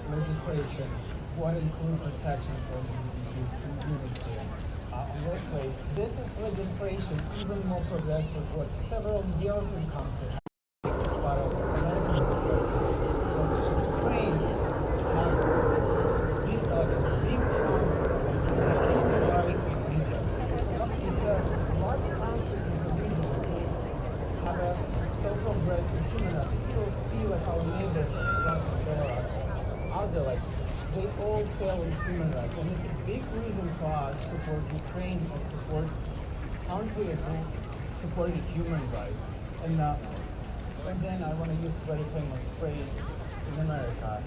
legislation would include protection for LGBT community in workplace. This is legislation even more progressive what several European countries have. But American legislation. So Ukraine has a big chunk of right media. It's a large country in the region have a so progressive human rights. People see like our neighbors, Russia, Belarus, other like they all fail in human rights, and it's a big reason for us to support Ukraine and support countries who support human rights. And then I want to use very famous phrase in America: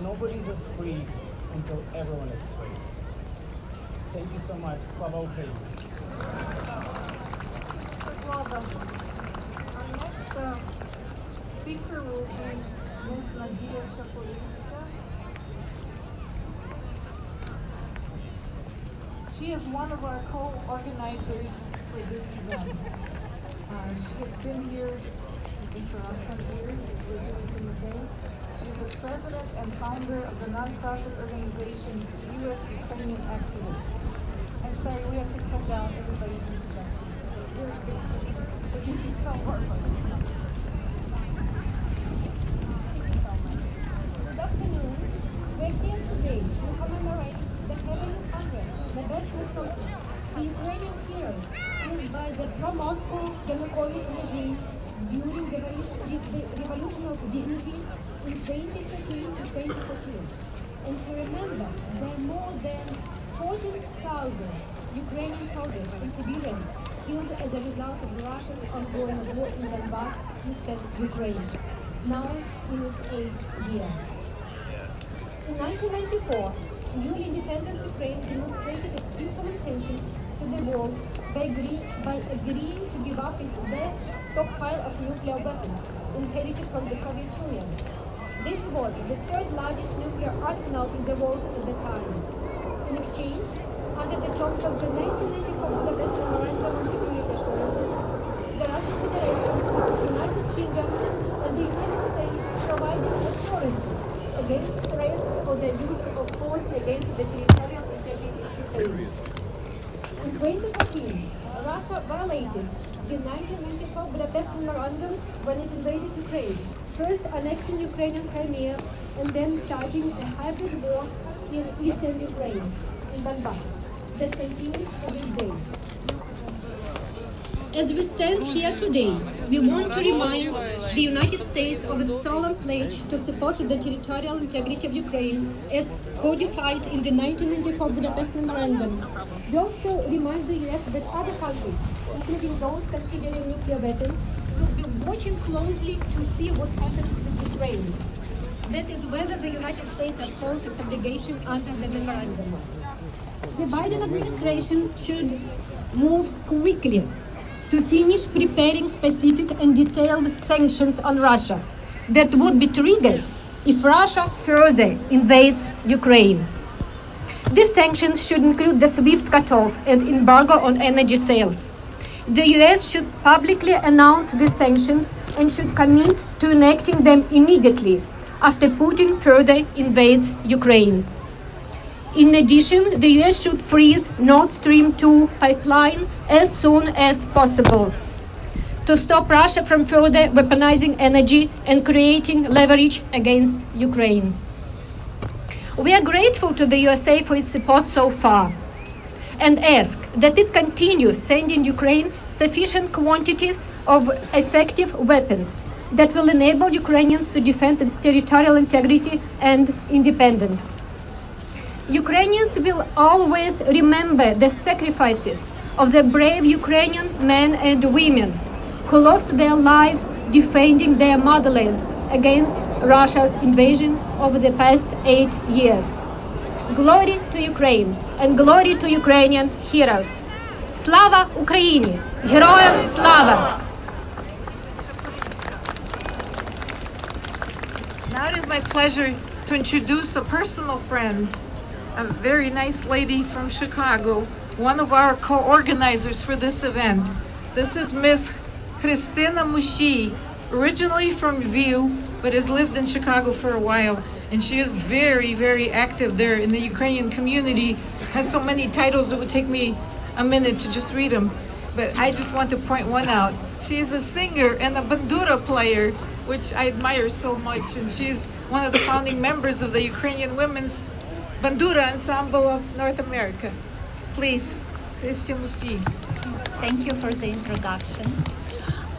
nobody's as free until everyone is free. Thank you so much. Slava Ukraini. Our next speaker will be Ms. Natalia. She is one of our co-organizers for this event. She has been here for 20 years. We're doing it in the day. She is the president and founder of the nonprofit organization U.S. Ukrainian Activists. I'm sorry, we have to cut down everybody's introduction. Very basic. But you can tell more about it. Good afternoon. We're here today to commemorate the Heavenly Hundred, the best result, the Ukrainian heroes killed by the pro-Moscow Yanukovych regime during the Revolution of Dignity in 2013 to 2014. And to remember the more than 14,000 Ukrainian soldiers and civilians killed as a result of Russia's ongoing war in Donbass, eastern Ukraine, now in its 8th year. In 1994, newly independent Ukraine demonstrated its peaceful intentions to the world by agreeing to give up its vast stockpile of nuclear weapons inherited from the Soviet Union. This was the third largest nuclear arsenal in the world at the time. In exchange, under the terms of the 1994 Budapest Memorandum on Security Assurances, the Russian Federation, the United Kingdom, and the United States provided assurances against threats for the use of force against the territorial integrity of Ukraine. In 2014, Russia violated the 1994 Budapest Memorandum when it invaded Ukraine, first annexing Ukrainian Crimea and then starting a hybrid war in eastern Ukraine, in Donbass, that continues to this day. As we stand here today, we want to remind the United States of its solemn pledge to support the territorial integrity of Ukraine as codified in the 1994 Budapest Memorandum. We also remind the US that other countries, including those considering nuclear weapons, will be watching closely to see what happens with Ukraine. That is whether the United States upholds its obligation under the memorandum. The Biden administration should move quickly to finish preparing specific and detailed sanctions on Russia that would be triggered if Russia further invades Ukraine. These sanctions should include the SWIFT cutoff and embargo on energy sales. The US should publicly announce these sanctions and should commit to enacting them immediately after Putin further invades Ukraine. In addition, the US should freeze Nord Stream 2 pipeline as soon as possible to stop Russia from further weaponizing energy and creating leverage against Ukraine. We are grateful to the USA for its support so far and ask that it continues sending Ukraine sufficient quantities of effective weapons that will enable Ukrainians to defend its territorial integrity and independence. Ukrainians will always remember the sacrifices of the brave Ukrainian men and women who lost their lives defending their motherland against Russia's invasion over the past 8 years. Glory to Ukraine and glory to Ukrainian heroes. Slava Ukraini! Героям слава! Now it is my pleasure to introduce a personal friend, a very nice lady from Chicago, one of our co-organizers for this event. This is Miss Christina Mushi, originally from Lviv, but has lived in Chicago for a while. and she is very, very active there in the Ukrainian community, has so many titles it would take me a minute to just read them. But I just want to point one out. She is a singer and a bandura player, which I admire so much, and she's one of the founding members of the Ukrainian Women's Bandura Ensemble of North America. Please, Christian. Thank you for the introduction.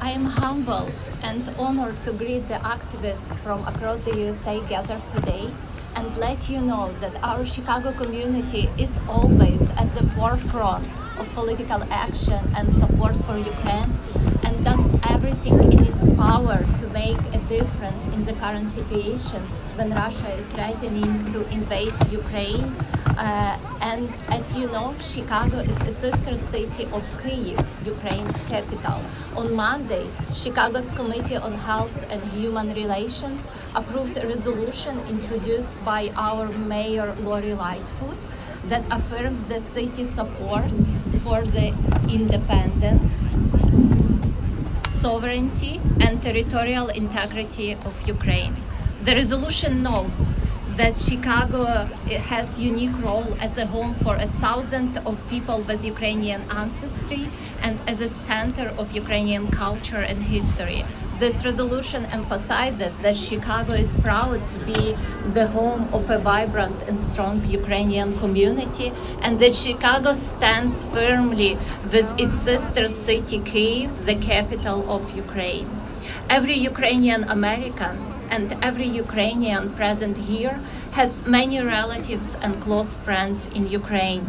I am humbled and honored to greet the activists from across the USA gathered today and let you know that our Chicago community is always at the forefront of political action and support for Ukraine and does everything in its power to make a difference in the current situation when Russia is threatening to invade Ukraine. And as you know, Chicago is a sister city of Kyiv, Ukraine's capital. On Monday, Chicago's Committee on Health and Human Relations approved a resolution introduced by our Mayor Lori Lightfoot that affirms the city's support for the independence, sovereignty, and territorial integrity of Ukraine. The resolution notes that Chicago has unique role as a home for 1,000 of people with Ukrainian ancestry and as a center of Ukrainian culture and history. This resolution emphasizes that Chicago is proud to be the home of a vibrant and strong Ukrainian community, and that Chicago stands firmly with its sister city Kyiv, the capital of Ukraine. Every Ukrainian American and every Ukrainian present here has many relatives and close friends in Ukraine.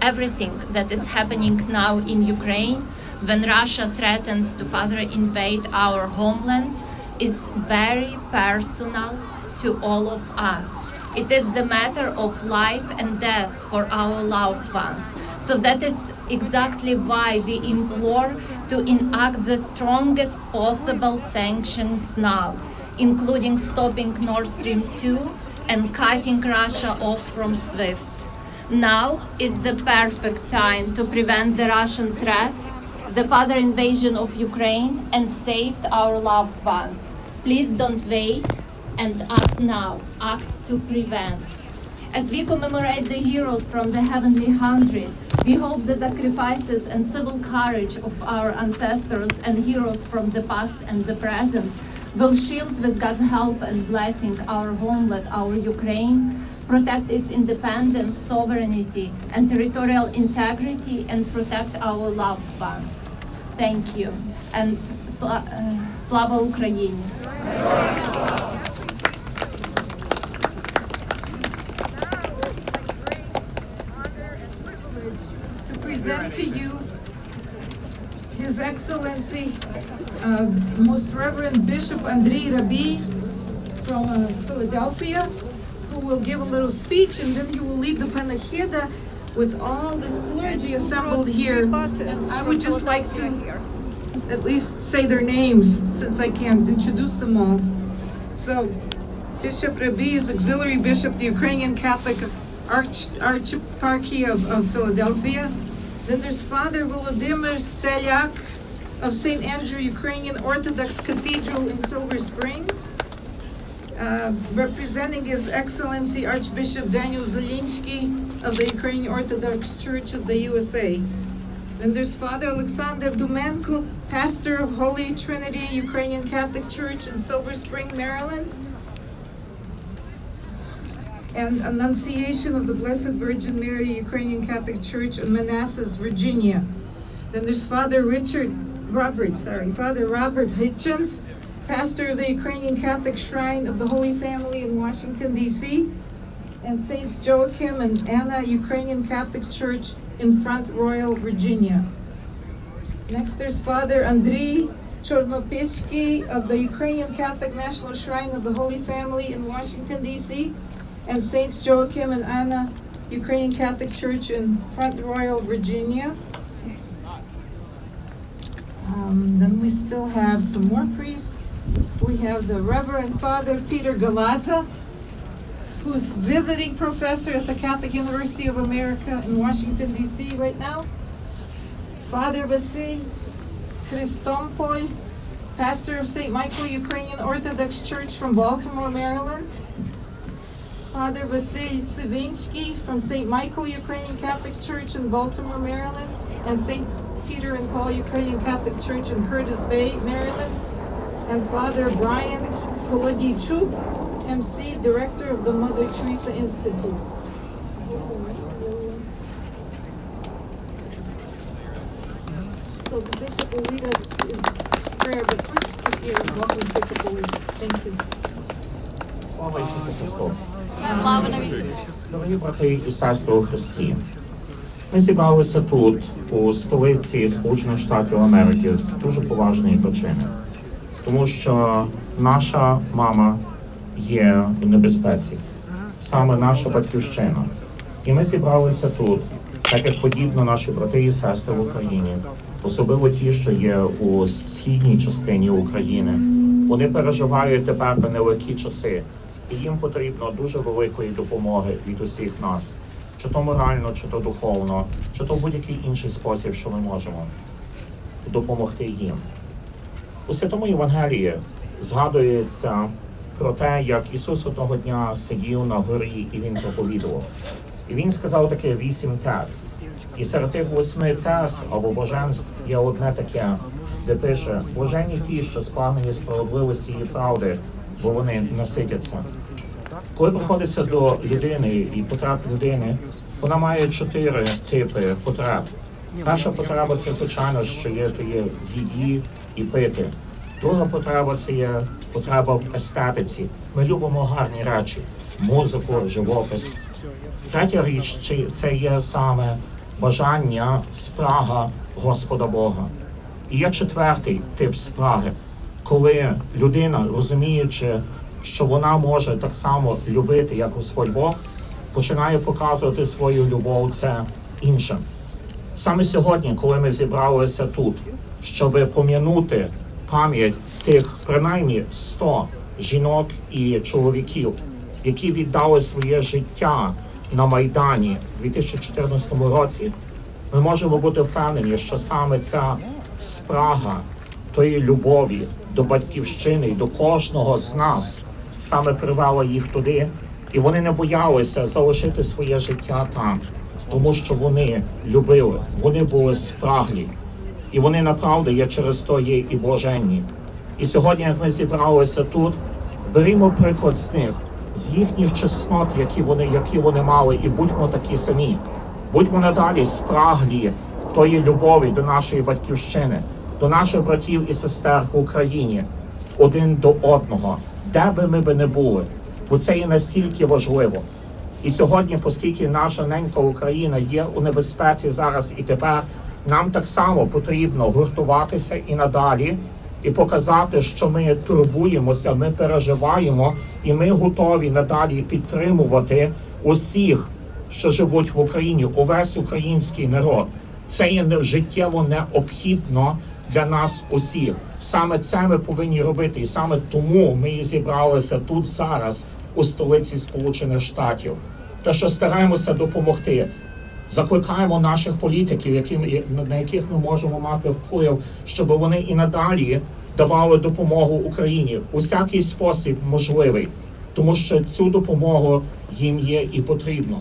Everything that is happening now in Ukraine, when Russia threatens to further invade our homeland, is very personal to all of us. It is the matter of life and death for our loved ones. So that is exactly why we implore to enact the strongest possible sanctions now, including stopping Nord Stream 2 and cutting Russia off from SWIFT. Now is the perfect time to prevent the Russian threat, the further invasion of Ukraine, and save our loved ones. Please don't wait and act now, act to prevent. As we commemorate the heroes from the Heavenly Hundred, we hope the sacrifices and civil courage of our ancestors and heroes from the past and the present will shield with God's help and blessing our homeland, our Ukraine, protect its independence, sovereignty, and territorial integrity, and protect our loved ones. Thank you. And Slava Ukraini! To present to you His Excellency, Most Reverend Bishop Andrei Rabi from Philadelphia, who will give a little speech, and then he will lead the panacheda with all this clergy assembled here. And I would just like to at least say their names, since I can't introduce them all. So, Bishop Rabi is Auxiliary Bishop, the Ukrainian Catholic Archieparchy of Philadelphia. Then there's Father Volodymyr Steliak of St. Andrew Ukrainian Orthodox Cathedral in Silver Spring. Representing His Excellency Archbishop Daniel Zelinsky of the Ukrainian Orthodox Church of the USA. Then there's Father Alexander Dumenko, pastor of Holy Trinity Ukrainian Catholic Church in Silver Spring, Maryland. And Annunciation of the Blessed Virgin Mary Ukrainian Catholic Church in Manassas, Virginia. Then there's Father Robert Hitchens, pastor of the Ukrainian Catholic Shrine of the Holy Family in Washington, D.C., and Saints Joachim and Anna Ukrainian Catholic Church in Front Royal, Virginia. Next, there's Father Andriy Chornopishky of the Ukrainian Catholic National Shrine of the Holy Family in Washington, D.C., and Saints Joachim and Anna Ukrainian Catholic Church in Front Royal, Virginia. Then we still have some more priests. We have the Reverend Father Peter Galadza, who's visiting professor at the Catholic University of America in Washington, D.C. right now. Father Vasily Christompol, pastor of St. Michael Ukrainian Orthodox Church from Baltimore, Maryland. Father Vasily Savinsky from St. Michael Ukrainian Catholic Church in Baltimore, Maryland, and St. Peter and Paul Ukrainian Catholic Church in Curtis Bay, Maryland, and Father Brian Kolodichuk, MC, Director of the Mother Teresa Institute. So the bishop will lead us in prayer, but first put your welcome cyclical words. Thank you. Слава Ісусу Христу! Слава навіки! Дорогі брати і сестри у Христі! Ми зібралися тут, у столиці Сполучених Штатів Америки, з дуже поважної причини. Тому що наша мама є у небезпеці, саме наша батьківщина. І ми зібралися тут, так як подібно наші брати і сестри в Україні, особливо ті, що є у східній частині України. Вони переживають тепер нелегкі часи, і їм потрібно дуже великої допомоги від усіх нас. Чи то морально, чи то духовно, чи то в будь-який інший спосіб, що ми можемо допомогти їм. У Святому Євангелії згадується про те, як Ісус одного дня сидів на горі і Він проповідував. І Він сказав таке 8 тез. І серед тих 8 тез або боженств є одне таке, де пише: «Блаженні ті, що спрагнені справедливості і правди, бо вони наситяться». Коли приходиться до людини і потреб людини, вона має 4 типи потреб. Перша потреба – це, звичайно, що є в їді і пити. Друга потреба – це є потреба в естетиці. Ми любимо гарні речі – музику, живопис. Третя річ – це є саме бажання, спрага Господа Бога. І є четвертий тип спраги, коли людина, розуміючи, що вона може так само любити, як Господь Бог, починає показувати свою любов це іншим. Саме сьогодні, коли ми зібралися тут, щоб пом'янути пам'ять тих принаймні 100 жінок і чоловіків, які віддали своє життя на Майдані у 2014 році, ми можемо бути впевнені, що саме ця спрага тої любові до батьківщини і до кожного з нас саме привела їх туди, і вони не боялися залишити своє життя там, тому що вони любили, вони були спраглі, і вони направду є через то є і блаженні. І сьогодні, як ми зібралися тут, берімо приклад з них, з їхніх чеснот, які вони мали, і будьмо такі самі. Будьмо надалі спраглі тої любові до нашої батьківщини, до наших братів і сестер в Україні, один до одного, де би ми не були, бо це є настільки важливо. І сьогодні, оскільки наша ненька Україна є у небезпеці зараз і тепер, нам так само потрібно гуртуватися і надалі, і показати, що ми турбуємося, ми переживаємо, і ми готові надалі підтримувати усіх, що живуть в Україні, увесь український народ. Це є життєво необхідно для нас усіх. Саме це ми повинні робити, і саме тому ми і зібралися тут зараз, у столиці Сполучених Штатів. Те, що стараємося допомогти, закликаємо наших політиків, на яких ми можемо мати вплив, щоб вони і надалі давали допомогу Україні у всякий спосіб можливий, тому що цю допомогу їм є і потрібно.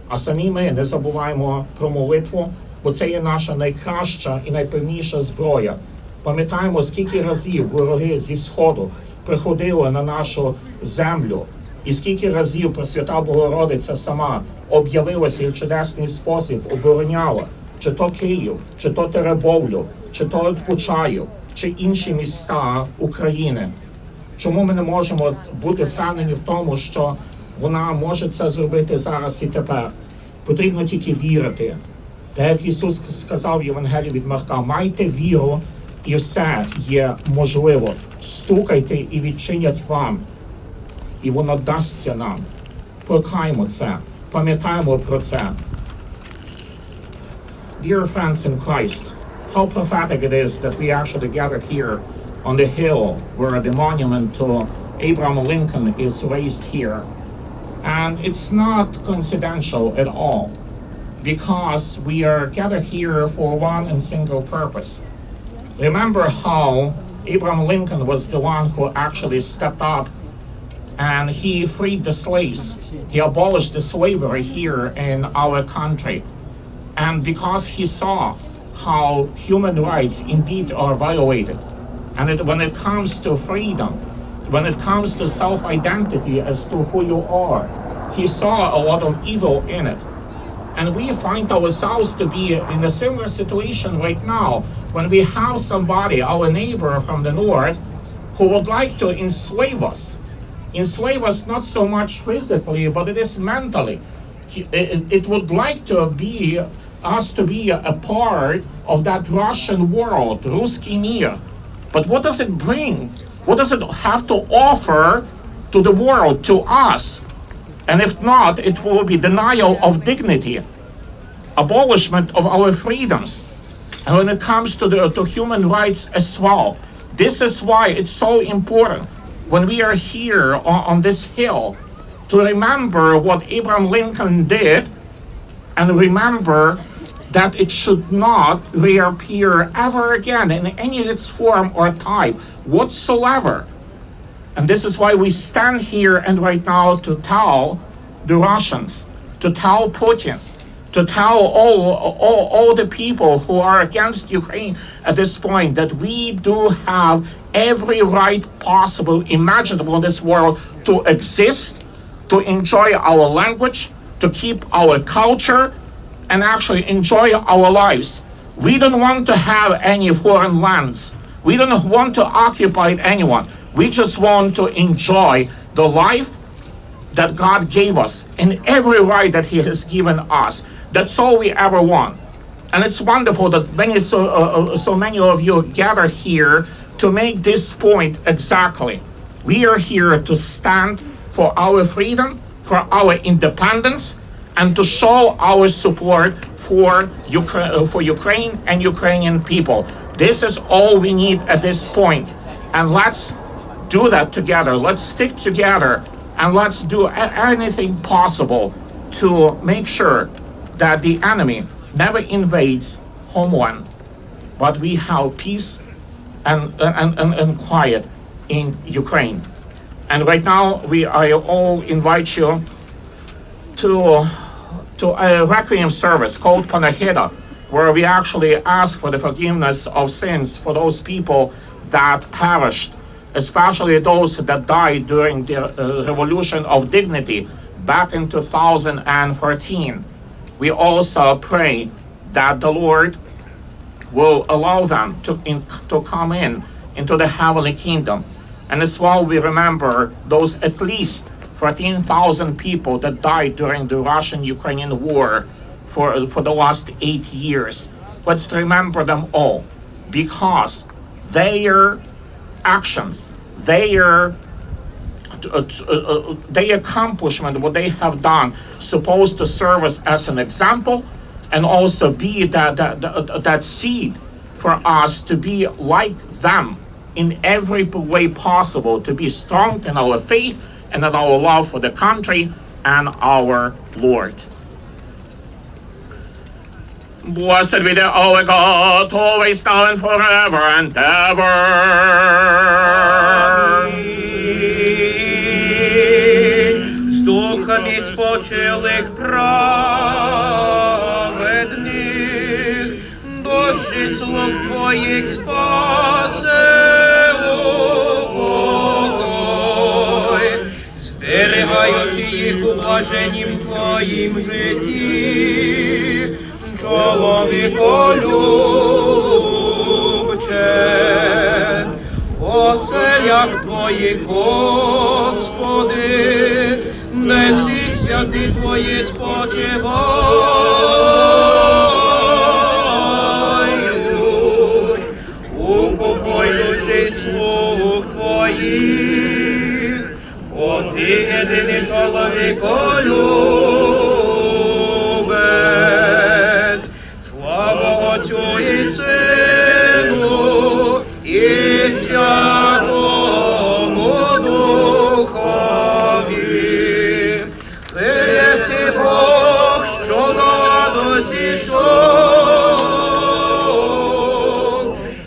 А самі ми не забуваємо про молитву, бо це є наша найкраща і найпевніша зброя. Пам'ятаємо, скільки разів вороги зі Сходу приходили на нашу землю, і скільки разів Пресвята Богородиця сама об'явилася і в чудесний спосіб обороняла, чи то Київ, чи то Теребовлю, чи то Почаїв, чи інші міста України. Чому ми не можемо бути впевнені в тому, що вона може це зробити зараз і тепер? Потрібно тільки вірити. Так як Ісус сказав в Євангелії від Марка: майте віру, і все є можливо. Стукайте, і відчинять вам. І воно дасться нам. Плекаймо це. Пам'ятаємо про це. Dear friends in Christ, how prophetic it is that we actually gathered here on the hill where the monument to Abraham Lincoln is raised here. And it's not coincidental at all, because we are gathered here for one and single purpose. Remember how Abraham Lincoln was the one who actually stepped up and he freed the slaves. He abolished the slavery here in our country. And because he saw how human rights indeed are violated, and when it comes to freedom, when it comes to self-identity as to who you are, he saw a lot of evil in it. And we find ourselves to be in a similar situation right now when we have somebody, our neighbor from the north, who would like to enslave us. Enslave us not so much physically, but it is mentally. It would like to be us to be a part of that Russian world, Ruski mir. But what does it bring? What does it have to offer to the world, to us? And if not, it will be denial of dignity, abolishment of our freedoms. And when it comes to human rights as well, this is why it's so important when we are here on this hill to remember what Abraham Lincoln did, and remember that it should not reappear ever again in any of its form or type whatsoever. And this is why we stand here and right now to tell the Russians, to tell Putin, to tell all the people who are against Ukraine at this point that we do have every right possible, imaginable in this world to exist, to enjoy our language, to keep our culture, and actually enjoy our lives. We don't want to have any foreign lands. We don't want to occupy anyone. We just want to enjoy the life that God gave us and every right that He has given us. That's all we ever want. And it's wonderful that so many of you gather here to make this point exactly. We are here to stand for our freedom, for our independence, and to show our support for Ukraine and Ukrainian people. This is all we need at this point. And let's do that together. Let's stick together, and let's do anything possible to make sure that the enemy never invades homeland, but we have peace and quiet in Ukraine. And right now, I all invite you to a Requiem service called Panahida, where we actually ask for the forgiveness of sins for those people that perished, especially those that died during the Revolution of Dignity back in 2014. We also pray that the Lord will allow them to come into the heavenly kingdom. And as well, we remember those at least 14,000 people that died during the Russian-Ukrainian war for the last 8 years. Let's remember them all, because their actions, their accomplishment, what they have done, supposed to serve us as an example, and also be that seed for us to be like them in every way possible, to be strong in our faith and in our love for the country and our Lord. Blessed be the our God, always now and forever and ever. З духами спочилих праведних, душі слуг Твоїх спасе упокой, зберігаючи їх у блаженнім Твоїм житті, чоловіколюбче, в оселях Твоїх, Господи, неси святи Твої спочивають, упокоюючи слуг Твоїх, бо Ти єдиний чоловіколюбець. Слава Отцю і Сину і Святому Духові. Ти єси Бог, що надо зійшов,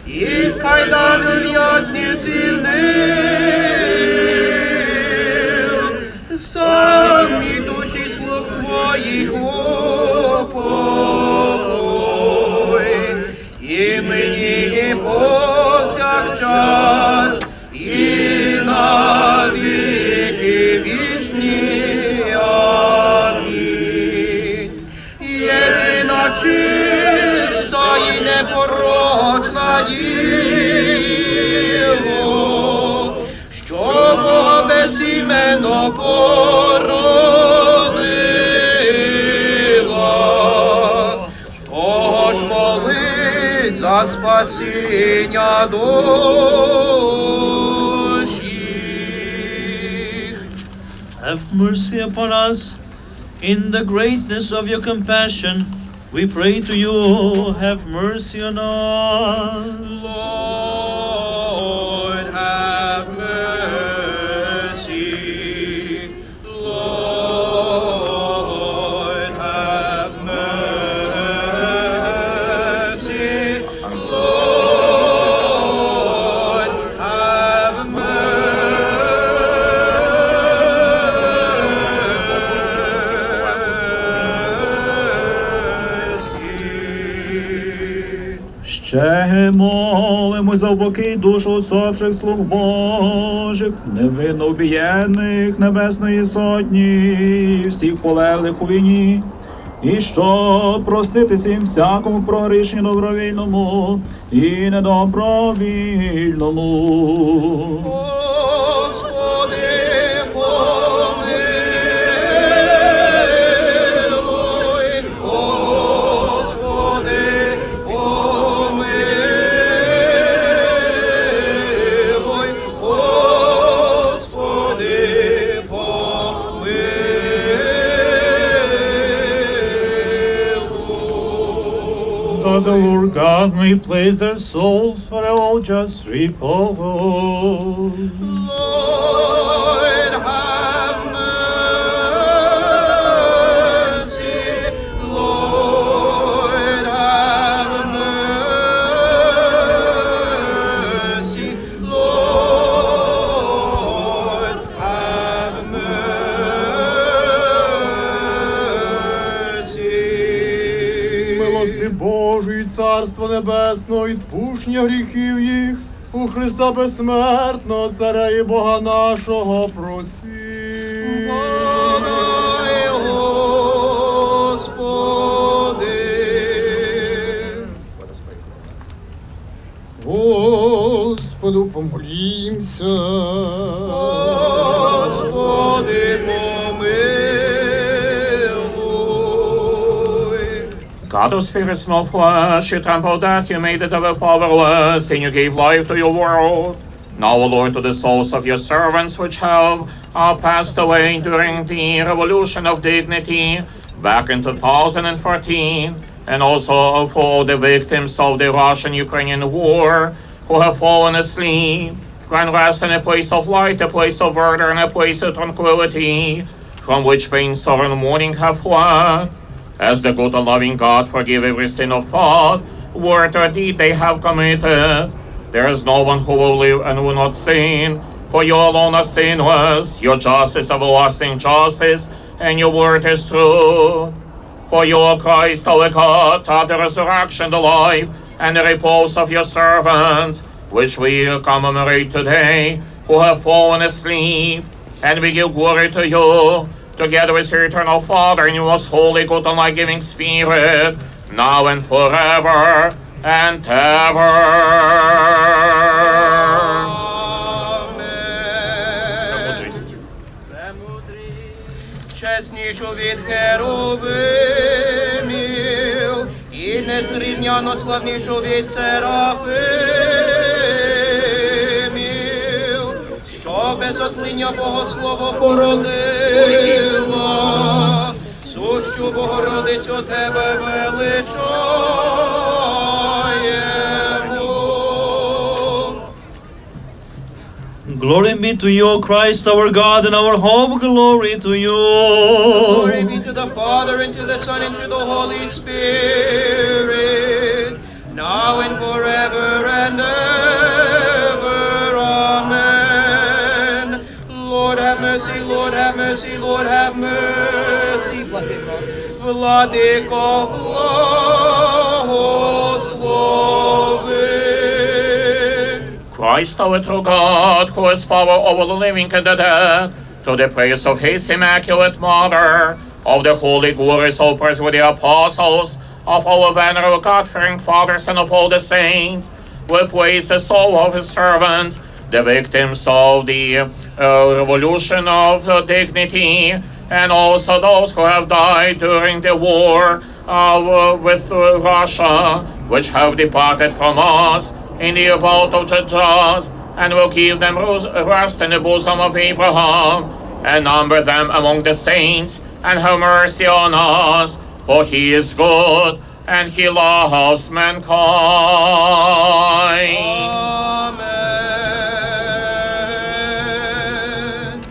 із кайдану в'язнів звільнив, і душі слуг Твоїх упокой, і нині, і повсякчас, і на віки вічні. Амінь. Єдина чиста і непорочна Діво, що Бога безіменно породила, того ж моли за спасіння душ їх. Have mercy upon us. In the greatness of your compassion, we pray to you, have mercy on us. Lord, have mercy. Lord, have mercy. Lord, have mercy. Ще молимо за упокій душ усопших слуг Божих, невинно убієних Небесної Сотні, всіх полеглих у війні, і щоб проститися їм всякому прогрішенню добровільному і недобровільному. Господи, помилуй. Господи, помилуй. Господи, помилуй. That the Lord God may place their souls for all just repose. Lord, have mercy. Lord, have mercy. Lord, have mercy. Милости Божої, Царство Небесного, відпущення гріхів їх, у Христа безсмертного, Царя і Бога нашого просвіт. Подай, Господи. Господу помолімся. Господи, помилуй. God who spirits no flesh, you trampled death, you made it ever powerless, and you gave life to your world. Now, O Lord, to the souls of your servants which have passed away during the revolution of dignity back in 2014, and also for all the victims of the Russian-Ukrainian war who have fallen asleep, grant rest in a place of light, a place of order, and a place of tranquility, from which pain, sorrow, and mourning have fled. As the good and loving God, forgive every sin of thought, word, or deed they have committed. There is no one who will live and will not sin, for you alone are sinless. Your justice, everlasting justice, and your word is true. For you, O Christ, our God, are the resurrection, the life, and the repose of your servants, which we commemorate today, who have fallen asleep, and we give glory to you, together with your eternal Father and your most holy, good, and life-giving Spirit, now and forever and ever. Чеснішо від херовимів, і незрівняно славнішо від серафимів, що без отління Богослово породила, сущу Богородицю тебе величаємо. Glory be to you, Christ, our God and our hope. Glory to you. Glory be to the Father, and to the Son, and to the Holy Spirit, now and forever and ever. Amen. Lord have mercy, Lord have mercy. mercy, Lord, have mercy. Владико, благослови. Christ, our true God, who has power over the living and the dead, through the prayers of his Immaculate Mother, of the holy glories helpers with the apostles, of our venerable God-fearing fathers, and of all the saints, will place the soul of his servants, the victims of the revolution of dignity, and also those who have died during the war with Russia, which have departed from us, in the abode of the just, and will give them rest in the bosom of Abraham, and number them among the saints, and have mercy on us, for he is good, and he loves mankind.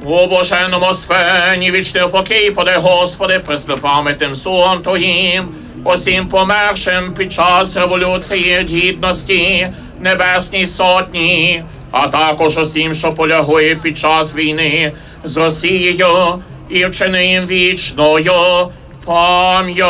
У блаженному спенні вічний покій подай, Господи, преснопам'ятним силам Твоїм, усім помершим під час революції гідності, Небесній Сотні, а також усім, що полягли під час війни з Росією, і вчини їм вічною пам'ять.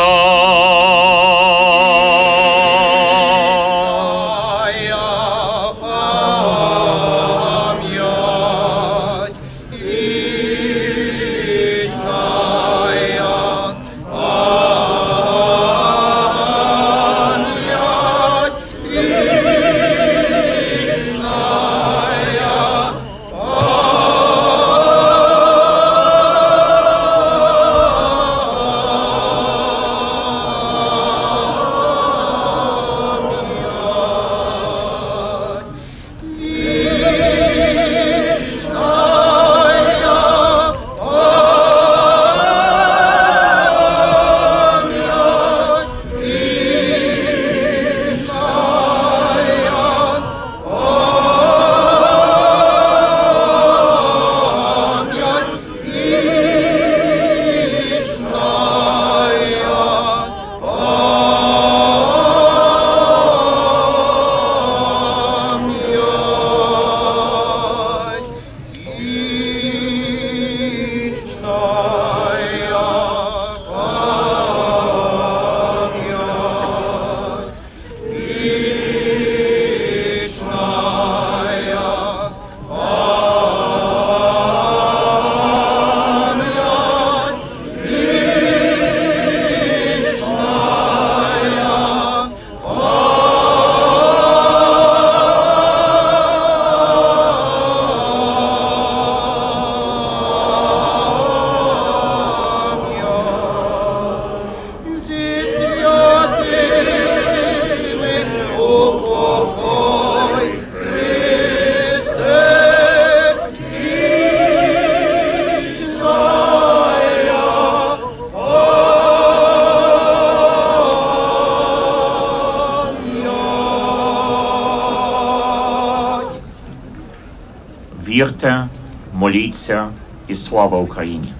Вірте, моліться і слава Україні!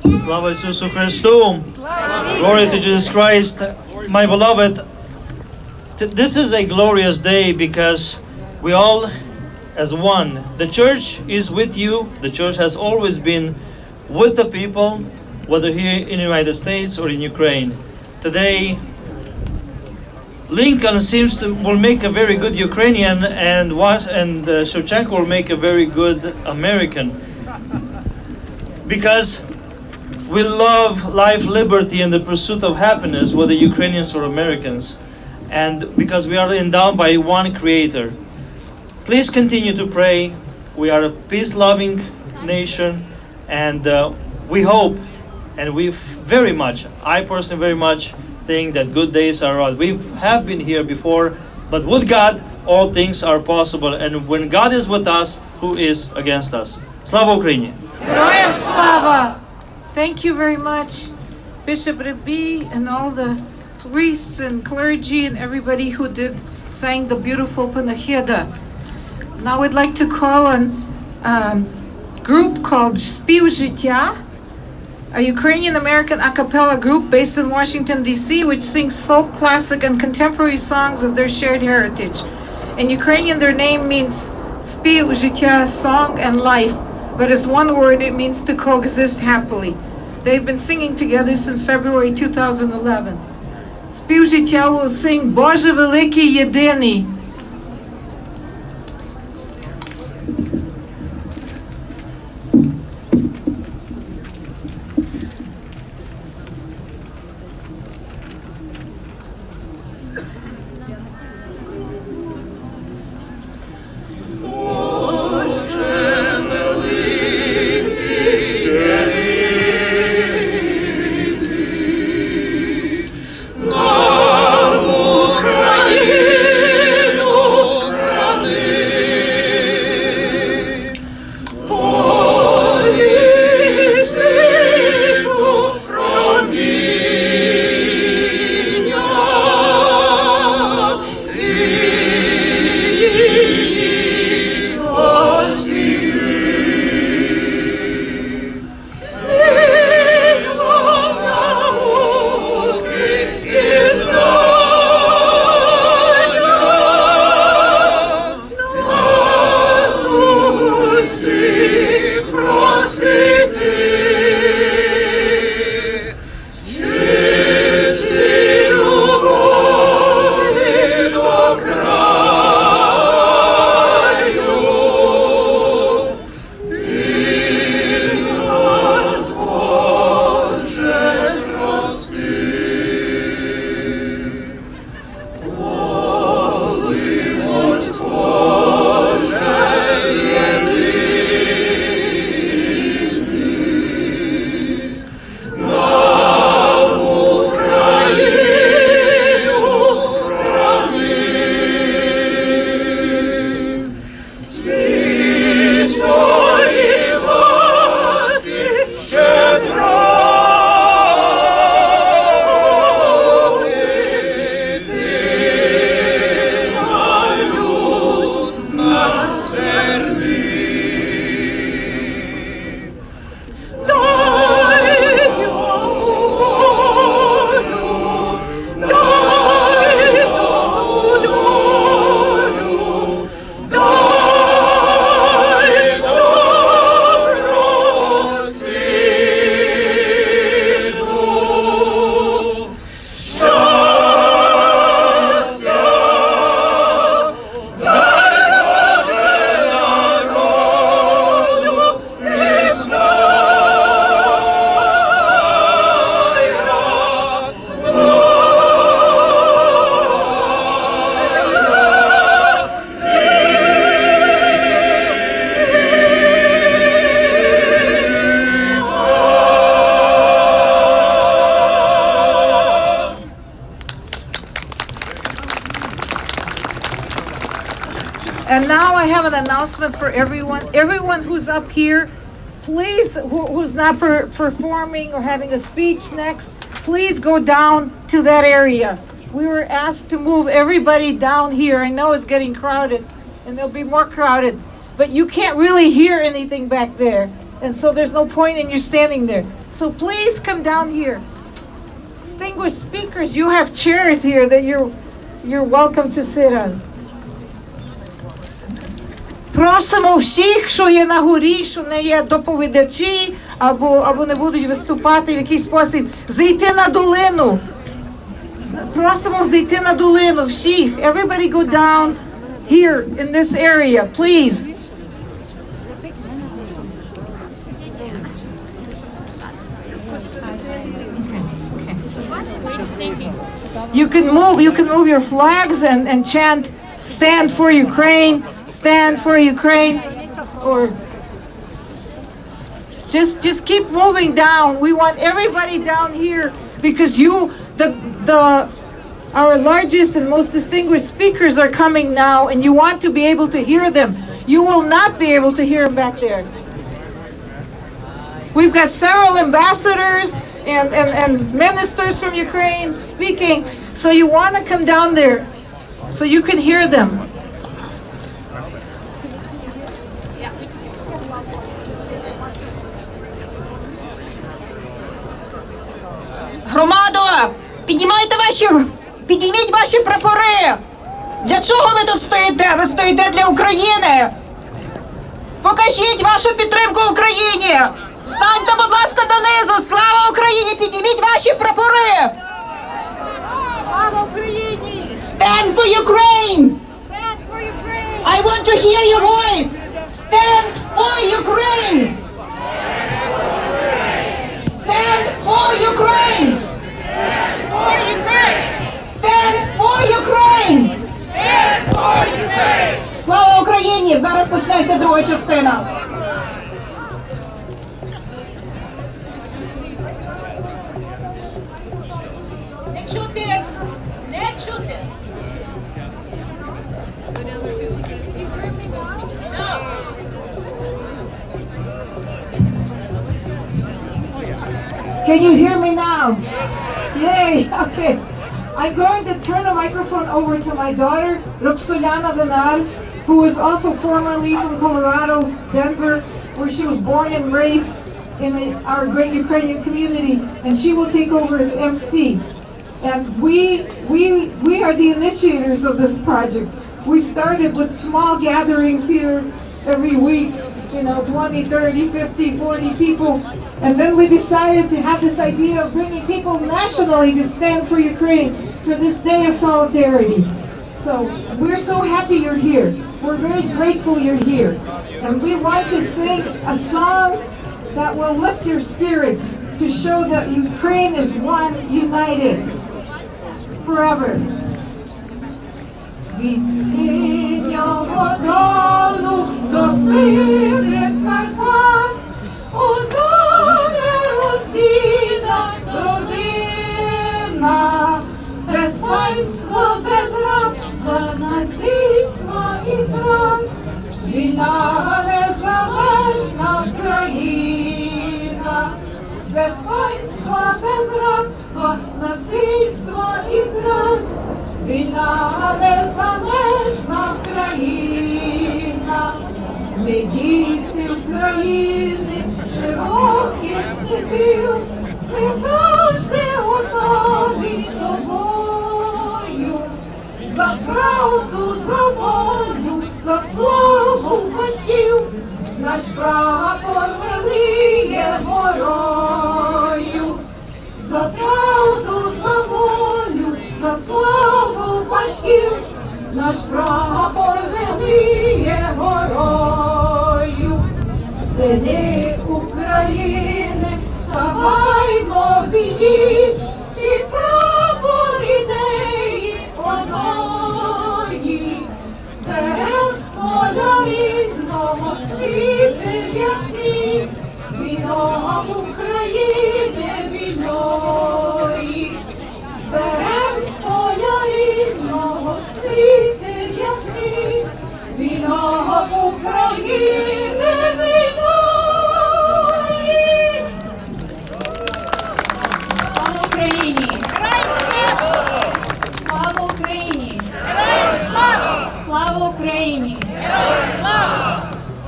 Slava Isusu Christu. Glory to Jesus Christ. My beloved, this is a glorious day because we all as one. The church is with you. The church has always been with the people, whether here in the United States or in Ukraine. Today, Lincoln will make a very good Ukrainian, and Shevchenko will make a very good American, because we love life, liberty, and the pursuit of happiness, whether Ukrainians or Americans, and because we are endowed by one Creator. Please continue to pray. We are a peace-loving nation, and we hope, and I personally very much think that good days are around. We have been here before, but with God, all things are possible. And when God is with us, who is against us? Slava Ukraini! Героям слава! Thank you very much, Bishop Rabbi, and all the priests and clergy and everybody who sang the beautiful Panacheda. Now I'd like to call on a group called Spiew Życia, a Ukrainian-American a cappella group based in Washington, D.C., which sings folk, classic, and contemporary songs of their shared heritage. In Ukrainian, their name means Спів, життя, song and life. But as one word, it means to coexist happily. They've been singing together since February 2011. Спів життя will sing Боже великий єдиний. And now I have an announcement for everyone. Everyone who's up here, please, who's not performing or having a speech next, please go down to that area. We were asked to move everybody down here. I know it's getting crowded, and there'll be more crowded, but you can't really hear anything back there. And so there's no point in you standing there. So please come down here. Distinguished speakers, you have chairs here that you're welcome to sit on. Просимо всіх, що є на горі, що не є доповідачі, або не будуть виступати в якийсь спосіб, зайти на долину. Просимо зайти на долину всіх. Everybody go down here in this area, please. You can move your flags and chant, stand for Ukraine, stand for Ukraine, or just keep moving down. We want everybody down here because our largest and most distinguished speakers are coming now, and you want to be able to hear them. You will not be able to hear them back there. We've got several ambassadors and ministers from Ukraine speaking, so you want to come down there so you can hear them. Громадо, підніміть ваші прапори. Для чого ви тут стоїте? Ви стоїте для України. Покажіть вашу підтримку Україні. Станьте, будь ласка, донизу. Слава Україні! Підніміть ваші прапори. Слава Україні! Stand for Ukraine. Stand for Ukraine! I want to hear your voice. Stand for Ukraine. Stand for Ukraine. For Ukraine! Stand for Ukraine. Stand for Ukraine! Слава Україні! Зараз почнеться друга частина. Не чути! Не чути! Can you hear me now? Yay, okay. I'm going to turn the microphone over to my daughter, Roxolana Venar, who is also formerly from Colorado, Denver, where she was born and raised in our great Ukrainian community, and she will take over as MC. And we are the initiators of this project. We started with small gatherings here every week, 20, 30, 50, 40 people. And then we decided to have this idea of bringing people nationally to stand for Ukraine for this day of solidarity. So we're so happy you're here. We're very grateful you're here. And we want to sing a song that will lift your spirits to show that Ukraine is one, united, forever. Від синього долу до синих Карпат, одна нероздільна родина, без панства, без рабства, насильства і зрад, вільна незалежна країна, без панства, без рабства, насильства і зрад. Вільна незалежна країна, ми діти України, широких степів, ми завжди готові до бою, за правду, за волю, за славу батьків, наш прапор велиє горою, за правду, за волю, за славу батьків, наш прапор велиє горою. Сини України, вставаймо в війні, і прапор ідеї одної. Зберем з поля рідного квіти ясні, вінок України вільної. Зберем з поля рідного квіти ясні, вінок України вільної. Слава Україні! Слава Україні! Слава Україні!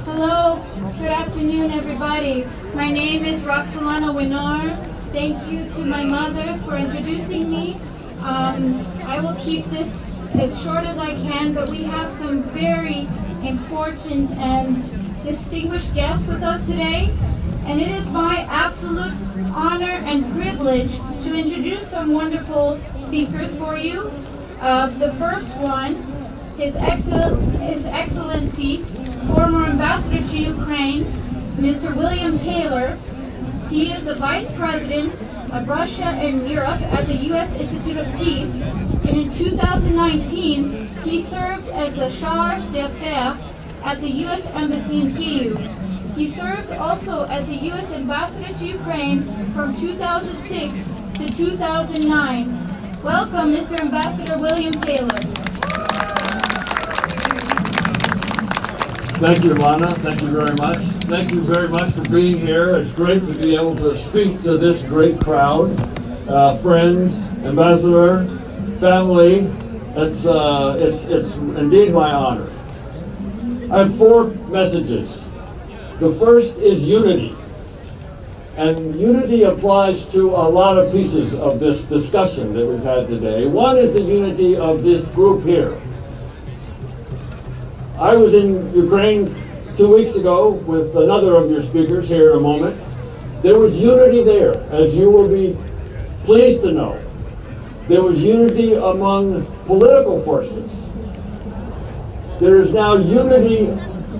Hello, good afternoon everybody. My name is Roxolana Winar. Thank you to my mother for introducing me. I will keep this as short as I can, but we have some very important and distinguished guests with us today. And it is my absolute honor and privilege to introduce some wonderful speakers for you. The first one, His Excellency, former Ambassador to Ukraine, Mr. William Taylor. He is the Vice President of Russia and Europe at the U.S. Institute of Peace. And in 2019, he served as the Charge d'Affaires at the U.S. Embassy in Kyiv. He served also as the U.S. Ambassador to Ukraine from 2006 to 2009. Welcome, Mr. Ambassador William Taylor. Thank you, Lana. Thank you very much. Thank you very much for being here. It's great to be able to speak to this great crowd, friends, ambassador, family. It's indeed my honor. I have 4 messages. The first is unity. And unity applies to a lot of pieces of this discussion that we've had today. One is the unity of this group here. I was in Ukraine 2 weeks ago with another of your speakers here in a moment. There was unity there, as you will be pleased to know. There was unity among political forces. There is now unity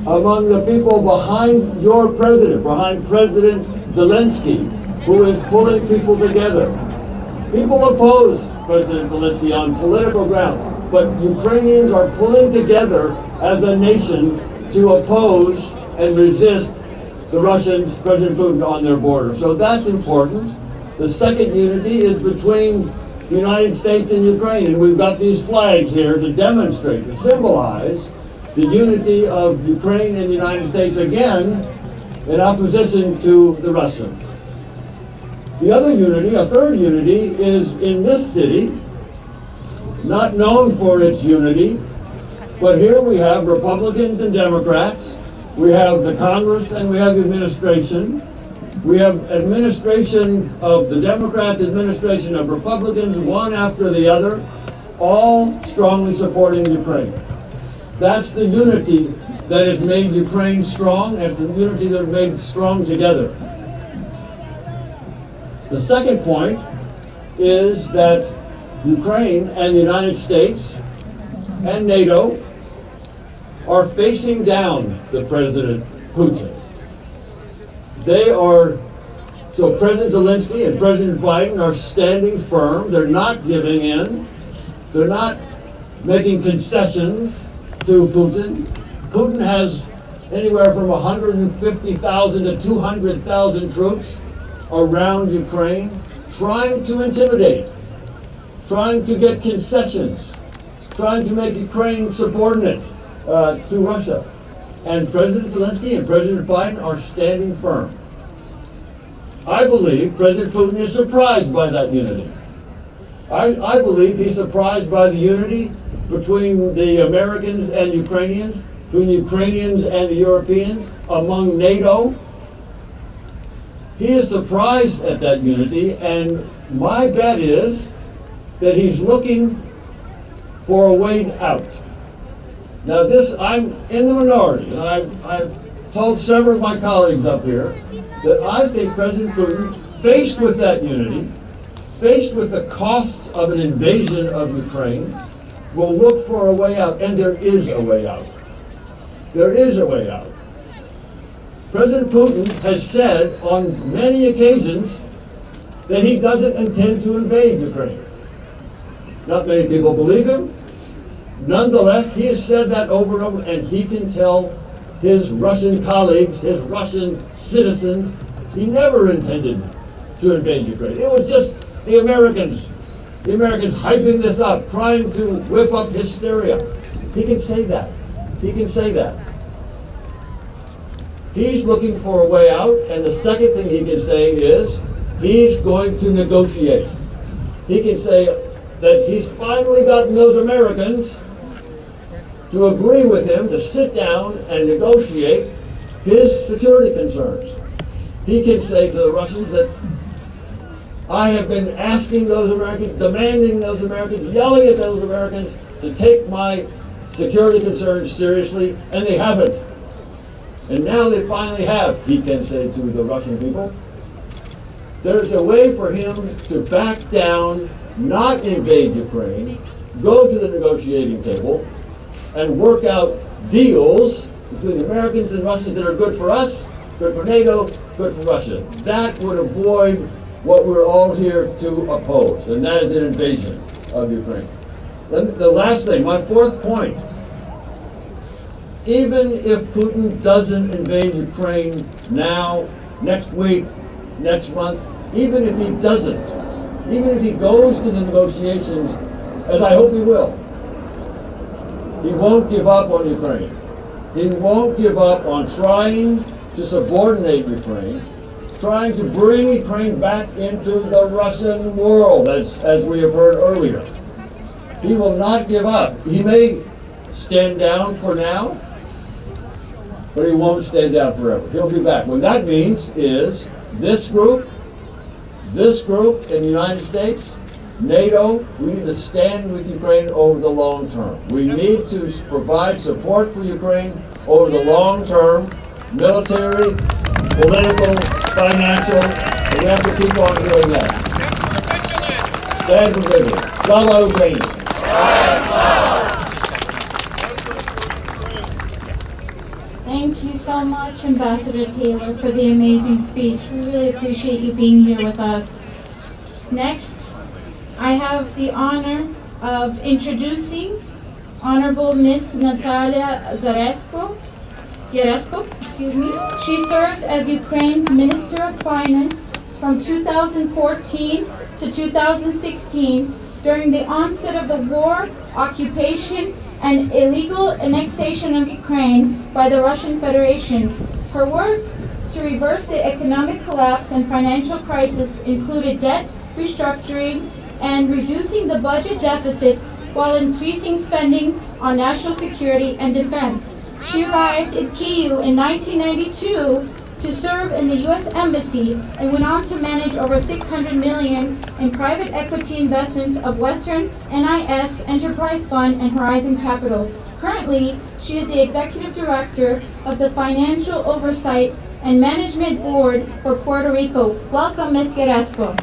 among the people behind your president, behind President Zelensky, who is pulling people together. People oppose President Zelensky on political grounds, but Ukrainians are pulling together as a nation to oppose and resist the Russians, President Putin, on their border. So that's important. The second unity is between the United States and Ukraine, and we've got these flags here to demonstrate, to symbolize the unity of Ukraine and the United States, again, in opposition to the Russians. The other unity, a third unity, is in this city, not known for its unity, but here we have Republicans and Democrats, we have the Congress, and we have the administration. We have administration of the Democrats, administration of Republicans, one after the other, all strongly supporting Ukraine. That's the unity that has made Ukraine strong, and the unity that has made strong together. The second point is that Ukraine and the United States and NATO are facing down the President Putin. They are, so President Zelensky and President Biden are standing firm. They're not giving in. They're not making concessions to Putin. Putin has anywhere from 150,000 to 200,000 troops around Ukraine, trying to intimidate, trying to get concessions, trying to make Ukraine subordinate to Russia. And President Zelensky and President Biden are standing firm. I believe President Putin is surprised by that unity. I believe he's surprised by the unity between the Americans and Ukrainians, between Ukrainians and the Europeans, among NATO. He is surprised at that unity, and my bet is that he's looking for a way out. Now this, I'm in the minority, and I've told several of my colleagues up here that I think President Putin, faced with that unity, faced with the costs of an invasion of Ukraine, will look for a way out, and there is a way out. There is a way out. President Putin has said on many occasions that he doesn't intend to invade Ukraine. Not many people believe him. Nonetheless, he has said that over and over, and he can tell his Russian colleagues, his Russian citizens, he never intended to invade Ukraine. It was just the Americans hyping this up, trying to whip up hysteria. He can say that. He can say that. He's looking for a way out, and the second thing he can say is he's going to negotiate. He can say that he's finally gotten those Americans to agree with him to sit down and negotiate his security concerns. He can say to the Russians that I have been asking those Americans, demanding those Americans, yelling at those Americans to take my security concerns seriously, and they haven't. And now they finally have, he can say to the Russian people. There's a way for him to back down, not invade Ukraine, go to the negotiating table, and work out deals between Americans and Russians that are good for us, good for NATO, good for Russia. That would avoid what we're all here to oppose, and that is an invasion of Ukraine. The last thing, my fourth point. Even if Putin doesn't invade Ukraine now, next week, next month, even if he doesn't, even if he goes to the negotiations, as I hope he will, he won't give up on Ukraine. He won't give up on trying to subordinate Ukraine, trying to bring Ukraine back into the Russian world, as we have heard earlier. He will not give up. He may stand down for now, but he won't stand down forever. He'll be back. What that means is this group in the United States, NATO, we need to stand with Ukraine over the long term. We need to provide support for Ukraine over the long term, military, political, financial, and we have to keep on doing that. Stand with me. Slava Ukraini. Thank you so much, Ambassador Taylor, for the amazing speech. We really appreciate you being here with us. Next, I have the honor of introducing Honorable Miss Natalia Jaresko. She served as Ukraine's Minister of Finance from 2014 to 2016 during the onset of the war, occupation, and illegal annexation of Ukraine by the Russian Federation. Her work to reverse the economic collapse and financial crisis included debt restructuring and reducing the budget deficits while increasing spending on national security and defense. She arrived in Kyiv in 1992 to serve in the U.S. Embassy and went on to manage over $600 million in private equity investments of Western NIS Enterprise Fund and Horizon Capital. Currently, she is the Executive Director of the Financial Oversight and Management Board for Puerto Rico. Welcome, Ms. Jaresko.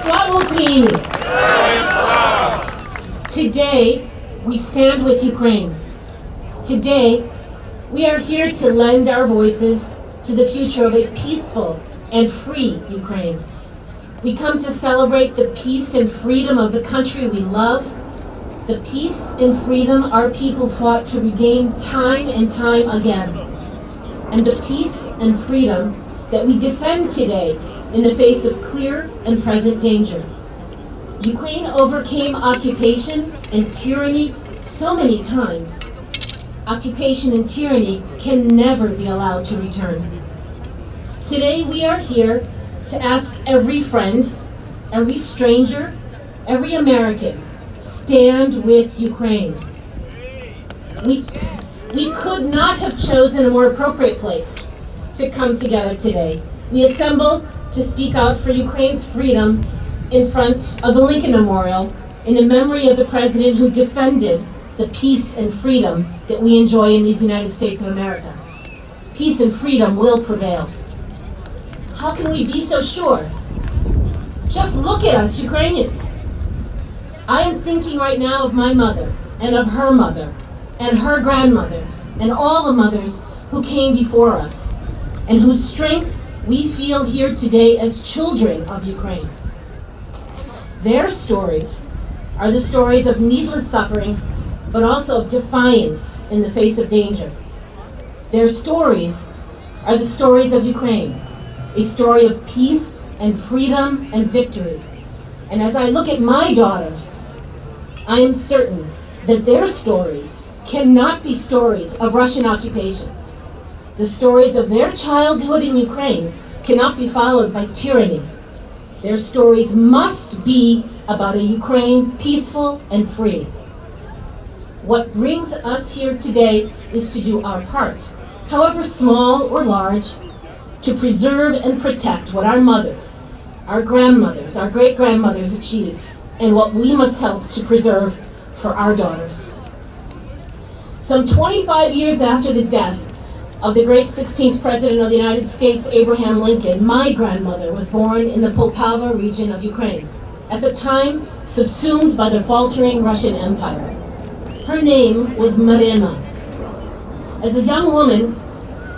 Slava Ukraini! Today, we stand with Ukraine. Today, we are here to lend our voices to the future of a peaceful and free Ukraine. We come to celebrate the peace and freedom of the country we love, the peace and freedom our people fought to regain time and time again, and the peace and freedom that we defend today in the face of clear and present danger. Ukraine overcame occupation and tyranny so many times. Occupation and tyranny can never be allowed to return. Today we are here to ask every friend, every stranger, every American, stand with Ukraine. We could not have chosen a more appropriate place to come together today. We assemble to speak out for Ukraine's freedom in front of the Lincoln Memorial in the memory of the president who defended the peace and freedom that we enjoy in these United States of America. Peace and freedom will prevail. How can we be so sure? Just look at us, Ukrainians. I am thinking right now of my mother and of her mother and her grandmothers and all the mothers who came before us and whose strength we feel here today as children of Ukraine. Their stories are the stories of needless suffering, but also of defiance in the face of danger. Their stories are the stories of Ukraine, a story of peace and freedom and victory. And as I look at my daughters, I am certain that their stories cannot be stories of Russian occupation. The stories of their childhood in Ukraine cannot be followed by tyranny. Their stories must be about a Ukraine peaceful and free. What brings us here today is to do our part, however small or large, to preserve and protect what our mothers, our grandmothers, our great-grandmothers achieved, and what we must help to preserve for our daughters. Some 25 years after the death of the great 16th President of the United States, Abraham Lincoln, my grandmother was born in the Poltava region of Ukraine, at the time subsumed by the faltering Russian Empire. Her name was Marina. As a young woman,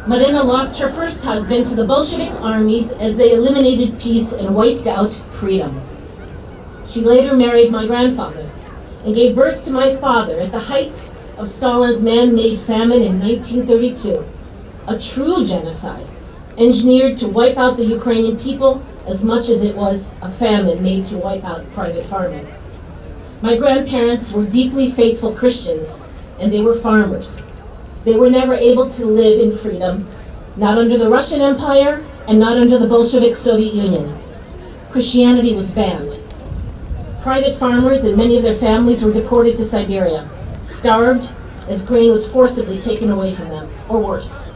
Marina lost her first husband to the Bolshevik armies as they eliminated peace and wiped out freedom. She later married my grandfather and gave birth to my father at the height of Stalin's man-made famine in 1932, a true genocide engineered to wipe out the Ukrainian people as much as it was a famine made to wipe out private farming. My grandparents were deeply faithful Christians, and they were farmers. They were never able to live in freedom, not under the Russian Empire and not under the Bolshevik Soviet Union. Christianity was banned. Private farmers and many of their families were deported to Siberia, starved as grain was forcibly taken away from them, or worse.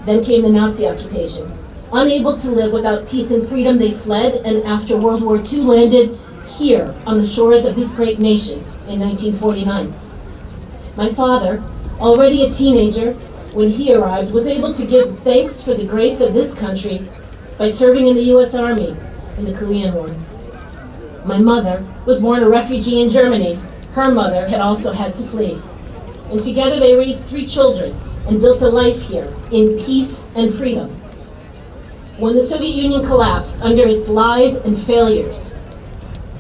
Then came the Nazi occupation. Unable to live without peace and freedom, they fled, and after World War II landed here on the shores of this great nation in 1949. My father, already a teenager when he arrived, was able to give thanks for the grace of this country by serving in the U.S. Army in the Korean War. My mother was born a refugee in Germany. Her mother had also had to flee. And together they raised 3 children and built a life here in peace and freedom. When the Soviet Union collapsed under its lies and failures,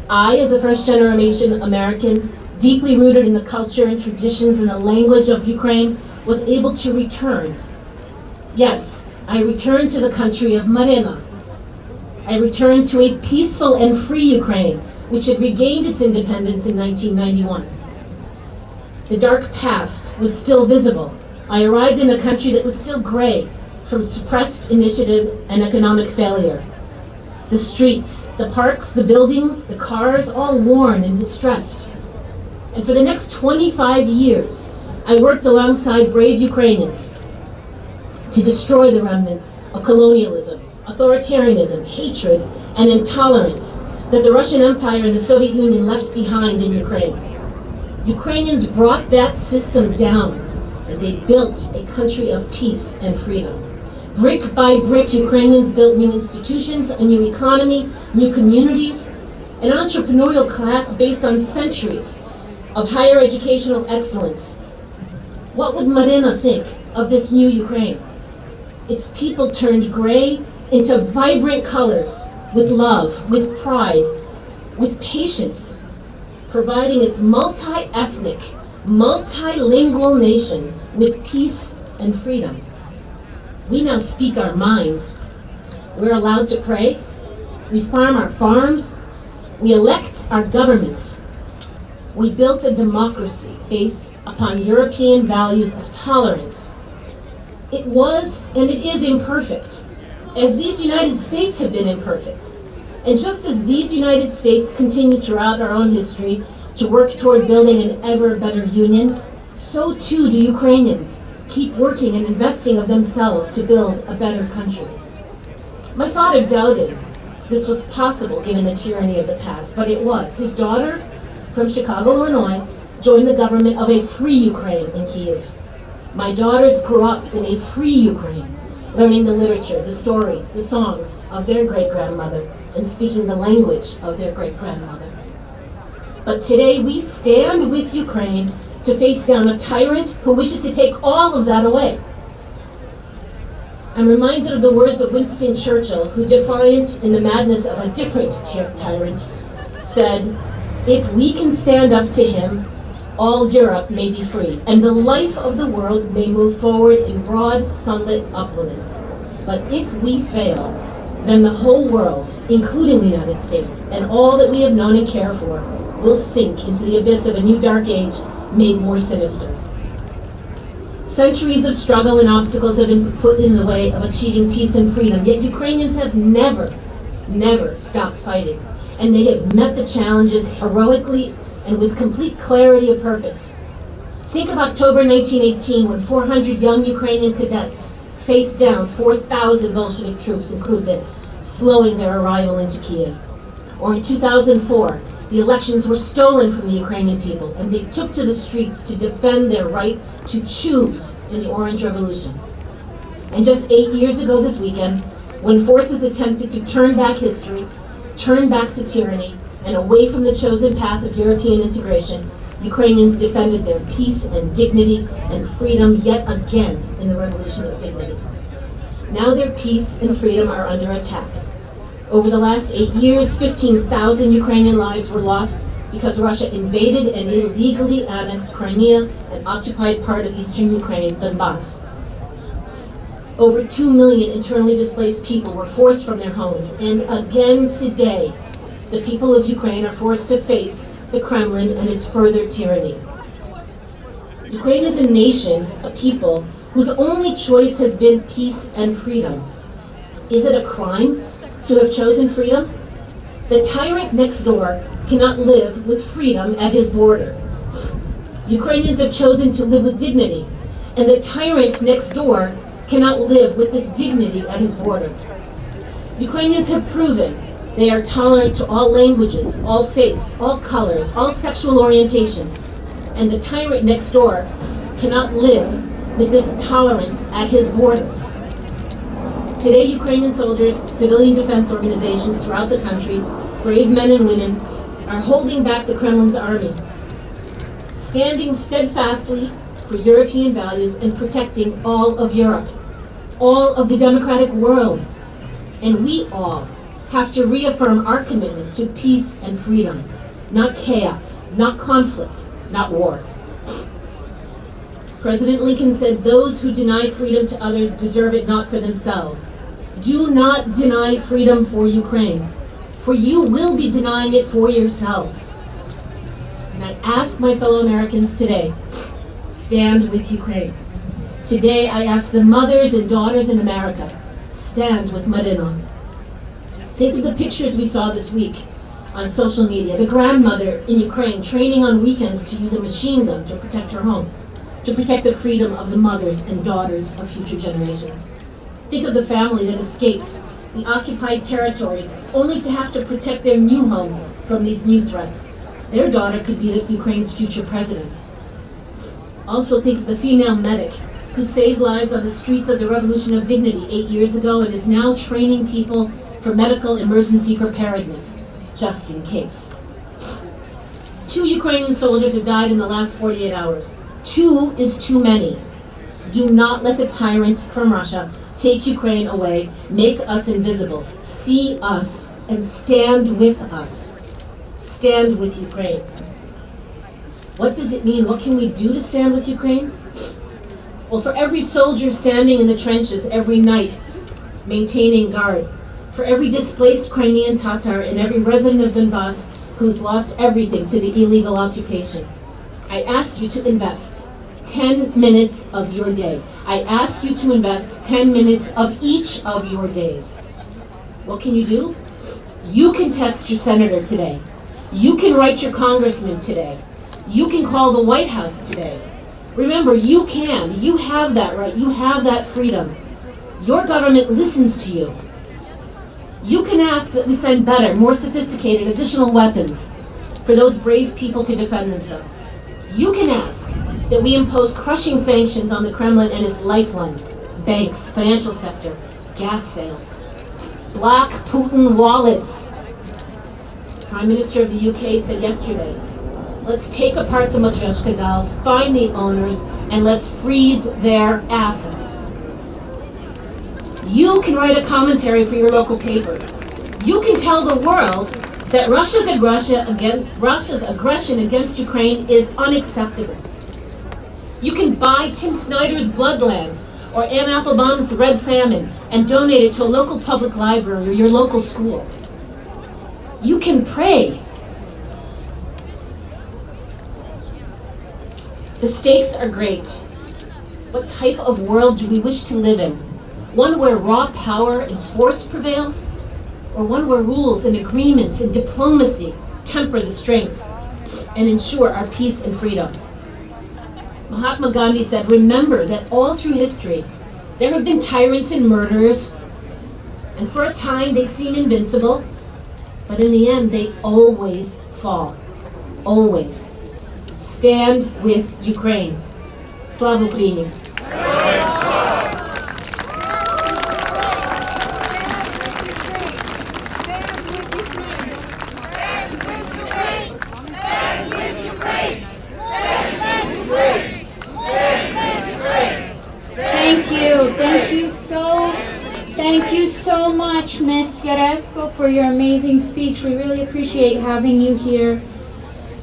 I, as a first-generation American, deeply rooted in the culture and traditions and the language of Ukraine, was able to return. Yes, I returned to the country of Marina. I returned to a peaceful and free Ukraine, which had regained its independence in 1991. The dark past was still visible. I arrived in a country that was still gray from suppressed initiative and economic failure. The streets, the parks, the buildings, the cars, all worn and distressed. And for the next 25 years, I worked alongside brave Ukrainians to destroy the remnants of colonialism, authoritarianism, hatred, and intolerance that the Russian Empire and the Soviet Union left behind in Ukraine. Ukrainians brought that system down, and they built a country of peace and freedom. Brick by brick, Ukrainians built new institutions, a new economy, new communities, an entrepreneurial class based on centuries of higher educational excellence. What would Marina think of this new Ukraine? Its people turned gray into vibrant colors with love, with pride, with patience, providing its multi-ethnic, multilingual nation with peace and freedom. We now speak our minds. We're allowed to pray. We farm our farms. We elect our governments. We built a democracy based upon European values of tolerance. It was and it is imperfect, as these United States have been imperfect. And just as these United States continue throughout our own history to work toward building an ever better union, so too do Ukrainians keep working and investing of themselves to build a better country. My father doubted this was possible given the tyranny of the past, but it was. His daughter from Chicago, Illinois, joined the government of a free Ukraine in Kyiv. My daughters grew up in a free Ukraine, learning the literature, the stories, the songs of their great-grandmother, and speaking the language of their great-grandmother. But today we stand with Ukraine to face down a tyrant who wishes to take all of that away. I'm reminded of the words of Winston Churchill, who, defiant in the madness of a different tyrant, said, "If we can stand up to him, all Europe may be free, and the life of the world may move forward in broad, sunlit uplands. But if we fail, then the whole world, including the United States, and all that we have known and cared for, will sink into the abyss of a new dark age made more sinister." Centuries of struggle and obstacles have been put in the way of achieving peace and freedom, yet Ukrainians have never stopped fighting, and they have met the challenges heroically and with complete clarity of purpose. Think of October 1918, when 400 young Ukrainian cadets faced down 4,000 Bolshevik troops in Krupin, slowing their arrival into Kyiv. Or in 2004, the elections were stolen from the Ukrainian people, and they took to the streets to defend their right to choose in the Orange Revolution. And just 8 years ago this weekend, when forces attempted to turn back history, turn back to tyranny, and away from the chosen path of European integration, Ukrainians defended their peace and dignity and freedom yet again in the Revolution of Dignity. Now their peace and freedom are under attack. Over the last 8 years, 15,000 Ukrainian lives were lost because Russia invaded and illegally annexed Crimea and occupied part of eastern Ukraine, Donbass. Over 2 million internally displaced people were forced from their homes, and again today, the people of Ukraine are forced to face the Kremlin and its further tyranny. Ukraine is a nation, a people, whose only choice has been peace and freedom. Is it a crime to have chosen freedom? The tyrant next door cannot live with freedom at his border. Ukrainians have chosen to live with dignity, and the tyrant next door cannot live with this dignity at his border. Ukrainians have proven they are tolerant to all languages, all faiths, all colors, all sexual orientations, and the tyrant next door cannot live with this tolerance at his border. Today, Ukrainian soldiers, civilian defense organizations throughout the country, brave men and women, are holding back the Kremlin's army, standing steadfastly for European values and protecting all of Europe, all of the democratic world. And we all have to reaffirm our commitment to peace and freedom, not chaos, not conflict, not war. President Lincoln said, "Those who deny freedom to others deserve it not for themselves." Do not deny freedom for Ukraine, for you will be denying it for yourselves. And I ask my fellow Americans today, stand with Ukraine. Today I ask the mothers and daughters in America, stand with Marina. Think of the pictures we saw this week on social media. The grandmother in Ukraine training on weekends to use a machine gun to protect her home, to protect the freedom of the mothers and daughters of future generations. Think of the family that escaped the occupied territories only to have to protect their new home from these new threats. Their daughter could be Ukraine's future president. Also think of the female medic who saved lives on the streets of the Revolution of Dignity 8 years ago and is now training people for medical emergency preparedness, just in case. 2 Ukrainian soldiers have died in the last 48 hours. 2 is too many. Do not let the tyrant from Russia take Ukraine away, make us invisible. See us and stand with us. Stand with Ukraine. What does it mean? What can we do to stand with Ukraine? Well, for every soldier standing in the trenches every night, maintaining guard, for every displaced Crimean Tatar and every resident of Donbass who's lost everything to the illegal occupation, I ask you to invest 10 minutes of your day. I ask you to invest 10 minutes of each of your days. What can you do? You can text your senator today. You can write your congressman today. You can call the White House today. Remember, you can. You have that right. You have that freedom. Your government listens to you. You can ask that we send better, more sophisticated, additional weapons for those brave people to defend themselves. You can ask that we impose crushing sanctions on the Kremlin and its lifeline, banks, financial sector, gas sales, block Putin wallets. Prime Minister of the UK said yesterday, let's take apart the Matryoshka dolls, find the owners, and let's freeze their assets. You can write a commentary for your local paper. You can tell the world that Russia's aggression against Ukraine is unacceptable. You can buy Tim Snyder's Bloodlands or Ann Applebaum's Red Famine and donate it to a local public library or your local school. You can pray. The stakes are great. What type of world do we wish to live in? One where raw power and force prevails, or one where rules and agreements and diplomacy temper the strength and ensure our peace and freedom? Mahatma Gandhi said, remember that all through history, there have been tyrants and murderers, and for a time they seem invincible, but in the end they always fall. Always. Stand with Ukraine. Slava Ukraini. Thank you so much, Miss Jaresko, for your amazing speech. We really appreciate having you here.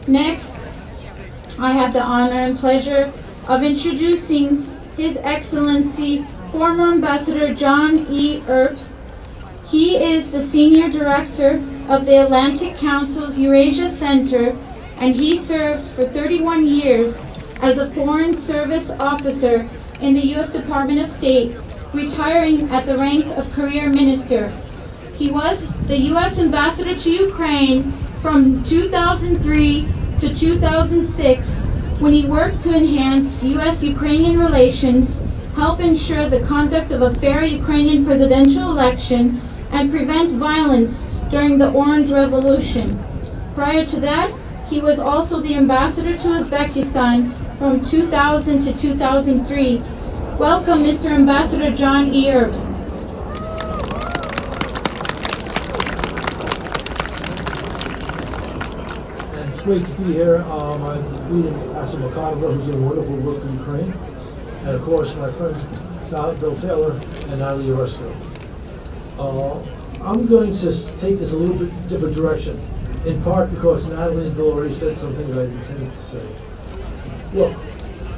Next, I have the honor and pleasure of introducing His Excellency, former Ambassador John E. Herbst. He is the Senior Director of the Atlantic Council's Eurasia Center, and he served for 31 years as a Foreign Service Officer in the U.S. Department of State, retiring at the rank of Career Minister. He was the U.S. Ambassador to Ukraine from 2003 to 2006, when he worked to enhance U.S.-Ukrainian relations, help ensure the conduct of a fair Ukrainian presidential election, and prevent violence during the Orange Revolution. Prior to that, he was also the ambassador to Uzbekistan from 2000 to 2003. Welcome, Mr. Ambassador John E. Herbst. And it's great to be here. I'm leading Pastor Makadova, who's doing wonderful work for Ukraine. And of course, my friends, Bill Taylor and Natalia Jaresko. I'm going to take this a little bit different direction, in part because Natalie and Bill already said some things I intended to say. Look,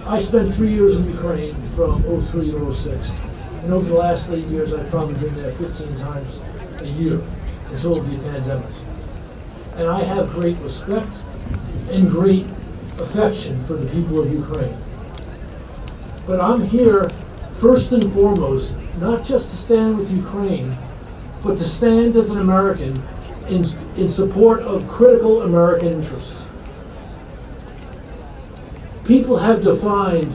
I spent 3 years in Ukraine from 03 to 06, and over the last 8 years I've probably been there 15 times a year until the pandemic. And I have great respect and great affection for the people of Ukraine. But I'm here first and foremost, not just to stand with Ukraine, but to stand as an American in support of critical American interests. People have defined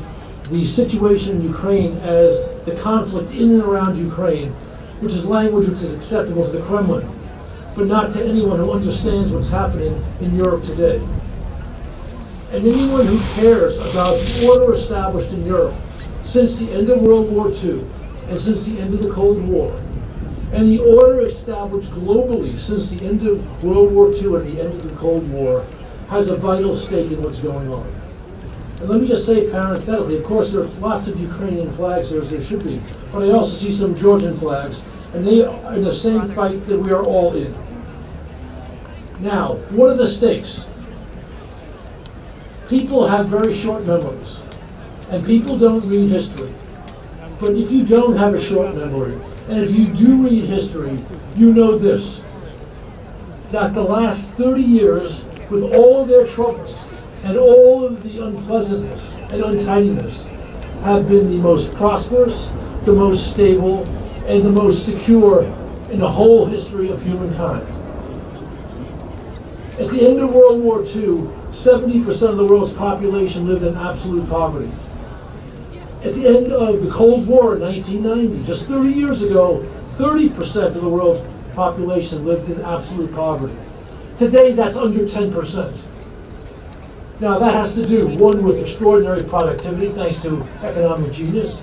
the situation in Ukraine as the conflict in and around Ukraine, which is language which is acceptable to the Kremlin, but not to anyone who understands what's happening in Europe today. And anyone who cares about the order established in Europe since the end of World War II and since the end of the Cold War, and the order established globally since the end of World War II and the end of the Cold War, has a vital stake in what's going on. And let me just say parenthetically, of course there are lots of Ukrainian flags there, as there should be, but I also see some Georgian flags, and they are in the same fight that we are all in. Now, what are the stakes? People have very short memories, and people don't read history. But if you don't have a short memory, and if you do read history, you know this, that the last 30 years, with all of their troubles, and all of the unpleasantness and untidiness, have been the most prosperous, the most stable, and the most secure in the whole history of humankind. At the end of World War II, 70% of the world's population lived in absolute poverty. At the end of the Cold War in 1990, just 30 years ago, 30% of the world's population lived in absolute poverty. Today, that's under 10%. Now, that has to do, one, with extraordinary productivity, thanks to economic genius,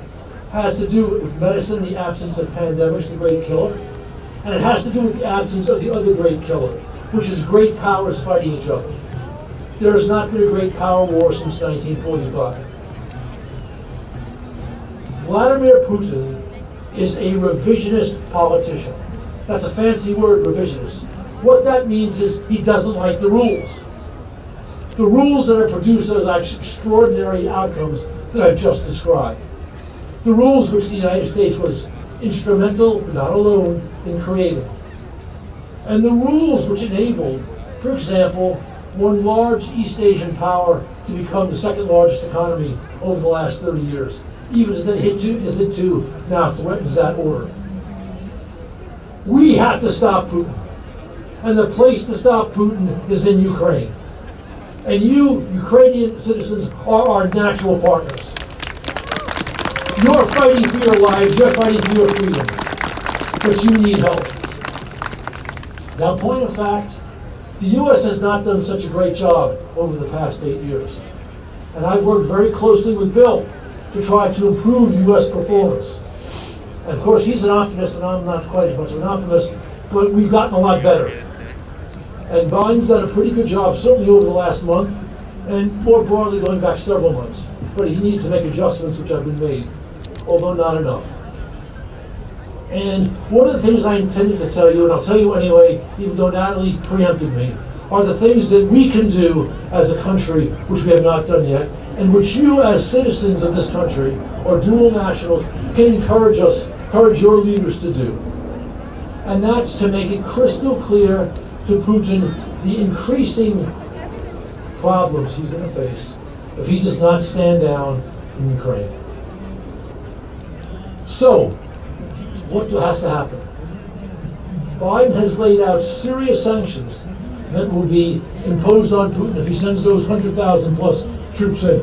has to do with medicine, the absence of pandemics, the great killer, and it has to do with the absence of the other great killer, which is great powers fighting each other. There has not been a great power war since 1945. Vladimir Putin is a revisionist politician. That's a fancy word, revisionist. What that means is he doesn't like the rules. The rules that have produced those extraordinary outcomes that I've just described. The rules which the United States was instrumental, but not alone, in creating. And the rules which enabled, for example, one large East Asian power to become the second largest economy over the last 30 years, even as it too now threatens that order. We have to stop Putin. And the place to stop Putin is in Ukraine. And you, Ukrainian citizens, are our natural partners. You're fighting for your lives, you're fighting for your freedom, but you need help. Now, point of fact, the U.S. has not done such a great job over the past 8 years. And I've worked very closely with Bill to try to improve U.S. performance. And of course, he's an optimist, and I'm not quite as much of an optimist, but we've gotten a lot better. And Biden's done a pretty good job, certainly over the last month, and more broadly going back several months. But he needs to make adjustments which have been made, although not enough. And one of the things I intended to tell you, and I'll tell you anyway, even though Natalie preempted me, are the things that we can do as a country, which we have not done yet, and which you as citizens of this country, or dual nationals, can encourage your leaders to do. And that's to make it crystal clear to Putin the increasing problems he's going to face if he does not stand down in Ukraine. So, what has to happen? Biden has laid out serious sanctions that will be imposed on Putin if he sends those 100,000 plus troops in.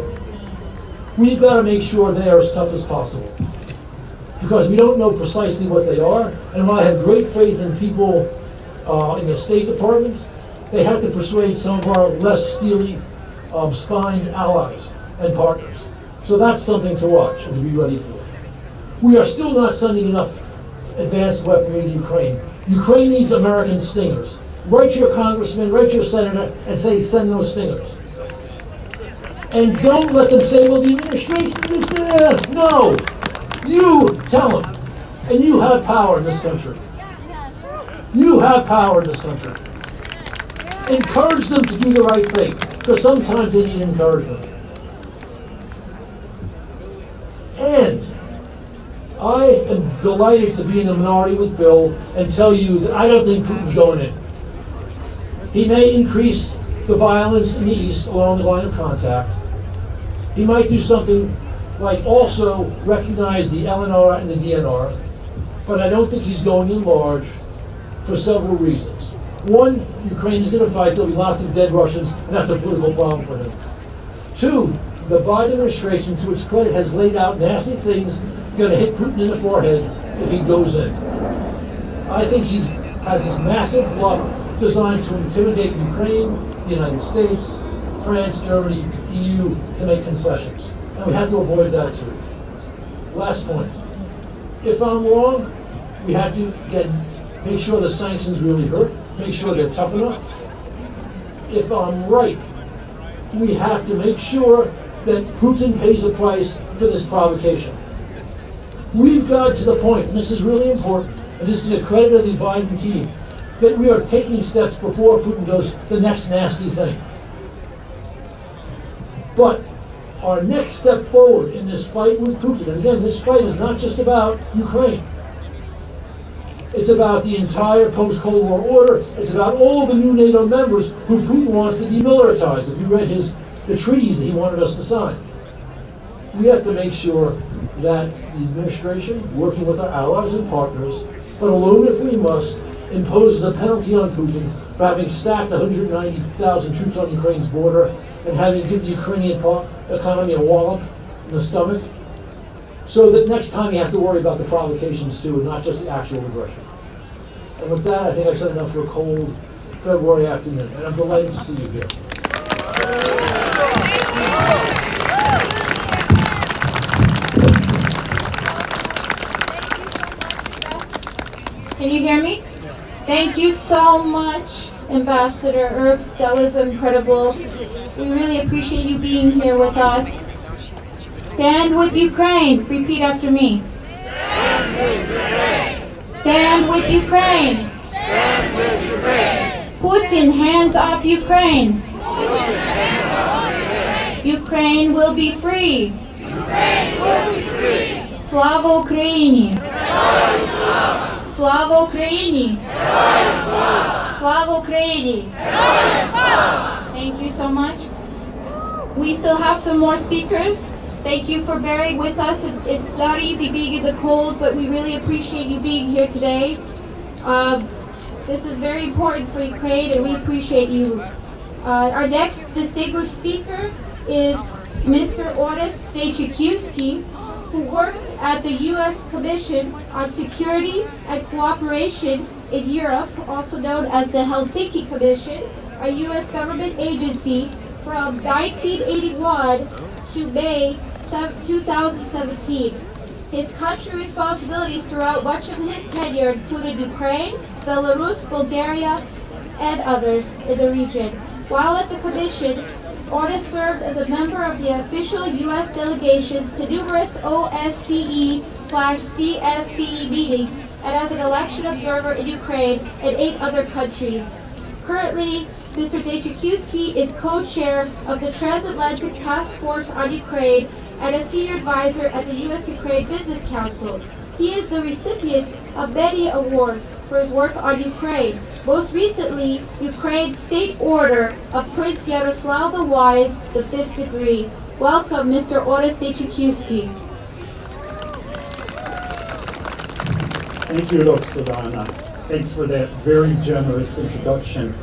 We've got to make sure they are as tough as possible, because we don't know precisely what they are, and while I have great faith in people in the State Department, they have to persuade some of our less steely-spined allies. and partners. So that's something to watch and to be ready for. We are still not sending enough advanced weaponry to Ukraine. Ukraine needs American stingers. Write your congressman, write your senator, and say, send those stingers. And don't let them say, well, the administration is there. No. You tell them. And you have power in this country. You have power in this country. Encourage them to do the right thing, because sometimes they need encouragement. And I am delighted to be in the minority with Bill and tell you that I don't think Putin's going in. He may increase the violence in the east along the line of contact. He might do something like also recognize the LNR and the DNR, but I don't think he's going in large for several reasons. One, Ukraine's going to fight, there'll be lots of dead Russians, and that's a political problem for him. Two, the Biden administration, to its credit, has laid out nasty things going to hit Putin in the forehead if he goes in. I think he has this massive bluff designed to intimidate Ukraine, the United States, France, Germany, EU, to make concessions. And we have to avoid that too. Last point. If I'm wrong, we have to make sure the sanctions really hurt, make sure they're tough enough. If I'm right, we have to make sure that Putin pays the price for this provocation. We've got to the point, and this is really important, and this is the credit of the Biden team, that we are taking steps before Putin does the next nasty thing. But our next step forward in this fight with Putin, and again, this fight is not just about Ukraine. It's about the entire post-Cold War order. It's about all the new NATO members who Putin wants to demilitarize. If you read the treaties that he wanted us to sign. We have to make sure that the administration, working with our allies and partners, but alone if we must, imposes a penalty on Putin for having stacked 190,000 troops on Ukraine's border and having given the Ukrainian economy a wallop in the stomach, so that next time he has to worry about the provocations too, and not just the actual aggression. And with that, I think I've said enough for a cold February afternoon, and I'm delighted to see you here. Can you hear me? Thank you so much, Ambassador Herbst. That was incredible. We really appreciate you being here with us. Stand with Ukraine. Repeat after me. Stand with Ukraine. Stand with Ukraine. Stand with Ukraine. Putin, hands off Ukraine. Putin, hands off Ukraine. Ukraine will be free. Ukraine will be free. Slava Ukraini. Героям слава. Slava Ukraini. Героям слава. Slava Ukraini. Героям слава. Thank you so much. We still have some more speakers. Thank you for bearing with us. It's not easy being in the cold, but we really appreciate you being here today. This is very important for Ukraine, and we appreciate you. Our next distinguished speaker is Mr. Orest Deychakiwsky, who works at the U.S. Commission on Security and Cooperation in Europe, also known as the Helsinki Commission, a U.S. government agency from 1981 to May 2017. His country responsibilities throughout much of his tenure included Ukraine, Belarus, Bulgaria, and others in the region. While at the Commission, Orest served as a member of the official U.S. delegations to numerous OSCE/CSCE meetings and as an election observer in Ukraine and 8 other countries. Currently, Mr. Deychakiwsky is co-chair of the Transatlantic Task Force on Ukraine and a senior advisor at the U.S.-Ukraine Business Council. He is the recipient of many awards for his work on Ukraine. Most recently, Ukraine's State Order of Prince Yaroslav the Wise, the 5th degree. Welcome, Mr. Orest Deychakiwsky. Thank you, Roxana. Thanks for that very generous introduction.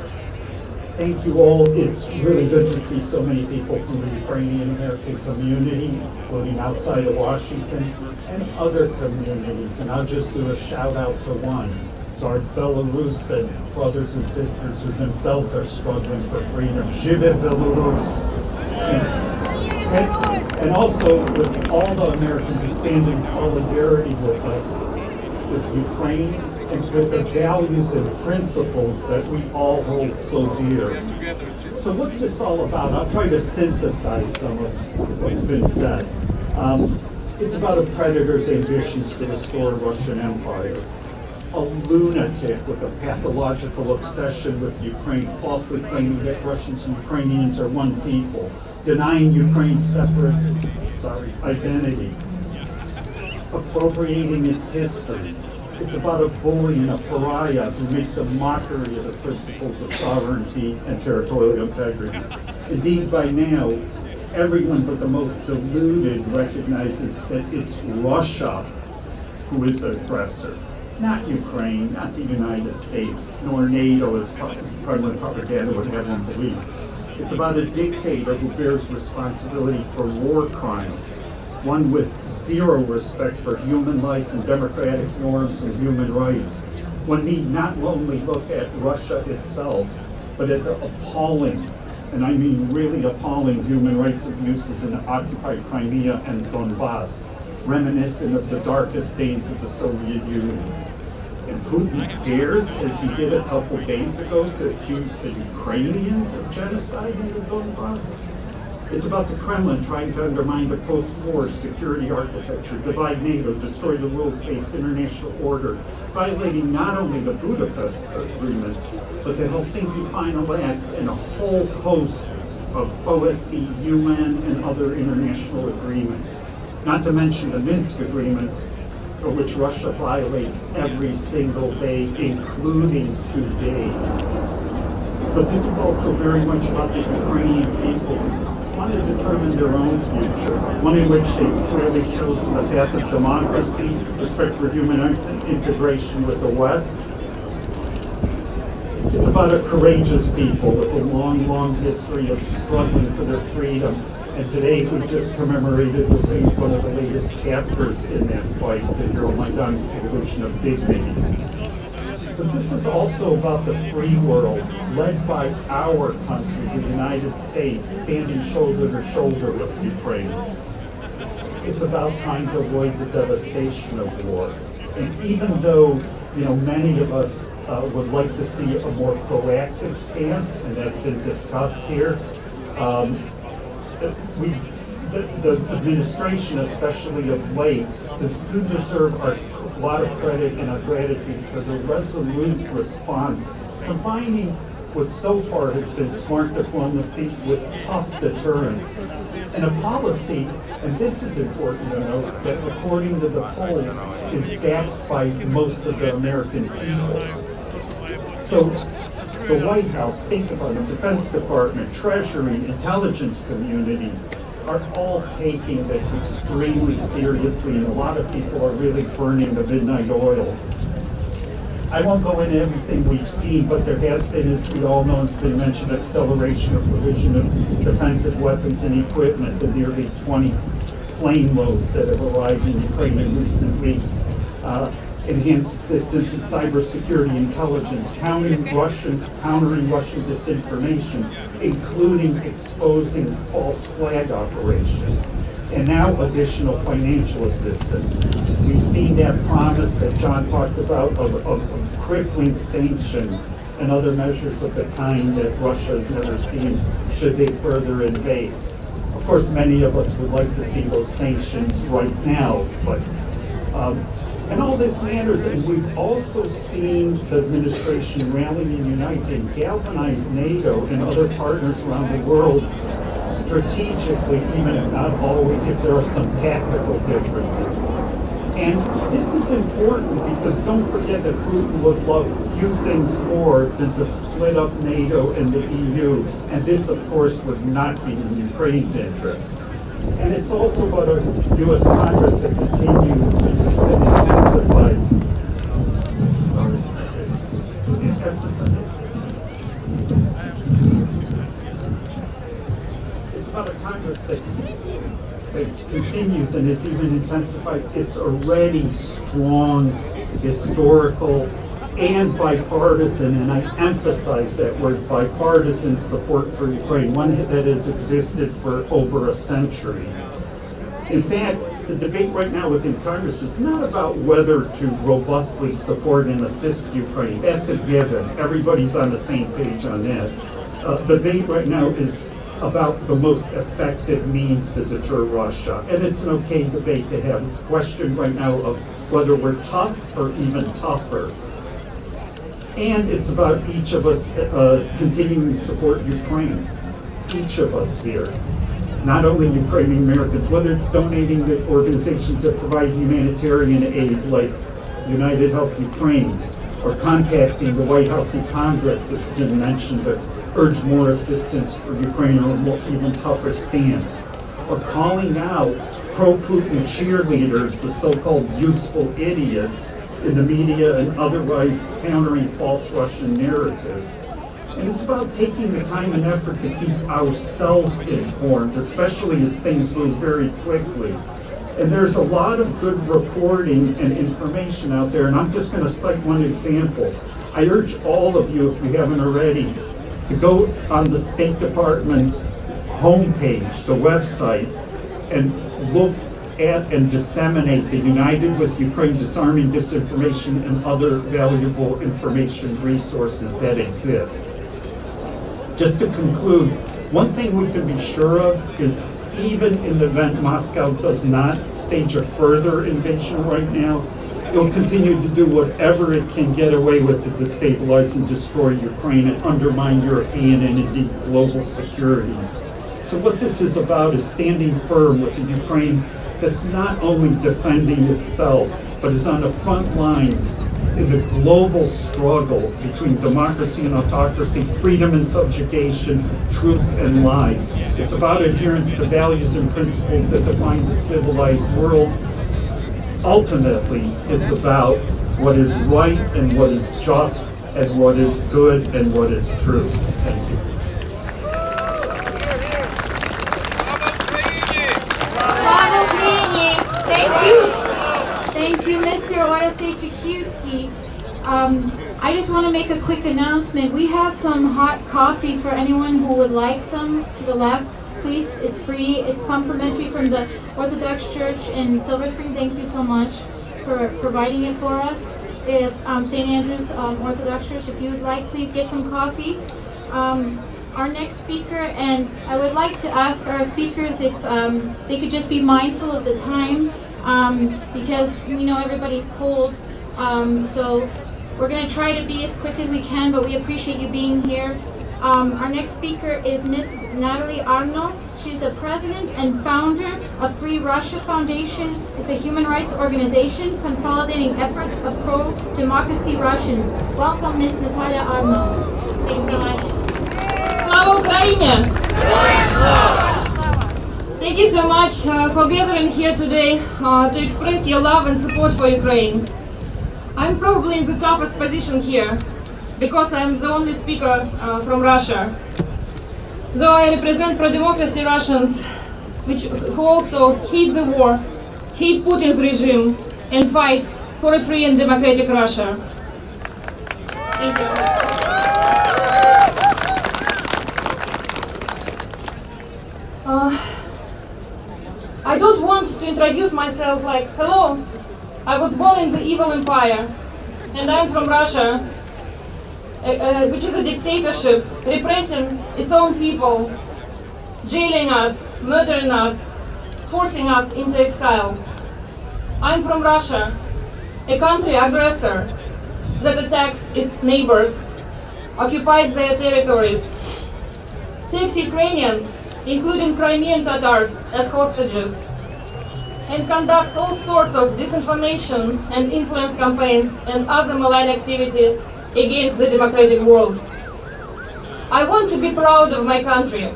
Thank you all. It's really good to see so many people from the Ukrainian American community, including outside of Washington, and other communities. And I'll just do a shout out to one, to our Belarus and brothers and sisters who themselves are struggling for freedom. Живе Belarus! And also with all the Americans who stand in solidarity with us, with Ukraine, and with the values and principles that we all hold so dear. So what's this all about? I'll try to synthesize some of what's been said. It's about a predator's ambitions to restore Russian Empire. A lunatic with a pathological obsession with Ukraine, falsely claiming that Russians and Ukrainians are one people, denying Ukraine's separate identity, appropriating its history. It's about a bully and a pariah who makes a mockery of the principles of sovereignty and territorial integrity. Indeed, by now, everyone but the most deluded recognizes that it's Russia who is the aggressor, not Ukraine, not the United States, nor NATO, as Kremlin propaganda would have them believe. It's about a dictator who bears responsibility for war crimes, one with zero respect for human life and democratic norms and human rights. One need not only look at Russia itself, but at the appalling, and I mean really appalling, human rights abuses in occupied Crimea and Donbass, reminiscent of the darkest days of the Soviet Union. And Putin dares, as he did a couple days ago, to accuse the Ukrainians of genocide in the Donbass. It's about the Kremlin trying to undermine the post-war security architecture, divide NATO, destroy the rules-based international order, violating not only the Budapest agreements, but the Helsinki Final Act and a whole host of OSCE, UN, and other international agreements. Not to mention the Minsk agreements, which Russia violates every single day, including today. But this is also very much about the Ukrainian people want to determine their own future, one in which they've clearly chosen the path of democracy, respect for human rights, and integration with the West. It's about a courageous people with a long, long history of struggling for their freedom. And today we just commemorated one of the latest chapters in that fight, the Euromaidan Evolution of Dignity. But this is also about the free world, led by our country, the United States, standing shoulder to shoulder with Ukraine. It's about trying to avoid the devastation of war. And even though, many of us would like to see a more proactive stance, and that's been discussed here, the administration, especially of late, do deserve a lot of credit and our gratitude for the resolute response, combining what so far has been smart diplomacy with tough deterrence. And a policy, and this is important to note, that according to the polls is backed by most of the American people. So the White House, think about it, Defense Department, Treasury, intelligence community are all taking this extremely seriously, and a lot of people are really burning the midnight oil. I won't go into everything we've seen, but there has been, as we all know, it's been mentioned, acceleration of provision of defensive weapons and equipment, the nearly 20 plane loads that have arrived in Ukraine in recent weeks. Enhanced assistance in cybersecurity intelligence, countering Russian disinformation, including exposing false flag operations, and now additional financial assistance. We've seen that promise that John talked about of crippling sanctions and other measures of the kind that Russia has never seen should they further invade. Of course, many of us would like to see those sanctions right now, but and all this matters, and we've also seen the administration rally and unite and galvanize NATO and other partners around the world strategically, even if not always, if there are some tactical differences. And this is important because don't forget that Putin would love few things more than to split up NATO and the EU, and this, of course, would not be in Ukraine's interest. And it's also about a U.S. Congress that continues and intensified. It's about a Congress that continues and has even intensified its already strong historical and bipartisan, and I emphasize that word, bipartisan support for Ukraine, one that has existed for over a century. In fact, the debate right now within Congress is not about whether to robustly support and assist Ukraine. That's a given. Everybody's on the same page on that. The debate right now is about the most effective means to deter Russia. And it's an okay debate to have. It's a question right now of whether we're tough or even tougher. And it's about each of us continuing to support Ukraine. Each of us here. Not only Ukrainian Americans, whether it's donating to organizations that provide humanitarian aid like United Help Ukraine, or contacting the White House and Congress, as has been mentioned, to urge more assistance for Ukraine or more, even tougher stance, or calling out pro-Putin cheerleaders, the so-called useful idiots in the media and otherwise countering false Russian narratives. And it's about taking the time and effort to keep ourselves informed, especially as things move very quickly. And there's a lot of good reporting and information out there, and I'm just going to cite one example. I urge all of you, if you haven't already, to go on the State Department's homepage, the website, and look at and disseminate the United with Ukraine Disarming Disinformation and other valuable information resources that exist. Just to conclude, one thing we can be sure of is even in the event Moscow does not stage a further invasion right now, it will continue to do whatever it can get away with to destabilize and destroy Ukraine and undermine European and indeed global security. So what this is about is standing firm with a Ukraine that's not only defending itself, but is on the front lines in the global struggle between democracy and autocracy, freedom and subjugation, truth and lies. It's about adherence to values and principles that define the civilized world. Ultimately, it's about what is right and what is just and what is good and what is true. Thank you. Thank you, Mr. Orest Deychakiwsky. I just want to make a quick announcement. We have some hot coffee for anyone who would like some to the left. Please, it's free. It's complimentary from the Orthodox Church in Silver Spring. Thank you so much for providing it for us. If St. Andrew's Orthodox Church, if you would like, please get some coffee. Our next speaker, and I would like to ask our speakers if they could just be mindful of the time. Because we know everybody's cold, so we're going to try to be as quick as we can, but we appreciate you being here. Our next speaker is Miss Natalia. She's the president and founder of Free Russia Foundation. It's a human rights organization consolidating efforts of pro-democracy Russians. Welcome, Miss Natalia. Thank you so much. Slava Ukraine! Thank you so much for gathering here today to express your love and support for Ukraine. I'm probably in the toughest position here because I'm the only speaker from Russia. Though I represent pro-democracy Russians who also hate the war, hate Putin's regime, and fight for a free and democratic Russia. Thank you. I don't want to introduce myself like, hello, I was born in the evil empire, and I'm from Russia, which is a dictatorship, repressing its own people, jailing us, murdering us, forcing us into exile. I'm from Russia, a country aggressor that attacks its neighbors, occupies their territories, takes Ukrainians, including Crimean Tatars, as hostages, and conducts all sorts of disinformation and influence campaigns and other malign activity against the democratic world. I want to be proud of my country.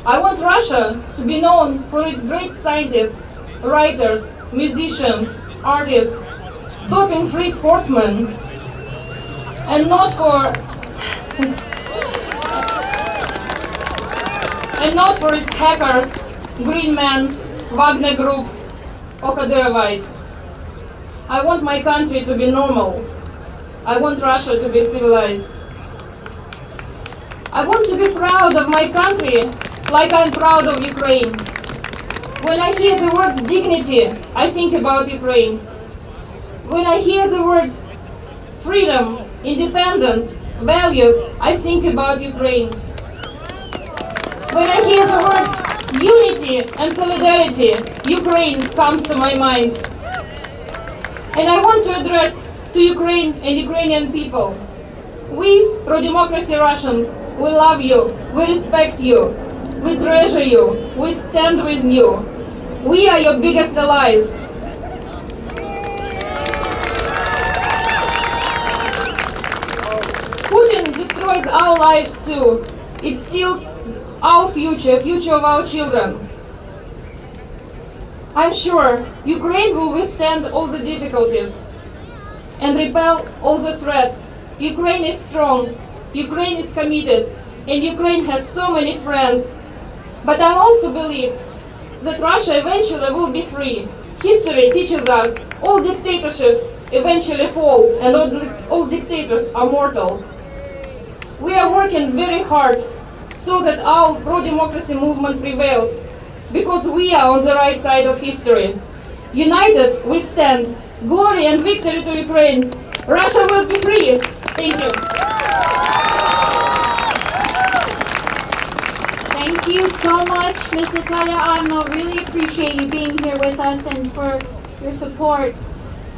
I want Russia to be known for its great scientists, writers, musicians, artists, doping-free sportsmen, and not for its hackers, green men, Wagner groups, or Kadyrovites. I want my country to be normal. I want Russia to be civilized. I want to be proud of my country like I'm proud of Ukraine. When I hear the words dignity, I think about Ukraine. When I hear the words freedom, independence, values, I think about Ukraine. When I hear the words unity and solidarity, Ukraine comes to my mind. And I want to address to Ukraine and Ukrainian people. We, pro-democracy Russians, we love you, we respect you, we treasure you, we stand with you. We are your biggest allies. Putin destroys our lives too. It steals our future of our children. I'm sure Ukraine will withstand all the difficulties and repel all the threats. Ukraine is strong, Ukraine is committed, and Ukraine has so many friends. But I also believe that Russia eventually will be free. History teaches us all dictatorships eventually fall, and all dictators are mortal. We are working very hard so that our pro-democracy movement prevails, because we are on the right side of history. United, we stand. Glory and victory to Ukraine. Russia will be free. Thank you. Thank you so much, Ms. Natalia. I really appreciate you being here with us and for your support.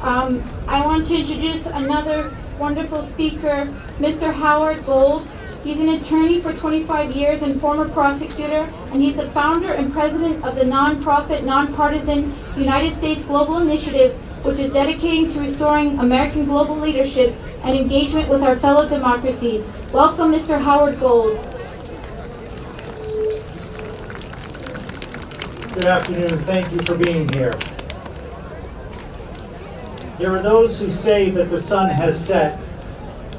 I want to introduce another wonderful speaker, Mr. Howard Gold. He's an attorney for 25 years and former prosecutor, and he's the founder and president of the nonprofit, nonpartisan United States Global Initiative, which is dedicating to restoring American global leadership and engagement with our fellow democracies. Welcome, Mr. Howard Gold. Good afternoon. Thank you for being here. There are those who say that the sun has set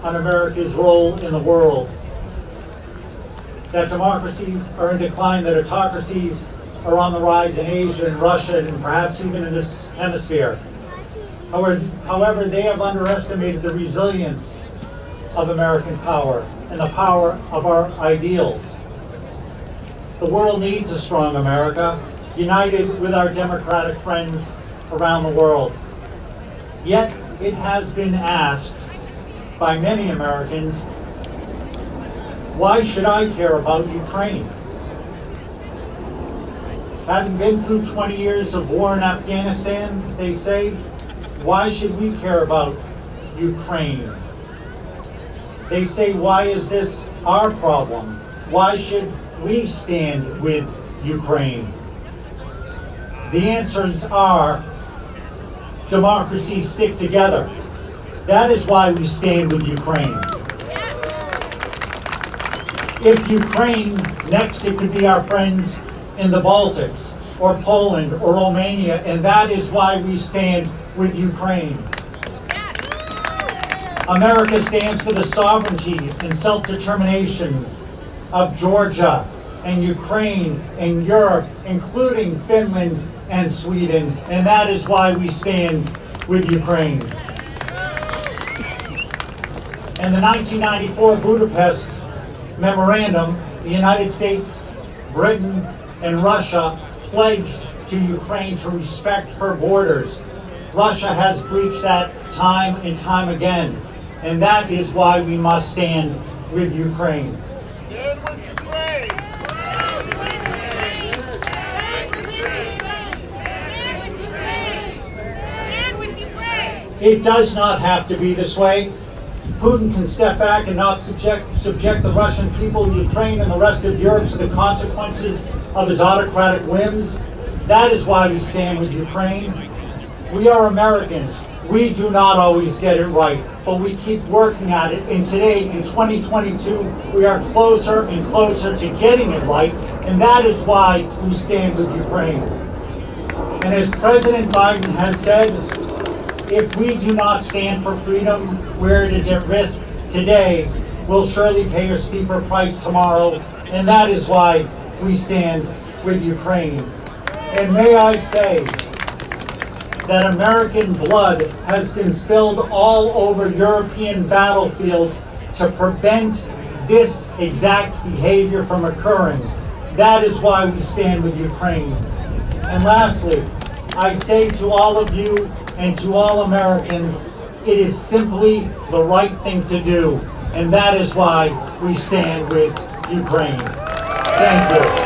on America's role in the world, that democracies are in decline, that autocracies are on the rise in Asia and Russia and perhaps even in this hemisphere. However, they have underestimated the resilience of American power and the power of our ideals. The world needs a strong America, united with our democratic friends around the world. Yet, it has been asked by many Americans, why should I care about Ukraine? Having been through 20 years of war in Afghanistan, they say, why should we care about Ukraine? They say, why is this our problem? Why should we stand with Ukraine? The answers are, democracies stick together. That is why we stand with Ukraine. If Ukraine, next it could be our friends in the Baltics, or Poland, or Romania, and that is why we stand with Ukraine. America stands for the sovereignty and self-determination of Georgia and Ukraine and Europe, including Finland and Sweden, and that is why we stand with Ukraine. In the 1994 Budapest Memorandum, the United States, Britain, and Russia pledged to Ukraine to respect her borders. Russia has breached that time and time again, and that is why we must stand with Ukraine. It does not have to be this way. Putin can step back and not subject the Russian people, Ukraine, and the rest of Europe to the consequences of his autocratic whims. That is why we stand with Ukraine. We are Americans. We do not always get it right, but we keep working at it. And today, in 2022, we are closer and closer to getting it right, and that is why we stand with Ukraine. And as President Biden has said, if we do not stand for freedom where it is at risk today, we'll surely pay a steeper price tomorrow, and that is why we stand with Ukraine. And may I say that American blood has been spilled all over European battlefields to prevent this exact behavior from occurring. That is why we stand with Ukraine. And lastly, I say to all of you and to all Americans, it is simply the right thing to do. And that is why we stand with Ukraine. Thank you.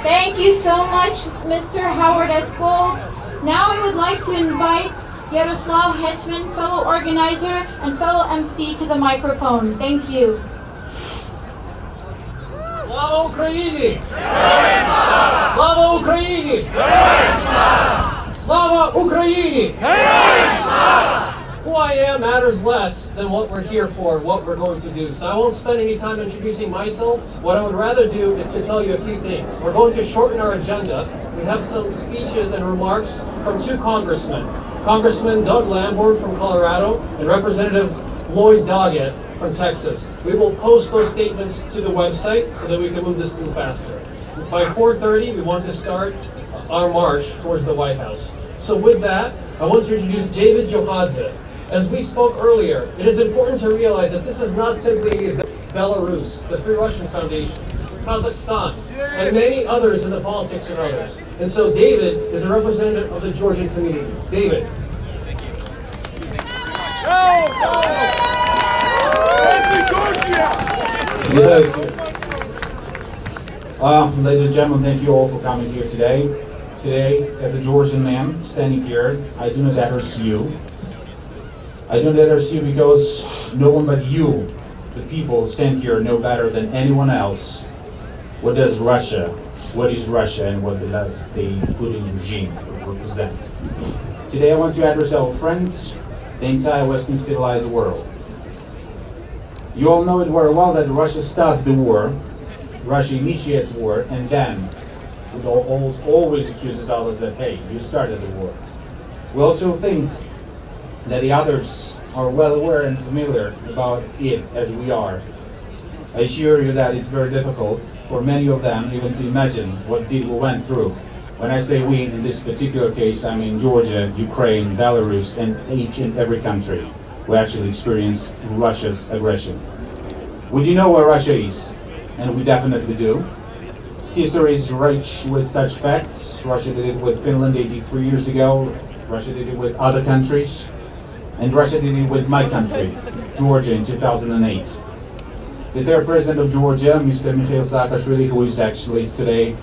Thank you so much, Mr. Jaresko. Now I would like to invite Yaroslav Hetman, fellow organizer and fellow MC, to the microphone. Thank you. Слава Україні! Слава Україні! Slava Ukraini! Who I am matters less than what we're here for and what we're going to do. So I won't spend any time introducing myself. What I would rather do is to tell you a few things. We're going to shorten our agenda. We have some speeches and remarks from two congressmen. Congressman Doug Lamborn from Colorado and Representative Lloyd Doggett from Texas. We will post those statements to the website so that we can move this through faster. By 4:30, we want to start our march towards the White House. So with that, I want to introduce David Johadze. As we spoke earlier, it is important to realize that this is not simply Belarus, the Free Russian Foundation, Kazakhstan, and many others in the politics and others. And so David is a representative of the Georgian community. David. Ladies and gentlemen, thank you all for coming here today. Today, as a Georgian man standing here, I do not address you. I don't address you because no one but you, the people, stand here know better than anyone else what does Russia, what is Russia, and what does the Putin regime represent. Today I want to address our friends, the entire Western civilized world. You all know it very well that Russia starts the war, Russia initiates war, and then it always accuses others that, hey, you started the war. We also think that the others are well aware and familiar about it as we are. I assure you that it's very difficult for many of them even to imagine what we went through. When I say we, in this particular case, I mean Georgia, Ukraine, Belarus, and each and every country who actually experienced Russia's aggression. We do know where Russia is, and we definitely do. History is rich with such facts. Russia did it with Finland 83 years ago. Russia did it with other countries. And Russia did it with my country, Georgia, in 2008. The third president of Georgia, Mr. Mikhail Saakashvili, who is actually today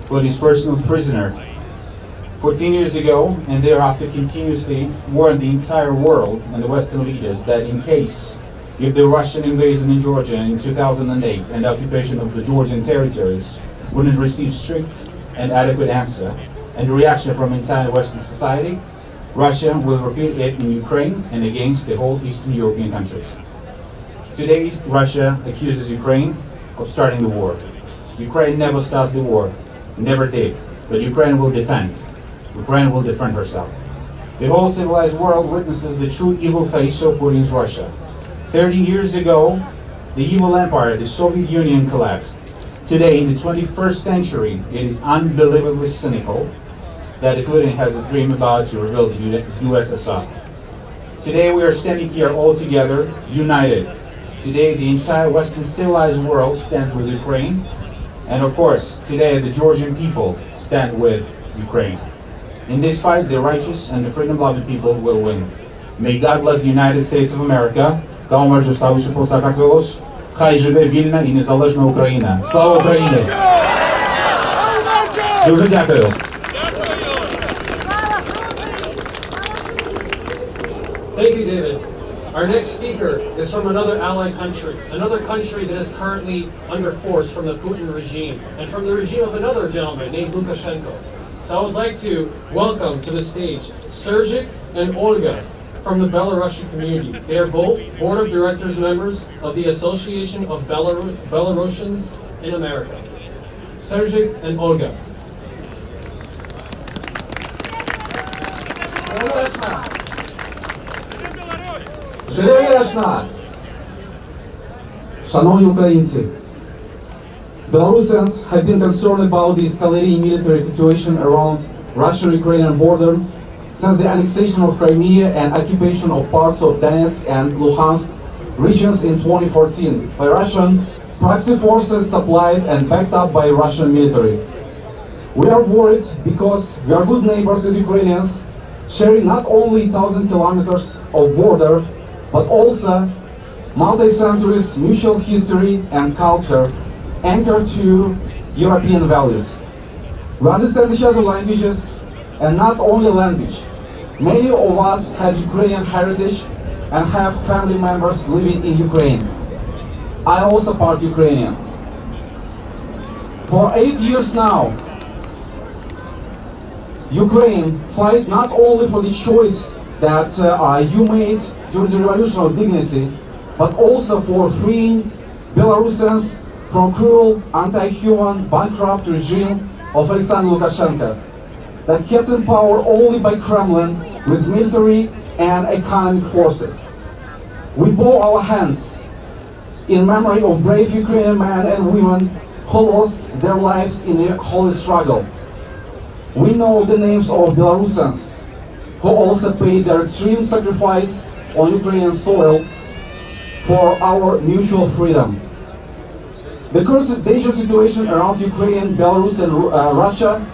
put his personal prisoner 14 years ago, and thereafter continuously warned the entire world and the Western leaders that in case if the Russian invasion in Georgia in 2008 and occupation of the Georgian territories wouldn't receive strict and adequate answer and reaction from entire Western society, Russia will repeat it in Ukraine and against the whole Eastern European countries. Today, Russia accuses Ukraine of starting the war. Ukraine never starts the war, never did, but Ukraine will defend. Ukraine will defend herself. The whole civilized world witnesses the true evil face of Putin's Russia. 30 years ago, the evil empire, the Soviet Union, collapsed. Today, in the 21st century, it is unbelievably cynical that Putin has a dream about to rebuild the USSR. Today we are standing here all together, united. Today the entire Western civilized world stands with Ukraine. And of course, today the Georgian people stand with Ukraine. In this fight, the righteous and the freedom-loving people will win. May God bless the United States of America. Хай живе вільна і незалежна Україна. Слава Україні! Дуже дякую. Thank you, David. Our next speaker is from another allied country that is currently under force from the Putin regime, and from the regime of another gentleman named Lukashenko. So I would like to welcome to the stage Sergey and Olga from the Belarusian community. They are both board of directors members of the Association of Belarusians in America. Sergey and Olga. Живе Ярослав! Шановні українці, Belarusians have been concerned about the escalating military situation around Russian-Ukrainian border since the annexation of Crimea and occupation of parts of Donetsk and Luhansk regions in 2014 by Russian proxy forces supplied and backed up by Russian military. We are worried because we are good neighbors with Ukrainians, sharing not only 1,000 kilometers of border, but also multi-centuries mutual history and culture anchored to European values. We understand each other's languages, and not only language. Many of us have Ukrainian heritage and have family members living in Ukraine. I also part Ukrainian. For 8 years now, Ukraine fight not only for the choice that you made during the Revolution of Dignity, but also for freeing Belarusians from cruel, anti-human, bankrupt regime of Alexander Lukashenko that kept in power only by Kremlin with military and economic forces. We bow our hands in memory of brave Ukrainian men and women who lost their lives in a holy struggle. We know the names of Belarusians who also paid their extreme sacrifice on Ukrainian soil for our mutual freedom. The current dangerous situation around Ukraine, Belarus and Russia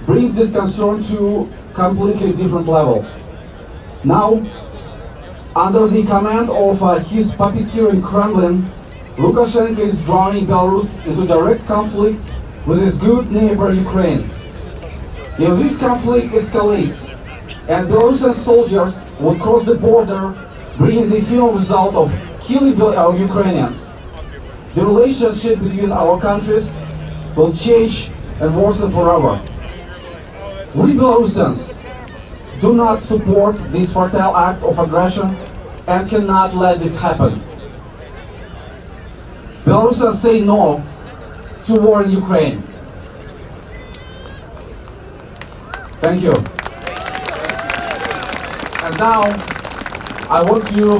brings this concern to completely different level. Now, under the command of his puppeteer in Kremlin, Lukashenko is drawing Belarus into direct conflict with his good neighbor Ukraine. If this conflict escalates and Belarusian soldiers would cross the border, bringing the final result of killing Ukrainians, the relationship between our countries will change and worsen forever. We Belarusians do not support this fertile act of aggression and cannot let this happen. Belarusians say no to war in Ukraine. Thank you. And now I want to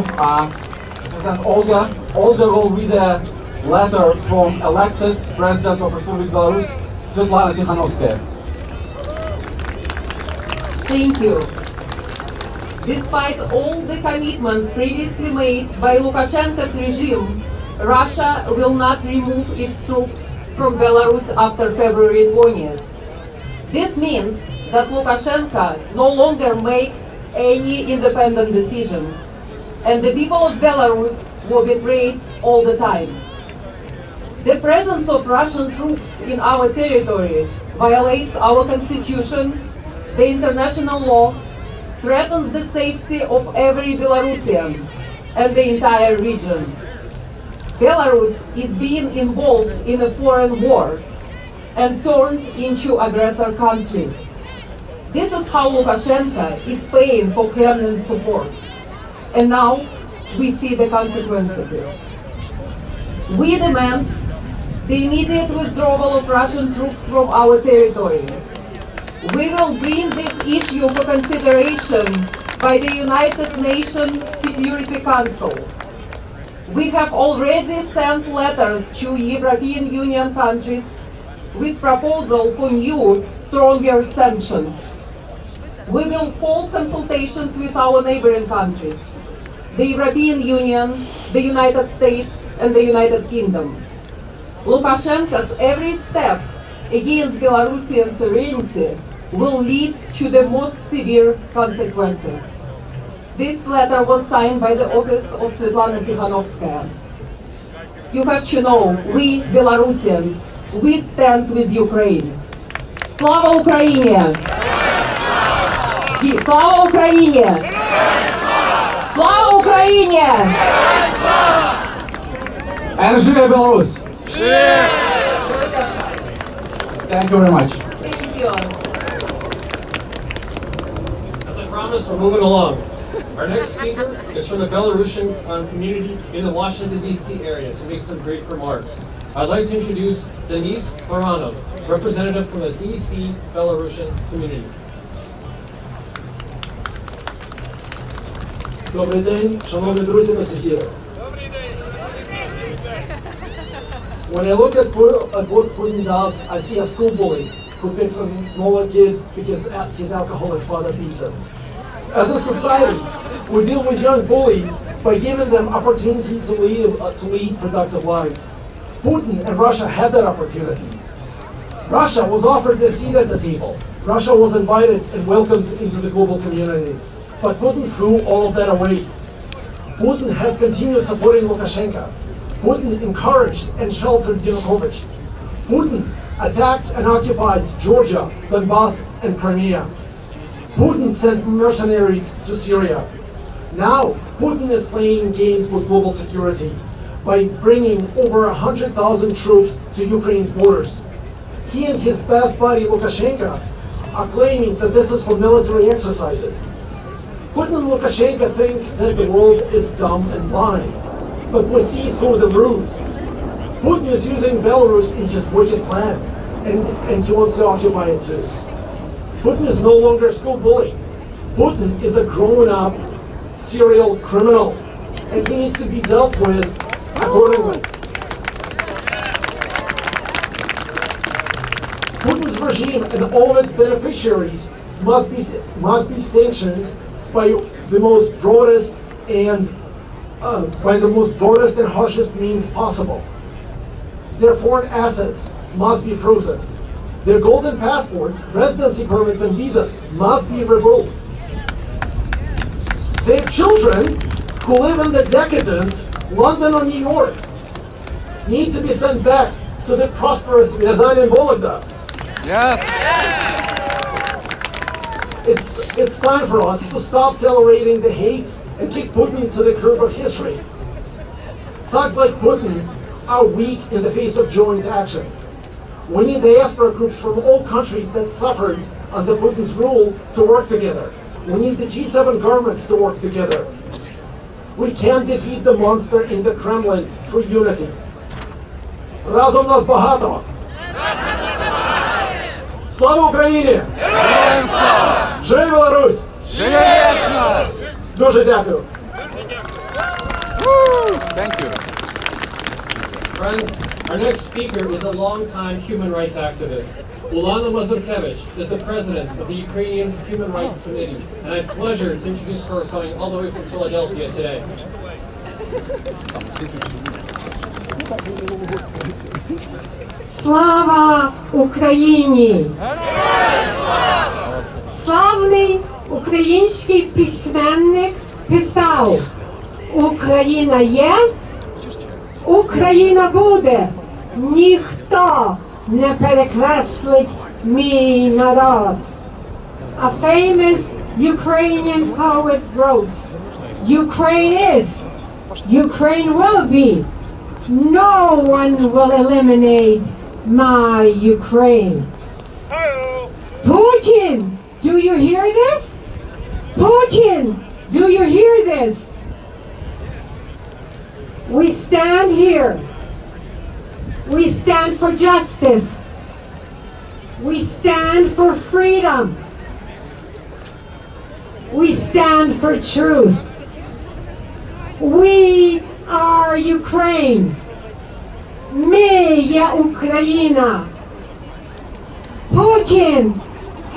present Olga. Olga will read a letter from elected President of Republic Belarus, Svetlana Tikhanovskaya. Thank you. Despite all the commitments previously made by Lukashenko's regime, Russia will not remove its troops from Belarus after February 20th. This means that Lukashenko no longer makes any independent decisions, and the people of Belarus were betrayed all the time. The presence of Russian troops in our territory violates our constitution, the international law, threatens the safety of every Belarusian and the entire region. Belarus is being involved in a foreign war and turned into aggressor country. This is how Lukashenko is paying for Kremlin's support. And now we see the consequences. We demand the immediate withdrawal of Russian troops from our territory. We will bring this issue for consideration by the United Nations Security Council. We have already sent letters to European Union countries with proposal for new, stronger sanctions. We will hold consultations with our neighboring countries, the European Union, the United States, and the United Kingdom. Lukashenko's every step against Belarusian sovereignty will lead to the most severe consequences. This letter was signed by the office of Svetlana Tikhanovskaya. You have to know, we Belarusians, we stand with Ukraine. Slava Ukraini! Слава Україні! Слава Україні! And живе Belarus! Thank you very much. Thank you. As I promised, we're moving along. Our next speaker is from the Belarusian community in the Washington, D.C. area to make some brief remarks. I'd like to introduce Denise Baranov, representative from the D.C. Belarusian community. Добрий день, шановні друзі та сусіди. When I look at what Putin does, I see a school bully who picks on smaller kids because his alcoholic father beats him. As a society, we deal with young bullies by giving them opportunity to lead productive lives. Putin and Russia had that opportunity. Russia was offered a seat at the table. Russia was invited and welcomed into the global community. But Putin threw all of that away. Putin has continued supporting Lukashenko. Putin encouraged and sheltered Yanukovych. Putin attacked and occupied Georgia, Donbass, and Crimea. Putin sent mercenaries to Syria. Now, Putin is playing games with global security by bringing over 100,000 troops to Ukraine's borders. He and his best buddy Lukashenko are claiming that this is for military exercises. Putin and Lukashenko think that the world is dumb and blind, but we see through the ruse. Putin is using Belarus in his wicked plan, and he wants to occupy it too. Putin is no longer a school bully. Putin is a grown-up serial criminal, and he needs to be dealt with accordingly. Putin's regime and all of its beneficiaries must be sanctioned by the most broadest and harshest means possible. Their foreign assets must be frozen. Their golden passports, residency permits, and visas must be revoked. Their children who live in the decadent London or New York need to be sent back to the prosperous Ryazan and Vologda. Yes. It's time for us to stop tolerating the hate and kick Putin to the curb of history. Thugs like Putin are weak in the face of joint action. We need diaspora groups from all countries that suffered under Putin's rule to work together. We need the G7 governments to work together. We can't defeat the monster in the Kremlin through unity. Разом нас багато! Слава Україні! Героям слава! Живе Білорусь! Живе вічно! Дуже дякую! Thank you. Friends, our next speaker is a longtime human rights activist. Ulana Mazurkevich is the president of the Ukrainian Human Rights Committee, and I have pleasure to introduce her coming all the way from Philadelphia today. Слава Україні! Славний український письменник писав: Україна є, Україна буде, ніхто не перекреслить мій народ. A famous Ukrainian poet wrote, Ukraine is, Ukraine will be, no one will eliminate my Ukraine. Putin, do you hear this? Putin, do you hear this? We stand here. We stand for justice. We stand for freedom. We stand for truth. We are Ukraine. Ми є Україна. Putin,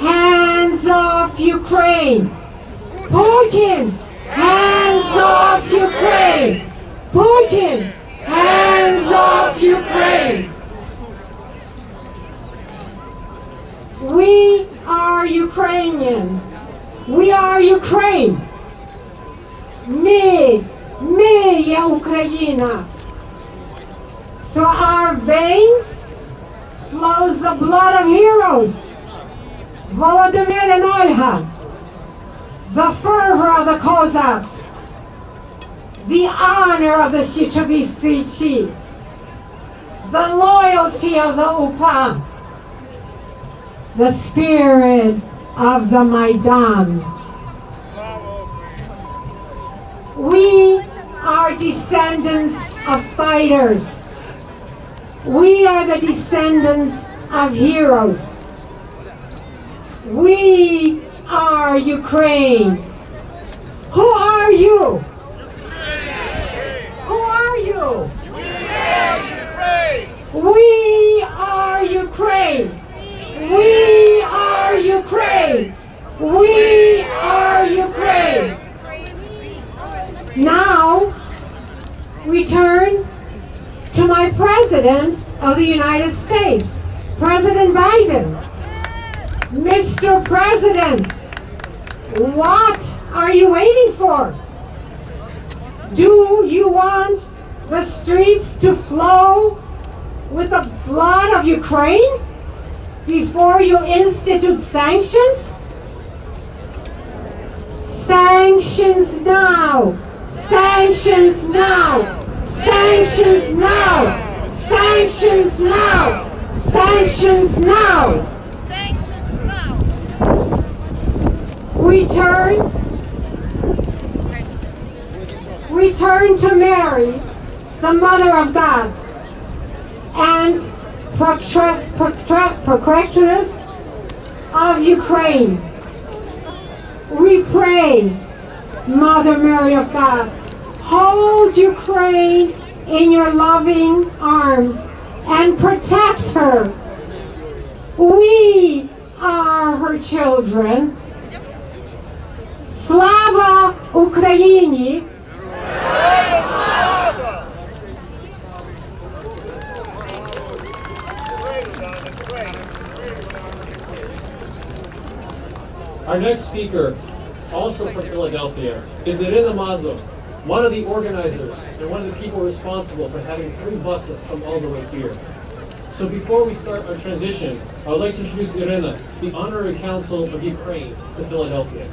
hands off Ukraine. Putin, hands off Ukraine. Putin, hands off Ukraine. We are Ukrainian. We are Ukraine. Ми є Україна. Through our veins flows the blood of heroes. Volodymyr and Olga, the fervor of the Cossacks, the honor of the Deychakiwsky, the loyalty of the UPA, the spirit of the Maidan. We are descendants of fighters. We are the descendants of heroes. We are Ukraine. Who are you? Who are you? We are Ukraine. Now, we turn to my President of the United States, President Biden. Mr. President, what are you waiting for? Do you want the streets to flow with the blood of Ukraine before you institute sanctions? Sanctions now! Sanctions now! Sanctions now! Sanctions now! Sanctions now! Sanctions now! Return to Mary, the Mother of God, and Procuratress of Ukraine. We pray, Mother Mary of God, hold Ukraine in your loving arms and protect her. We are her children. Slava Ukraini! Our next speaker, also from Philadelphia, is Irina Mazov, one of the organizers and one of the people responsible for having 3 buses come all the way here. So before we start our transition, I would like to introduce Irina, the Honorary Consul of Ukraine to Philadelphia.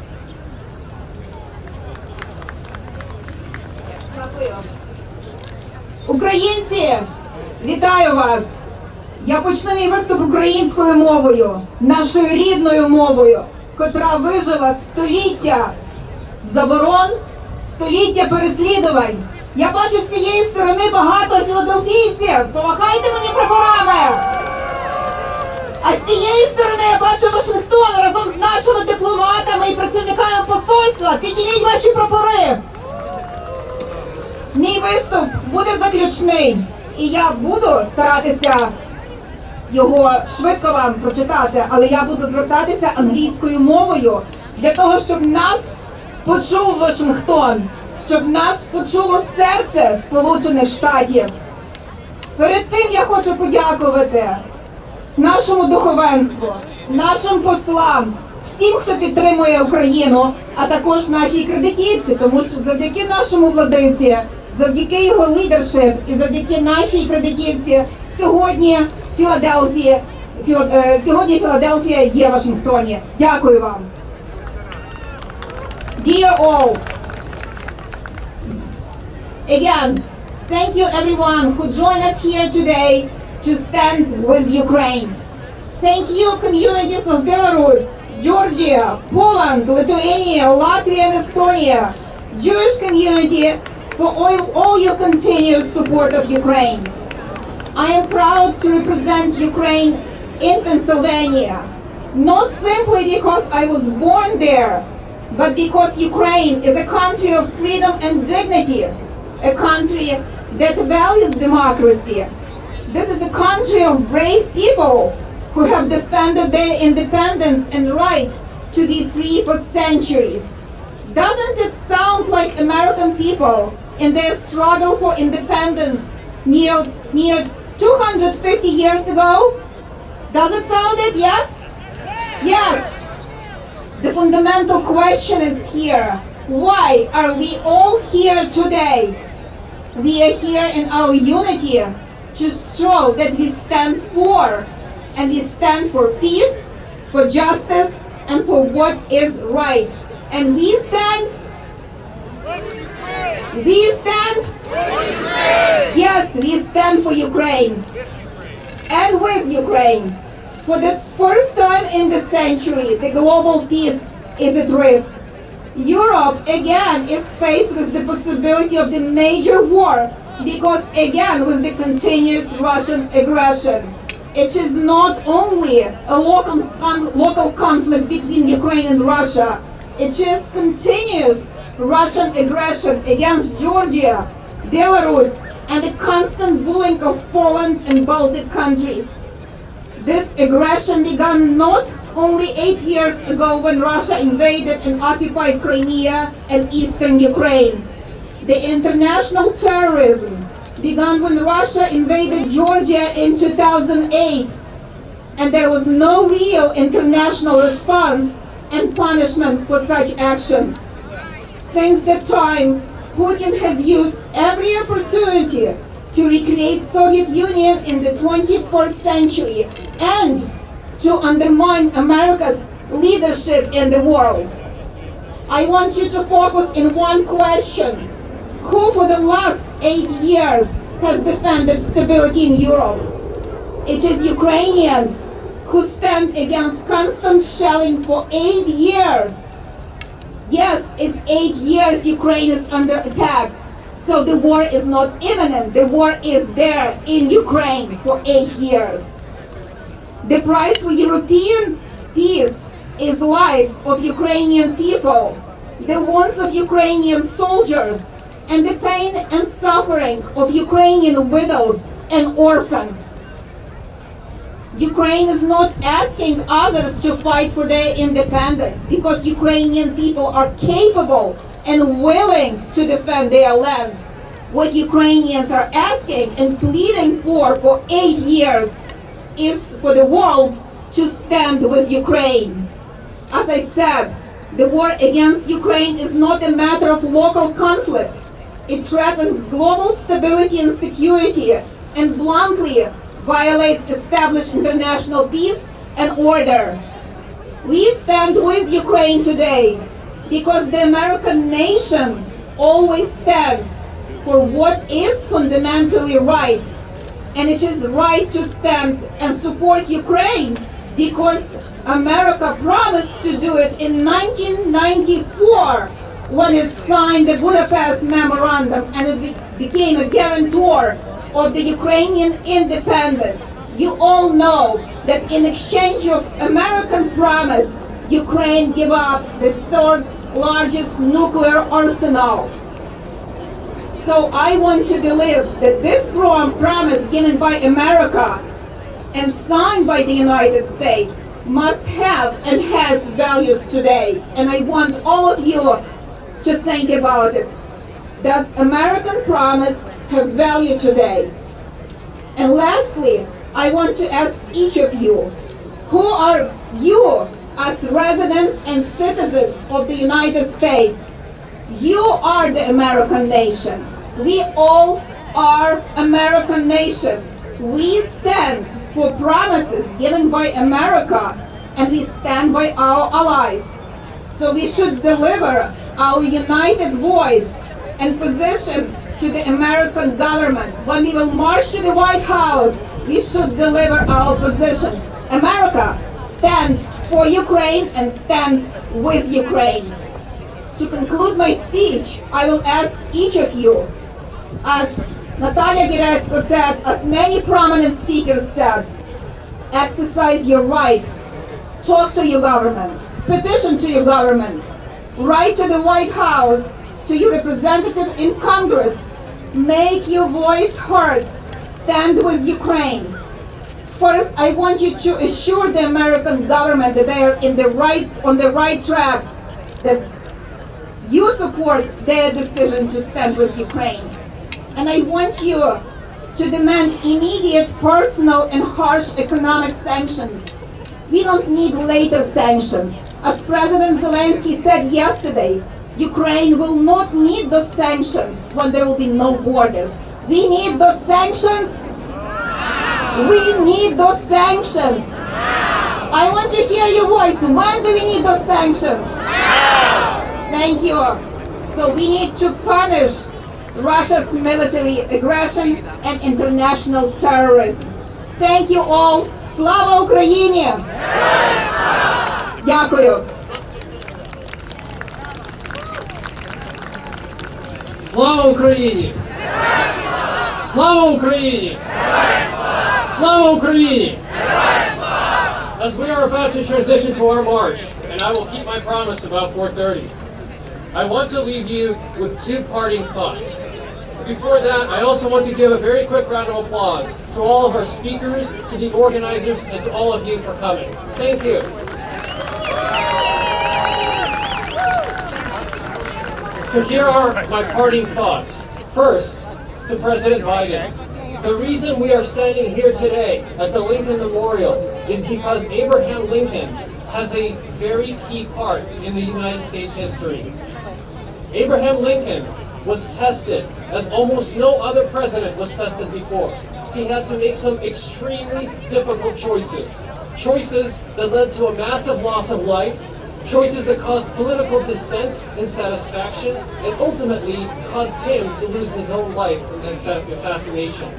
Дякую. Українці, вітаю вас! Я почну мій виступ українською мовою, нашою рідною мовою, котра вижила століття заборон, століття переслідувань. Я бачу з цієї сторони багато філадельфійців. Помахайте мені прапорами! А з цієї сторони я бачу Вашингтон разом з нашими дипломатами і працівниками посольства. Підніміть ваші прапори! Мій виступ буде заключний, і я буду старатися його швидко вам прочитати, але я буду звертатися англійською мовою для того, щоб нас почув Вашингтон, щоб нас почуло серце Сполучених Штатів. Перед тим я хочу подякувати нашому духовенству, нашим послам, всім, хто підтримує Україну, а також нашій кредитівці, тому що завдяки нашому владиці, завдяки його лідершип і завдяки нашій кредитівці сьогодні Філадельфія є в Вашингтоні. Дякую вам. Dear all, again, thank you everyone who joined us here today to stand with Ukraine. Thank you communities of Belarus, Georgia, Poland, Lithuania, Latvia and Estonia, Jewish community for all your continuous support of Ukraine. I am proud to represent Ukraine in Pennsylvania, not simply because I was born there, but because Ukraine is a country of freedom and dignity, a country that values democracy. This is a country of brave people who have defended their independence and right to be free for centuries. Doesn't it sound like American people in their struggle for independence near 250 years ago? Does it sound it? Yes? Yes. The fundamental question is here. Why are we all here today? We are here in our unity to show that we stand for, and we stand for peace, for justice, and for what is right. And we stand. Yes, we stand for Ukraine and with Ukraine. For the first time in the century, the global peace is at risk. Europe again is faced with the possibility of the major war because again with the continuous Russian aggression. It is not only a local conflict between Ukraine and Russia, it is continuous Russian aggression against Georgia, Belarus, and the constant bullying of Poland and Baltic countries. This aggression began not only 8 years ago when Russia invaded and occupied Crimea and eastern Ukraine. The international terrorism began when Russia invaded Georgia in 2008, and there was no real international response and punishment for such actions. Since that time, Putin has used every opportunity to recreate Soviet Union in the 21st century and to undermine America's leadership in the world. I want you to focus in one question. Who for the last 8 years has defended stability in Europe? It is Ukrainians who stand against constant shelling for 8 years. Yes, it's 8 years Ukraine is under attack. So the war is not imminent. The war is there in Ukraine for 8 years. The price for European peace is lives of Ukrainian people, the wounds of Ukrainian soldiers, and the pain and suffering of Ukrainian widows and orphans. Ukraine is not asking others to fight for their independence because Ukrainian people are capable and willing to defend their land. What Ukrainians are asking and pleading for 8 years is for the world to stand with Ukraine. As I said, the war against Ukraine is not a matter of local conflict. It threatens global stability and security and bluntly violates established international peace and order. We stand with Ukraine today because the American nation always stands for what is fundamentally right. And it is right to stand and support Ukraine because America promised to do it in 1994 when it signed the Budapest Memorandum and it became a guarantor of the Ukrainian independence. You all know that in exchange of American promise, Ukraine gave up the third largest nuclear arsenal. So I want to believe that this promise given by America and signed by the United States must have and has values today. And I want all of you to think about it. Does American promise have value today? And lastly, I want to ask each of you, who are you as residents and citizens of the United States? You are the American nation. We all are American nation. We stand for promises given by America and we stand by our allies. So we should deliver our united voice and position to the American government. When we will march to the White House, we should deliver our position. America, stand for Ukraine and stand with Ukraine. To conclude my speech, I will ask each of you, as Natalia Jaresko said, as many prominent speakers said, exercise your right, talk to your government, petition to your government, write to the White House, to your representative in Congress, make your voice heard, stand with Ukraine. First, I want you to assure the American government that they are on the right track, that you support their decision to stand with Ukraine. And I want you to demand immediate personal and harsh economic sanctions. We don't need later sanctions. As President Zelensky said yesterday, Ukraine will not need those sanctions when there will be no borders. We need those sanctions. We need those sanctions. I want to hear your voice. When do we need those sanctions? Thank you. So we need to punish Russia's military aggression and international terrorism. Thank you all. Slava Ukraini! Дякую. Слава Україні! Слава Україні! Slava Ukraini! As we are about to transition to our march, and I will keep my promise about 4:30, I want to leave you with two parting thoughts. Before that, I also want to give a very quick round of applause to all of our speakers, to the organizers, and to all of you for coming. Thank you. So here are my parting thoughts. First, to President Biden. The reason we are standing here today at the Lincoln Memorial is because Abraham Lincoln has a very key part in the United States history. Abraham Lincoln was tested as almost no other president was tested before. He had to make some extremely difficult choices. Choices that led to a massive loss of life, choices that caused political dissent and satisfaction, and ultimately caused him to lose his own life in the assassination.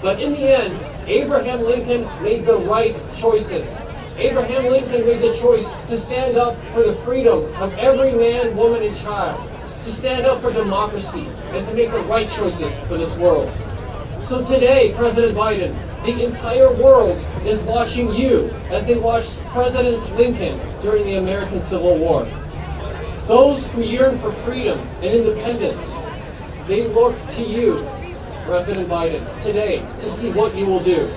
But in the end, Abraham Lincoln made the right choices. Abraham Lincoln made the choice to stand up for the freedom of every man, woman, and child, to stand up for democracy, and to make the right choices for this world. So today, President Biden, the entire world is watching you as they watched President Lincoln during the American Civil War. Those who yearn for freedom and independence, they look to you, President Biden, today to see what you will do.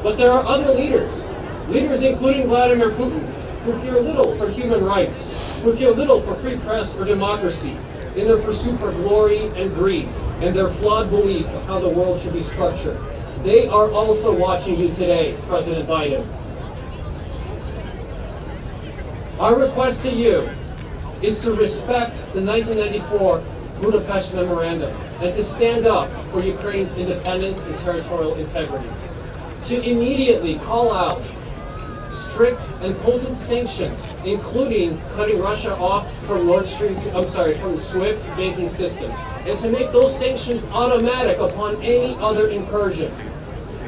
But there are other leaders including Vladimir Putin, who care little for human rights, who care little for free press or democracy, in their pursuit for glory and greed, and their flawed belief of how the world should be structured. They are also watching you today, President Biden. Our request to you is to respect the 1994 Budapest Memorandum and to stand up for Ukraine's independence and territorial integrity. To immediately call out strict and potent sanctions, including cutting Russia off from from the SWIFT banking system, and to make those sanctions automatic upon any other incursion.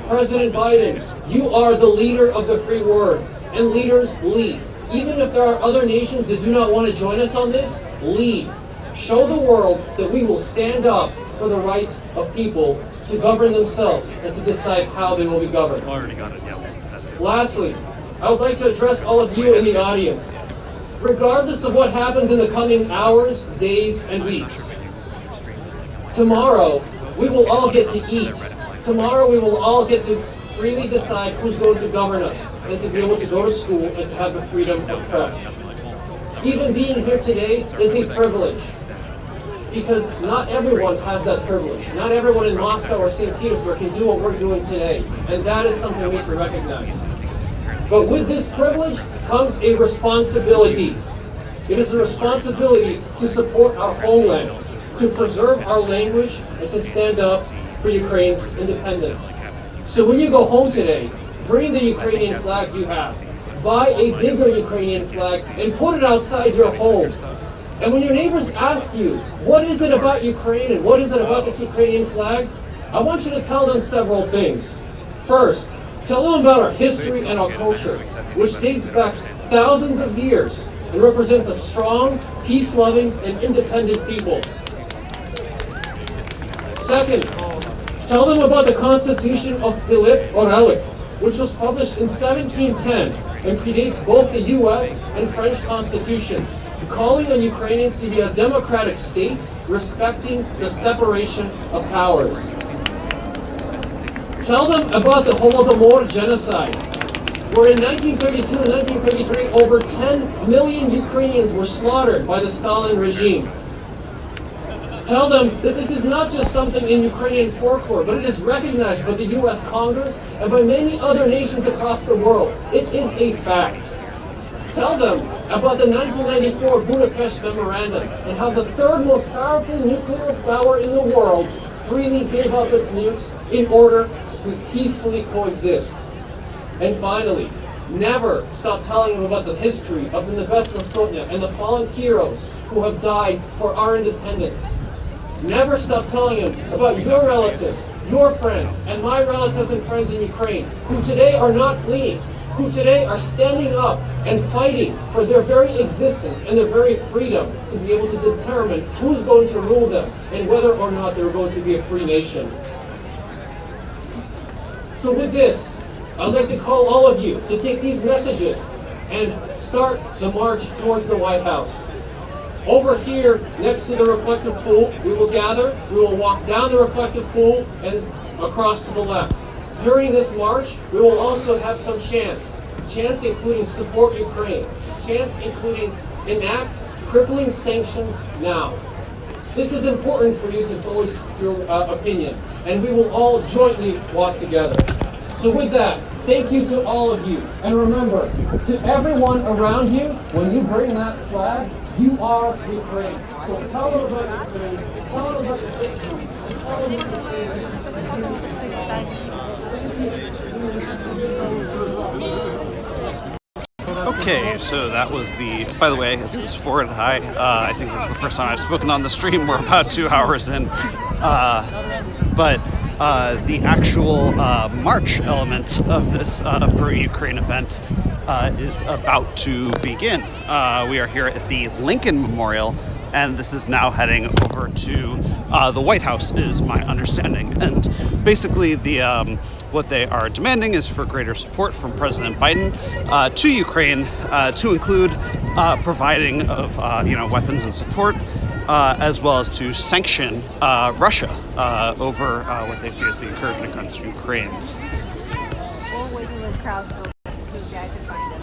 President Biden, you are the leader of the free world, and leaders lead. Even if there are other nations that do not want to join us on this, lead. Show the world that we will stand up for the rights of people to govern themselves and to decide how they will be governed. Lastly, I would like to address all of you in the audience. Regardless of what happens in the coming hours, days, and weeks, tomorrow we will all get to eat. Tomorrow we will all get to freely decide who's going to govern us and to be able to go to school and to have the freedom of press. Even being here today is a privilege, because not everyone has that privilege. Not everyone in Moscow or St. Petersburg can do what we're doing today, and that is something we need to recognize. But with this privilege comes a responsibility. It is a responsibility to support our homeland, to preserve our language, and to stand up for Ukraine's independence. So when you go home today, bring the Ukrainian flag you have. Buy a bigger Ukrainian flag and put it outside your home. And when your neighbors ask you, what is it about Ukraine and what is it about this Ukrainian flag? I want you to tell them several things. First, tell them about our history and our culture, which dates back thousands of years and represents a strong, peace-loving, and independent people. Second, tell them about the Constitution of Philip Orest, which was published in 1710 and predates both the US and French constitutions, calling on Ukrainians to be a democratic state respecting the separation of powers. Tell them about the Holodomor genocide, where in 1932 and 1933 over 10 million Ukrainians were slaughtered by the Stalin regime. Tell them that this is not just something in Ukrainian folklore, but it is recognized by the US Congress and by many other nations across the world. It is a fact. Tell them about the 1994 Budapest Memorandum and how the third most powerful nuclear power in the world freely gave up its nukes in order to peacefully coexist. And finally, never stop telling them about the history of the Nebesna Sotnya and the fallen heroes who have died for our independence. Never stop telling them about your relatives, your friends, and my relatives and friends in Ukraine who today are not fleeing, who today are standing up and fighting for their very existence and their very freedom to be able to determine who's going to rule them and whether or not they're going to be a free nation. So with this, I'd like to call all of you to take these messages and start the march towards the White House. Over here, next to the reflective pool, we will gather, we will walk down the reflective pool and across to the left. During this march, we will also have some chants. Chants including support Ukraine. Chants including enact crippling sanctions now. This is important for you to voice your opinion, and we will all jointly walk together. So with that, thank you to all of you. And remember, to everyone around you, when you bring that flag, you are Ukraine. So tell them about Ukraine, tell them about your history, and tell them what Okay, so that was the, by the way, this is Ford. Hi. I think this is the first time I've spoken on the stream. We're about 2 hours in. But the actual March element of this For Ukraine event is about to begin. We are here at the Lincoln Memorial, and this is now heading over to the White House, is my understanding. And basically, what they are demanding is for greater support from President Biden to Ukraine, to include providing of weapons and support, as well as to sanction Russia over what they see as the incursion against Ukraine. We'll wait till the crowd goes to guys to find us.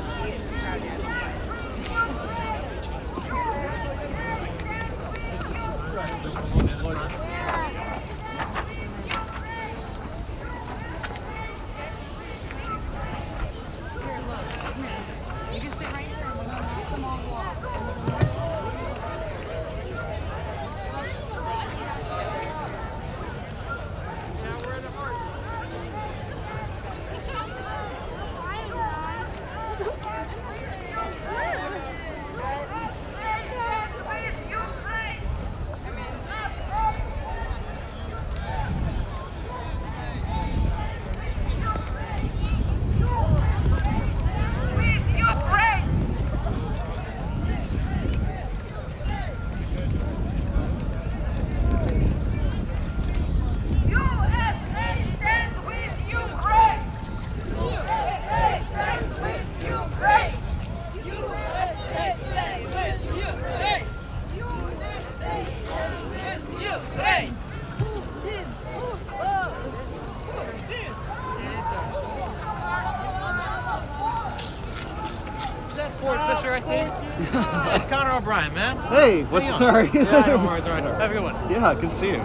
You can sit right here. Come on, walk. Ford Fischer, I see. It's Connor O'Brien, man. Hey, what's sorry? Yeah, don't worry, it's all right. Have a good one. Yeah, good to see you.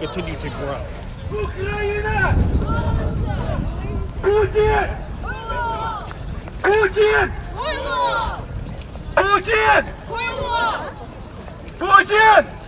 Continue to grow. Putin! Putin! Putin! Putin! Putin!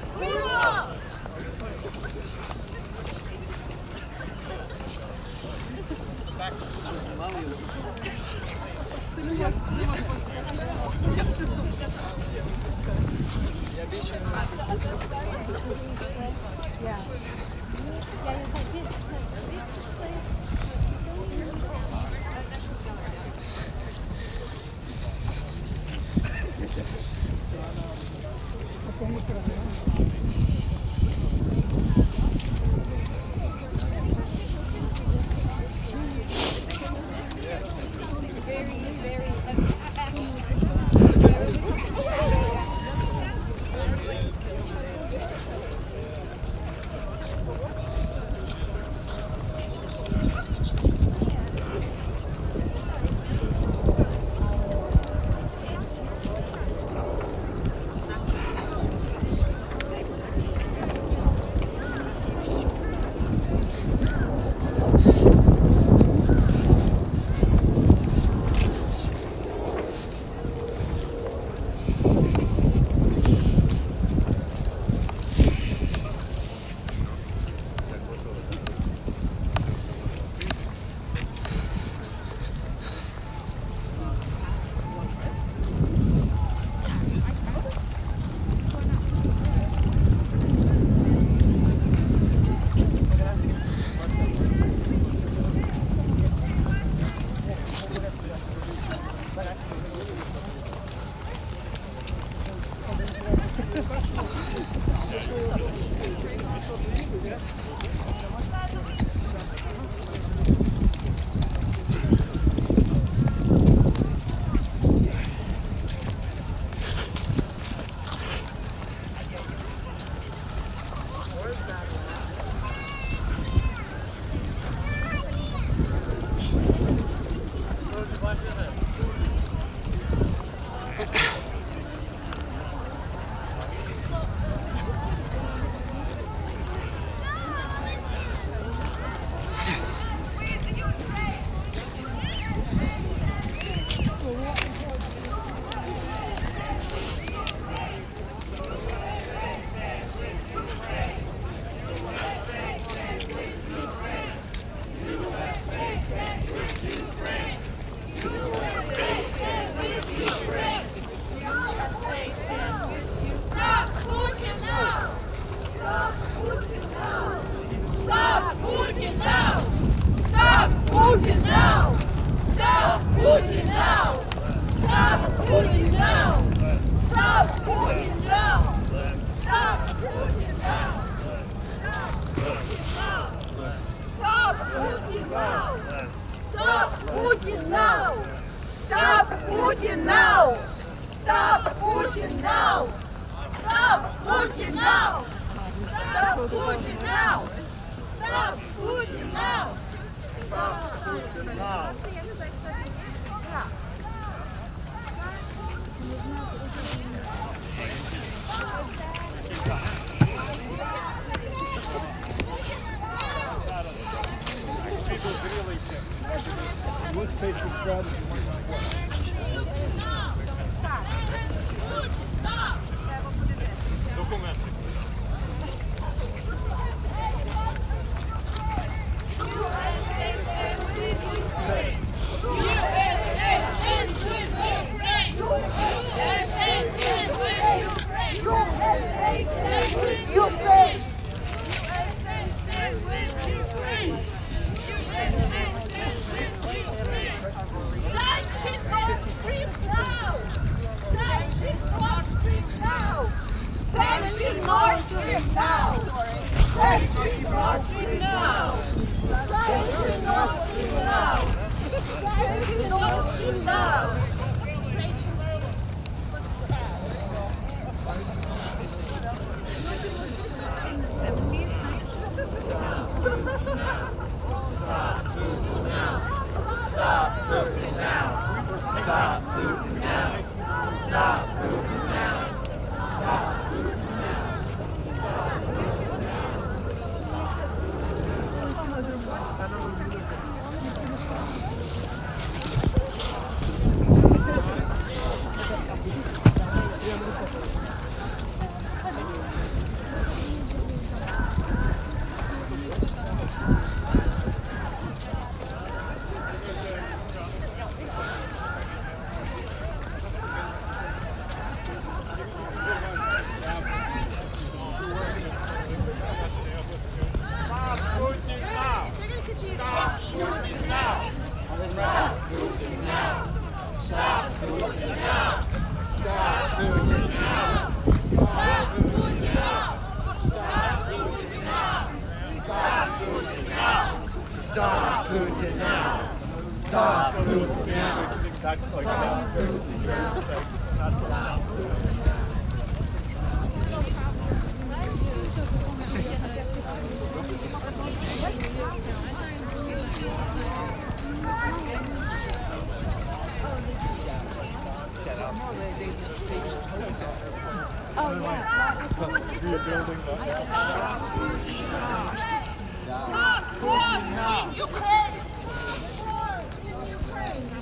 Stop Putin now. Stop Putin now.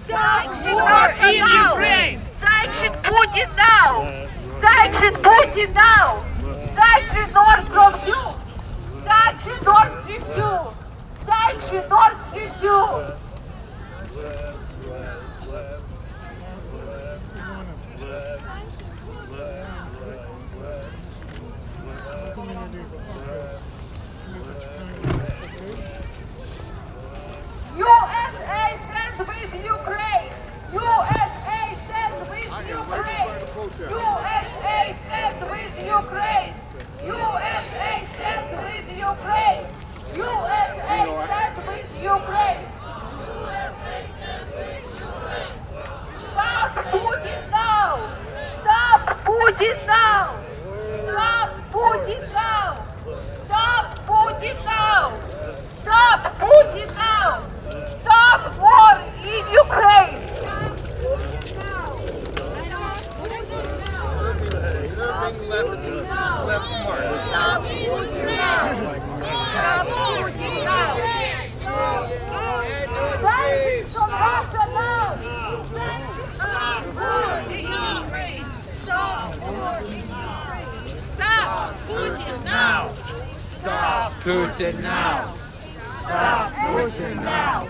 Stop war in Ukraine! Sanction Putin now! Sanction Putin now! Sanction Nord Stream 2! Sanction Nord Stream 2! Sanction Nord Stream 2! USA stand with Ukraine! USA stand with Ukraine! USA stand with Ukraine! USA stand with Ukraine! USA stand with Ukraine! Stop Putin now! Stop Putin now! Stop Putin now! Stop Putin now! Stop Putin now! Stop war in Ukraine! Stop Putin now! Stop Putin now! Sanctions on Russia now! Stop war in Ukraine! Stop war in Ukraine! Stop Putin now! Stop Putin now. Stop Putin now!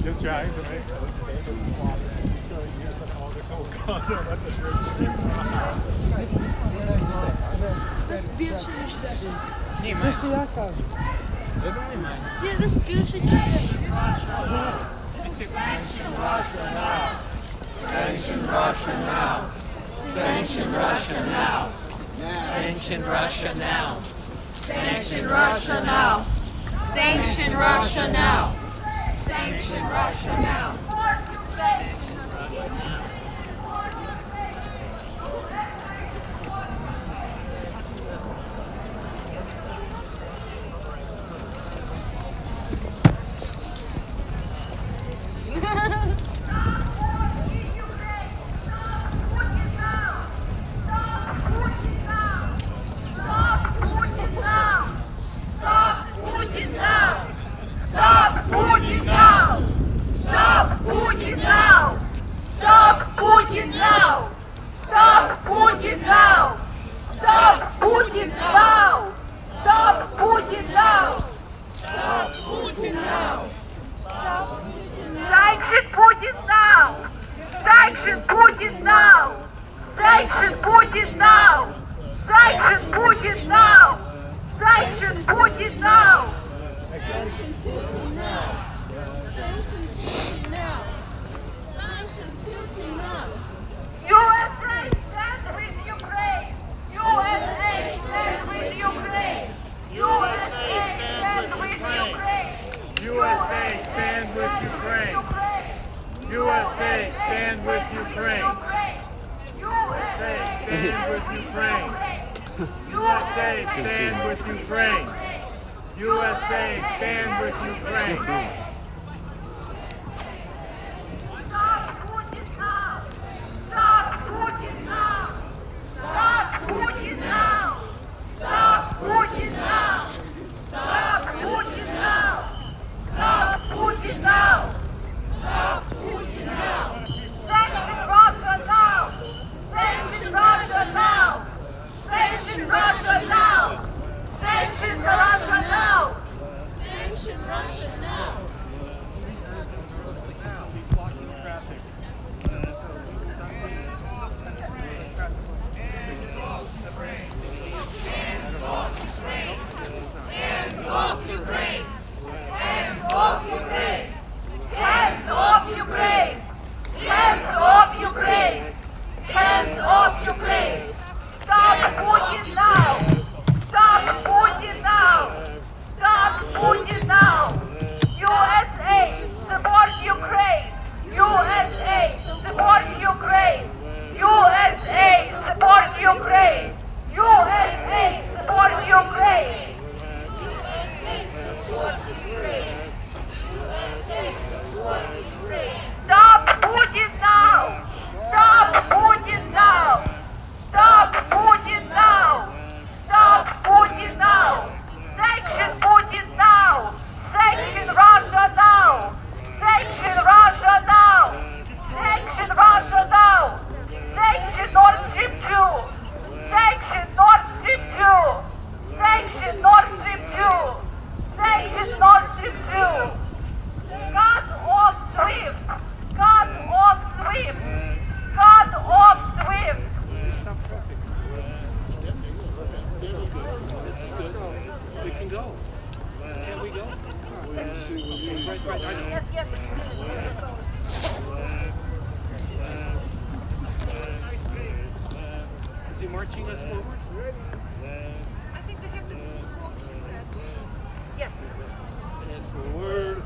You're trying to make Das більше, ніж 10. Це що я кажу. Ні, das більше, ніж 10. Sanction Russia now. Sanction Russia now. Sanction Russia now. Sanction Russia now. Sanction Russia now. Sanction Russia now. Sanction Putin now! Sanction Putin now! Sanction Putin now! Sanction Putin now! Sanction Putin now! Sanction Putin now! Sanction Putin now! Sanction Putin now! USA stand with Ukraine! USA stand with Ukraine! USA stand with Ukraine! USA stand with Ukraine. USA stand with Ukraine. USA stand with Ukraine. USA stand with Ukraine. USA stand with Ukraine. can go. Can we go? Right. Yes. Is he marching us forward? I think they have to walk, she said. Yes. And forward,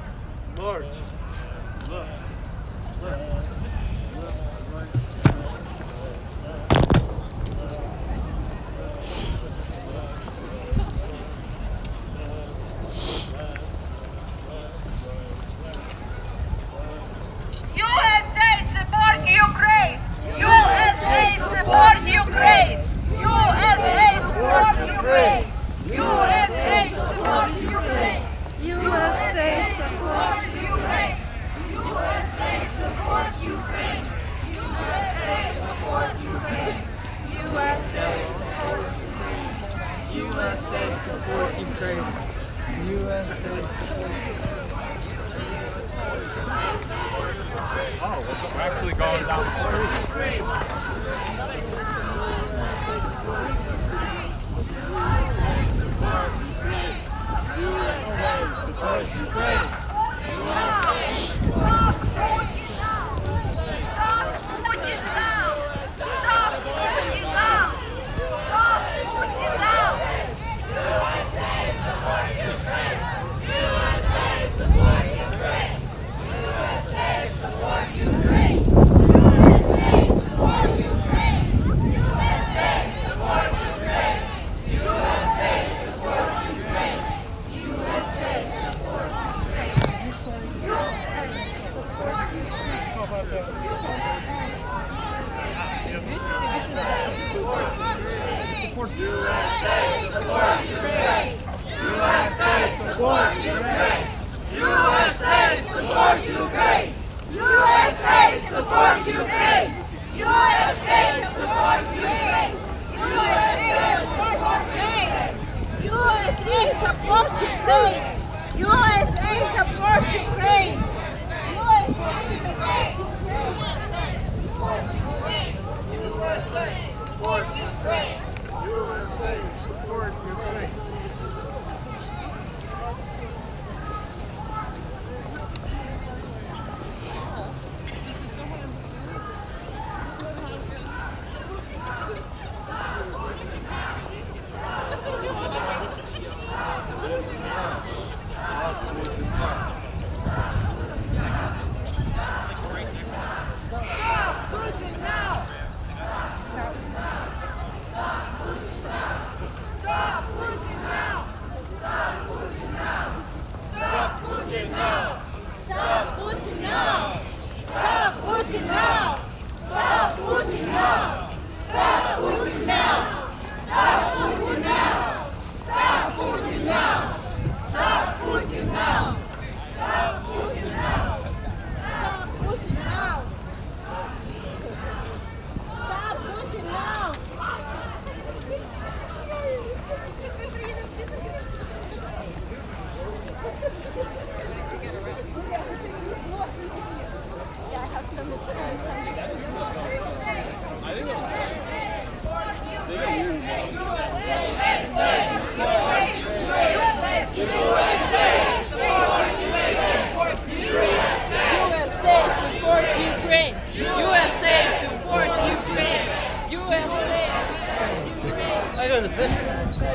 march. Left, right. USA support Ukraine! USA support Ukraine! USA support Ukraine! USA support Ukraine! USA support Ukraine! USA support Ukraine! USA support Ukraine! USA support Ukraine! Oh, we're actually going down.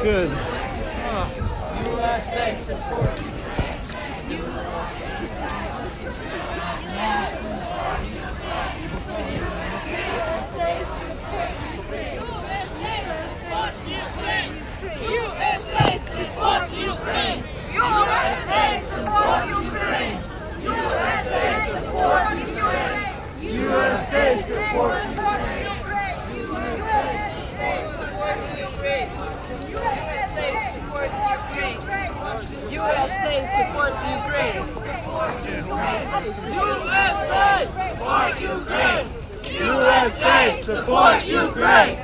Good. USA support USA support Ukraine! USA support Ukraine! USA support Ukraine! USA support Ukraine! USA supports Ukraine! USA support Ukraine!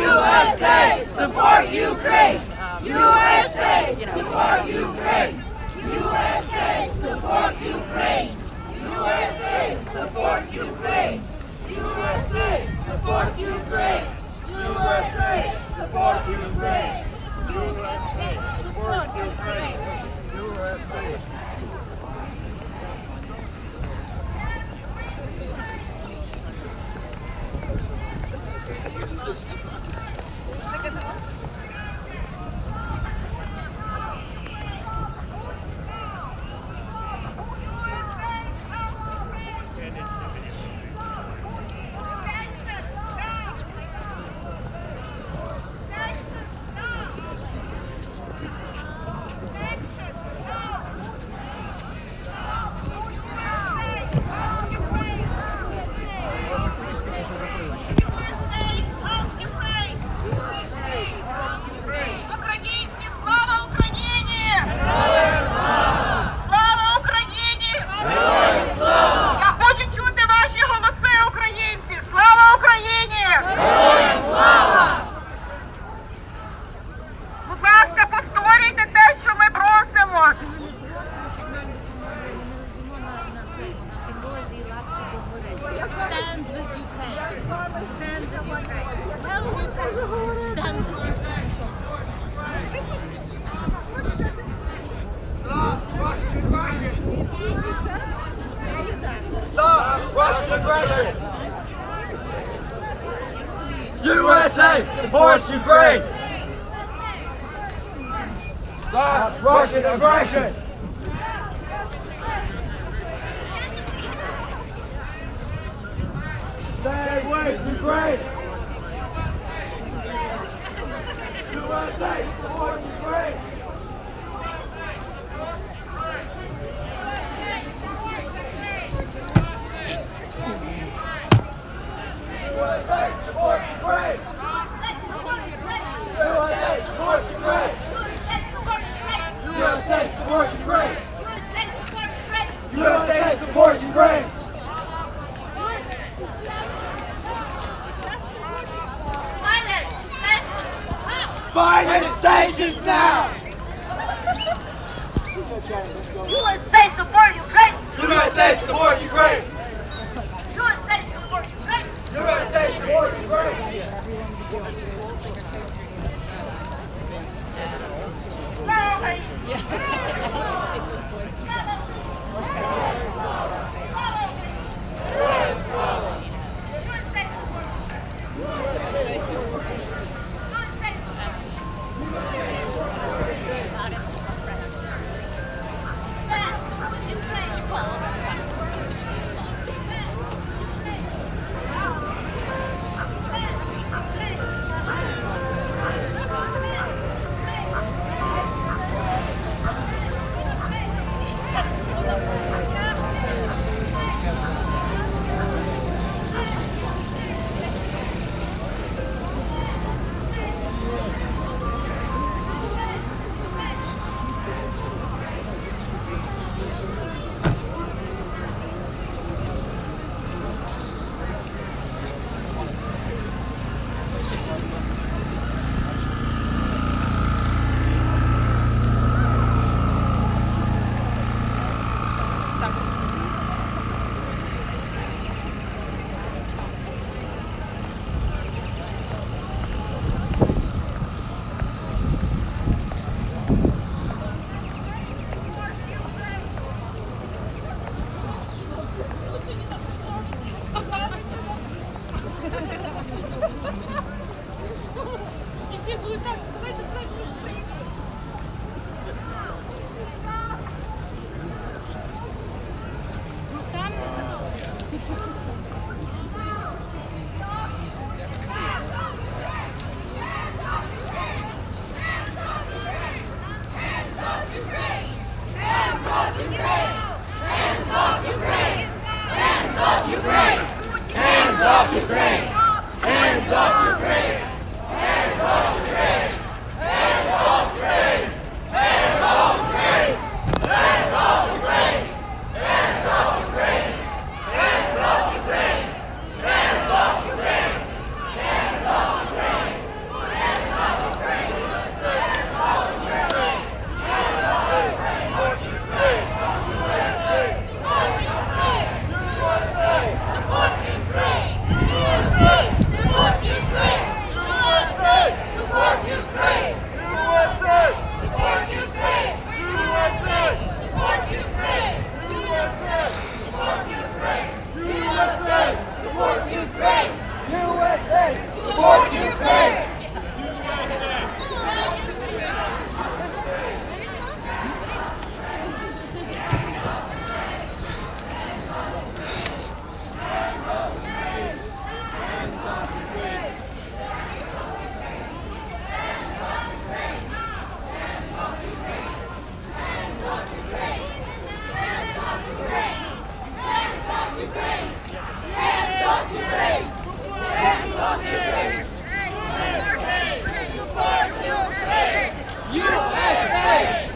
USA support Ukraine! USA support Ukraine! USA support Ukraine! USA support Ukraine! USA support Ukraine! USA support Ukraine! USA support Ukraine! aggression! USA supports Ukraine! Stop Russian aggression! Stay with Ukraine! USA support Ukraine! USA support Ukraine! USA support Ukraine! USA support Ukraine! USA support Ukraine! Violent sanctions now! USA support Ukraine! USA support Ukraine! USA support Ukraine! USA support Ukraine!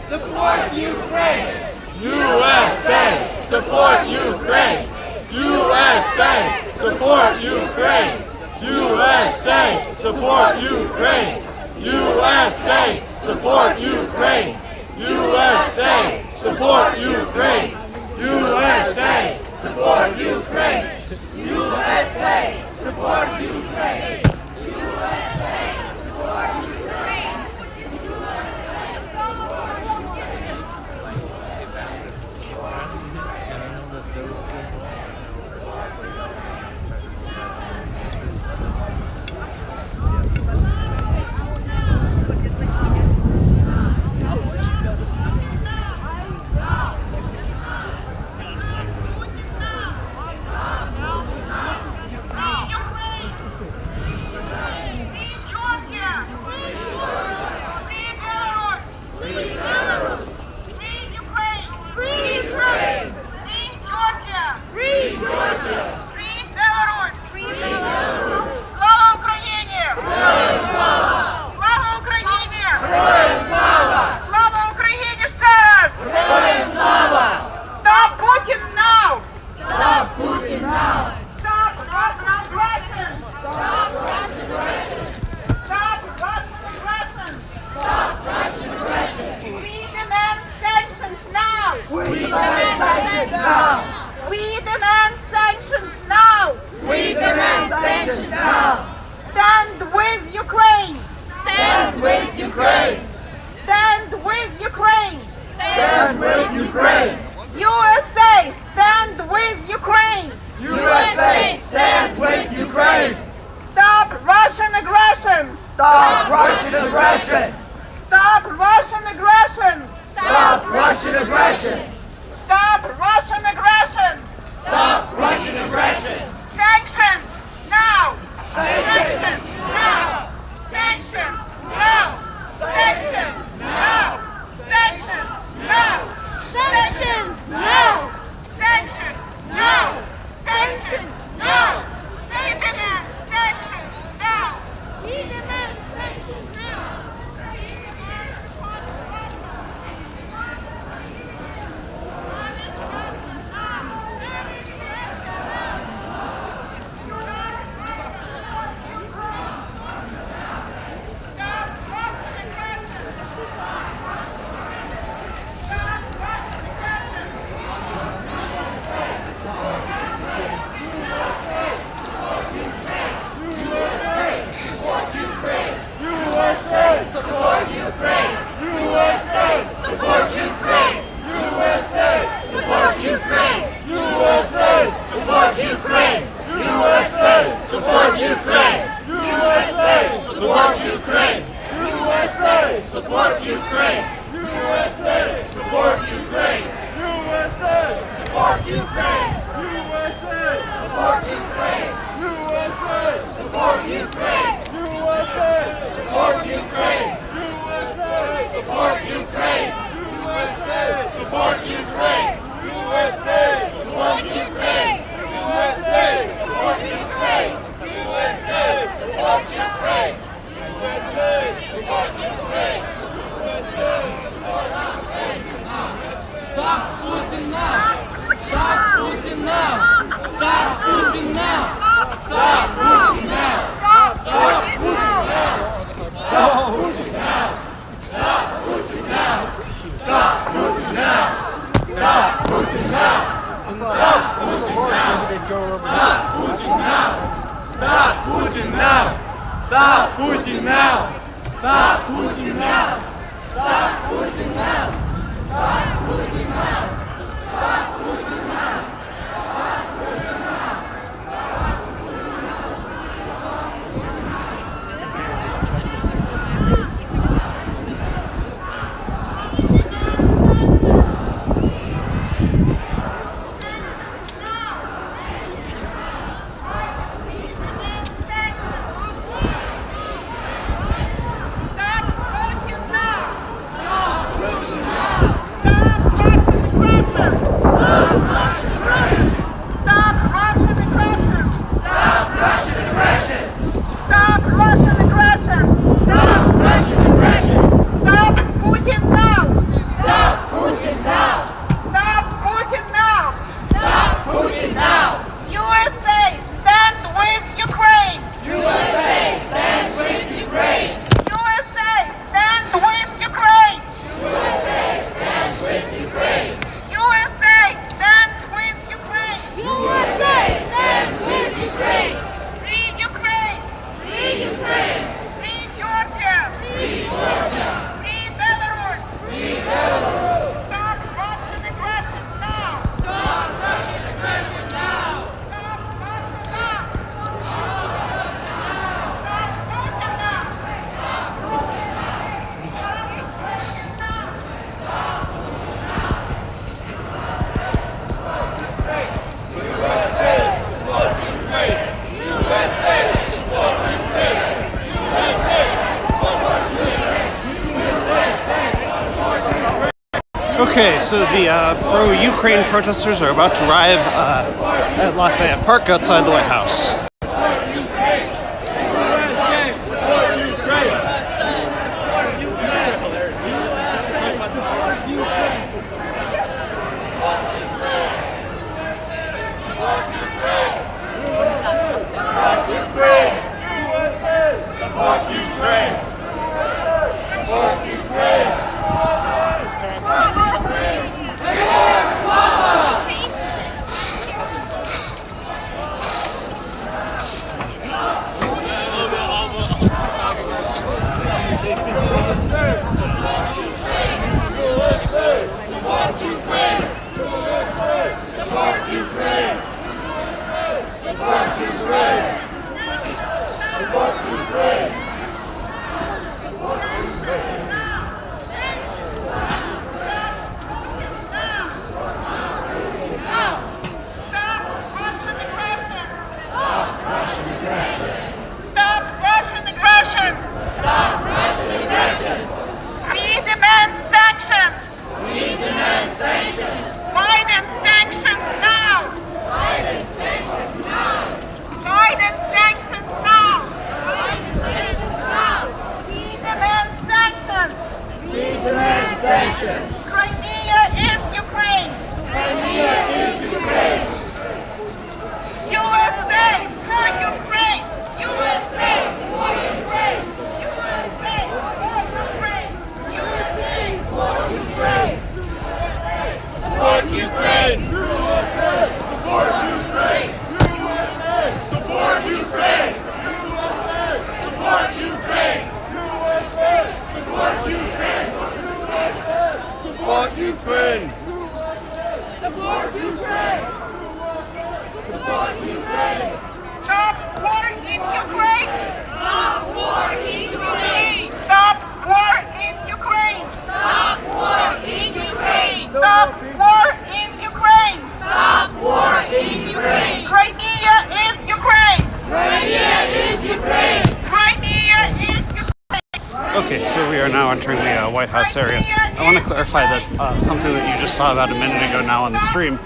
Support Ukraine! USA! Support Ukraine! USA! Support Ukraine! USA! Support Ukraine! USA! Support Ukraine! USA! Support Ukraine! USA! Support Ukraine! USA! Support Ukraine! USA! Support Ukraine! We demand sanctions now! We demand sanctions now! We demand sanctions now! Stand with Ukraine! Stand with Ukraine! Stand with Ukraine! Stand with Ukraine! USA, stand with Ukraine! USA, stand with Ukraine! Stop Russian aggression! Stop Russian aggression! Stop Russian aggression! Stop Russian aggression! Stop Russian aggression! Stop Russian aggression! Sanctions now! Sanctions now! Sanctions now! Sanctions now! Sanctions now! Sanctions now! Sanctions now! Sanctions now! We demand sanctions now! We demand sanctions now! We demand Okay, so the pro-Ukraine protesters are about to arrive at Lafayette Park outside the White House. Ukraine! USA! Support Ukraine! USA! Support Ukraine! USA! Support Ukraine! USA! Support Ukraine! USA! Support Ukraine! Support Ukraine! Support Ukraine! Stop war in Ukraine! Stop war in Ukraine! Stop war in Ukraine! Stop war in Ukraine! Stop war in Ukraine! Stop war in Ukraine! Crimea is Ukraine! Crimea is Ukraine! Crimea is Ukraine! Okay, so we are now entering the White House area. I want to clarify that something that you just saw about a minute ago now on the stream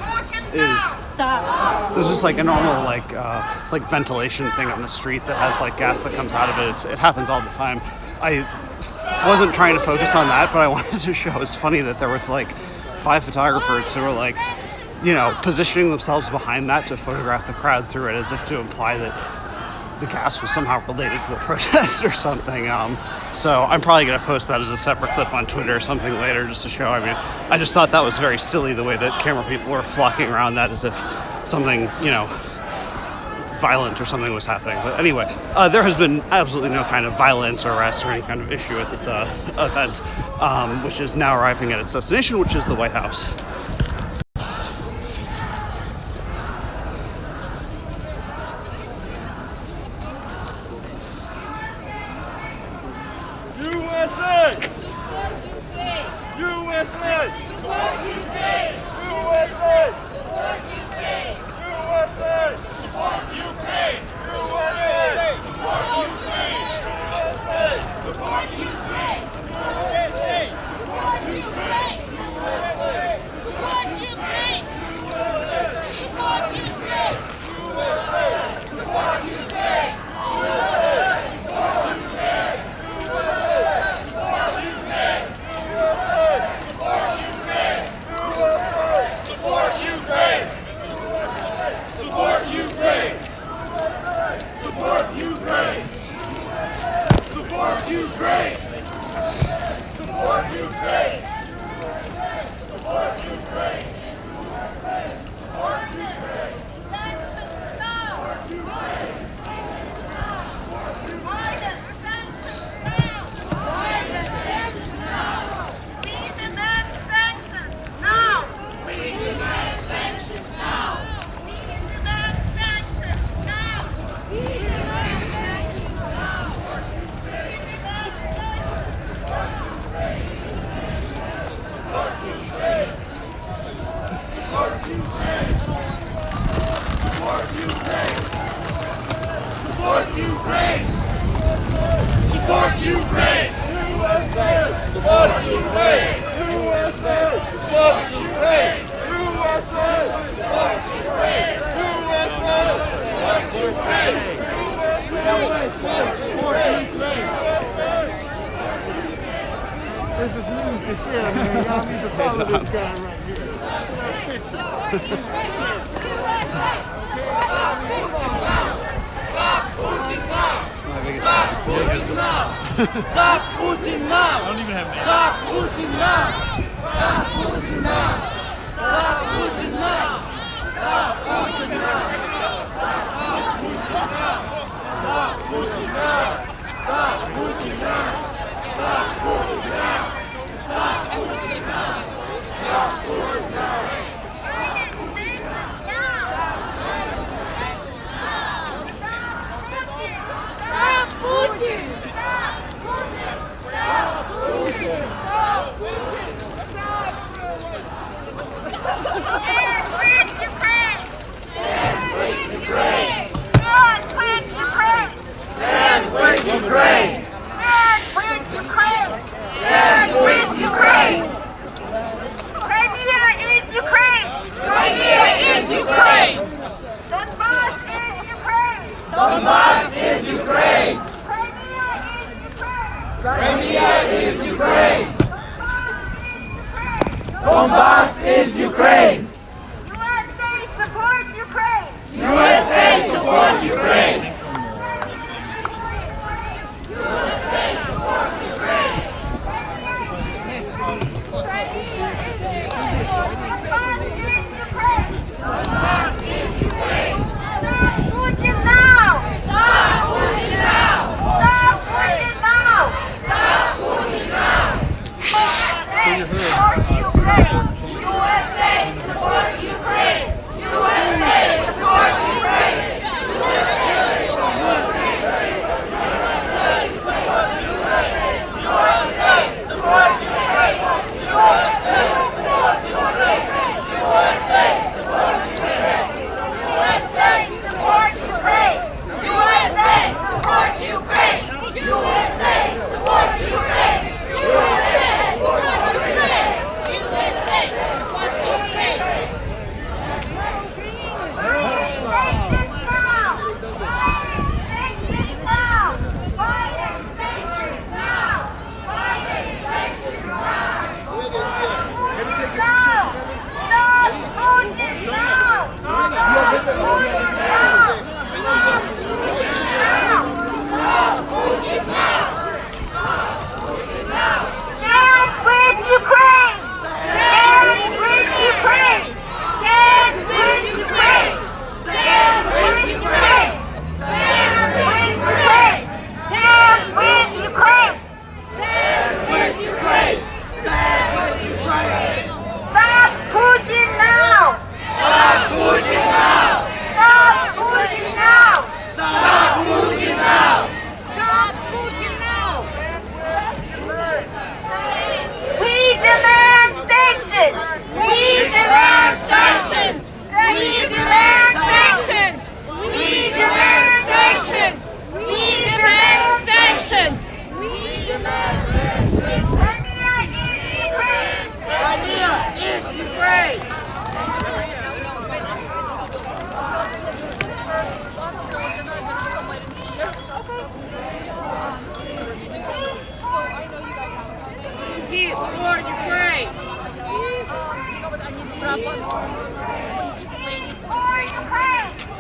is there's just like a normal like ventilation thing on the street that has like gas that comes out of it. It happens all the time. I wasn't trying to focus on that, but I wanted to show it's funny that there was like 5 photographers who were like, you know, positioning themselves behind that to photograph the crowd through it as if to imply that the gas was somehow related to the protest or something. So I'm probably going to post that as a separate clip on Twitter or something later just to show. I mean, I just thought that was very silly the way that camera people were flocking around that as if something, you know, violent or something was happening. But anyway, there has been absolutely no kind of violence or arrest or any kind of issue at this event, which is now arriving at its destination, which is the White House. USA! Support Ukraine! USA! Support Ukraine! USA! Support Ukraine! USA! Support Ukraine! USA! Support Ukraine! USA! Support Ukraine! USA! Support Ukraine! USA! Support Ukraine! USA! Support Ukraine! USA! Support Ukraine! Support Ukraine! Support Ukraine! Support Ukraine! Support Ukraine! Support Ukraine! Support Ukraine! We demand sanctions now! We demand sanctions now! We demand sanctions now! We demand sanctions now! Support Ukraine! Support Ukraine! Support Ukraine! Support Ukraine! Support Ukraine! USA! Support Ukraine! USA! Support Ukraine! USA! Support Ukraine! USA! Support Ukraine! Support Ukraine! This is news to share, man. Y'all need to follow this guy right here. Stop Putin now! Stop Putin now! Stop Putin now! I don't even have names. Stop Putin now! Stop Putin now! Stop Putin now! Stop Putin now! Stop Putin now! Stop Putin now! Stop Putin now! Stop Putin now! Stop Putin now! Stop Putin now! Stop Putin! Stop Putin! Stop Putin! Stop Putin! Stand with Ukraine! Stand with Ukraine! Stand with Ukraine! Stand with Ukraine! Stand with Ukraine! Stand with Ukraine! Crimea is Ukraine! Crimea is Ukraine! Donbass is Ukraine! Donbass is Ukraine! Crimea is Ukraine! Crimea is Ukraine! Donbass is Ukraine! USA support Ukraine! USA support Ukraine! USA support Ukraine! Ukraine! USA support Ukraine! USA support Ukraine!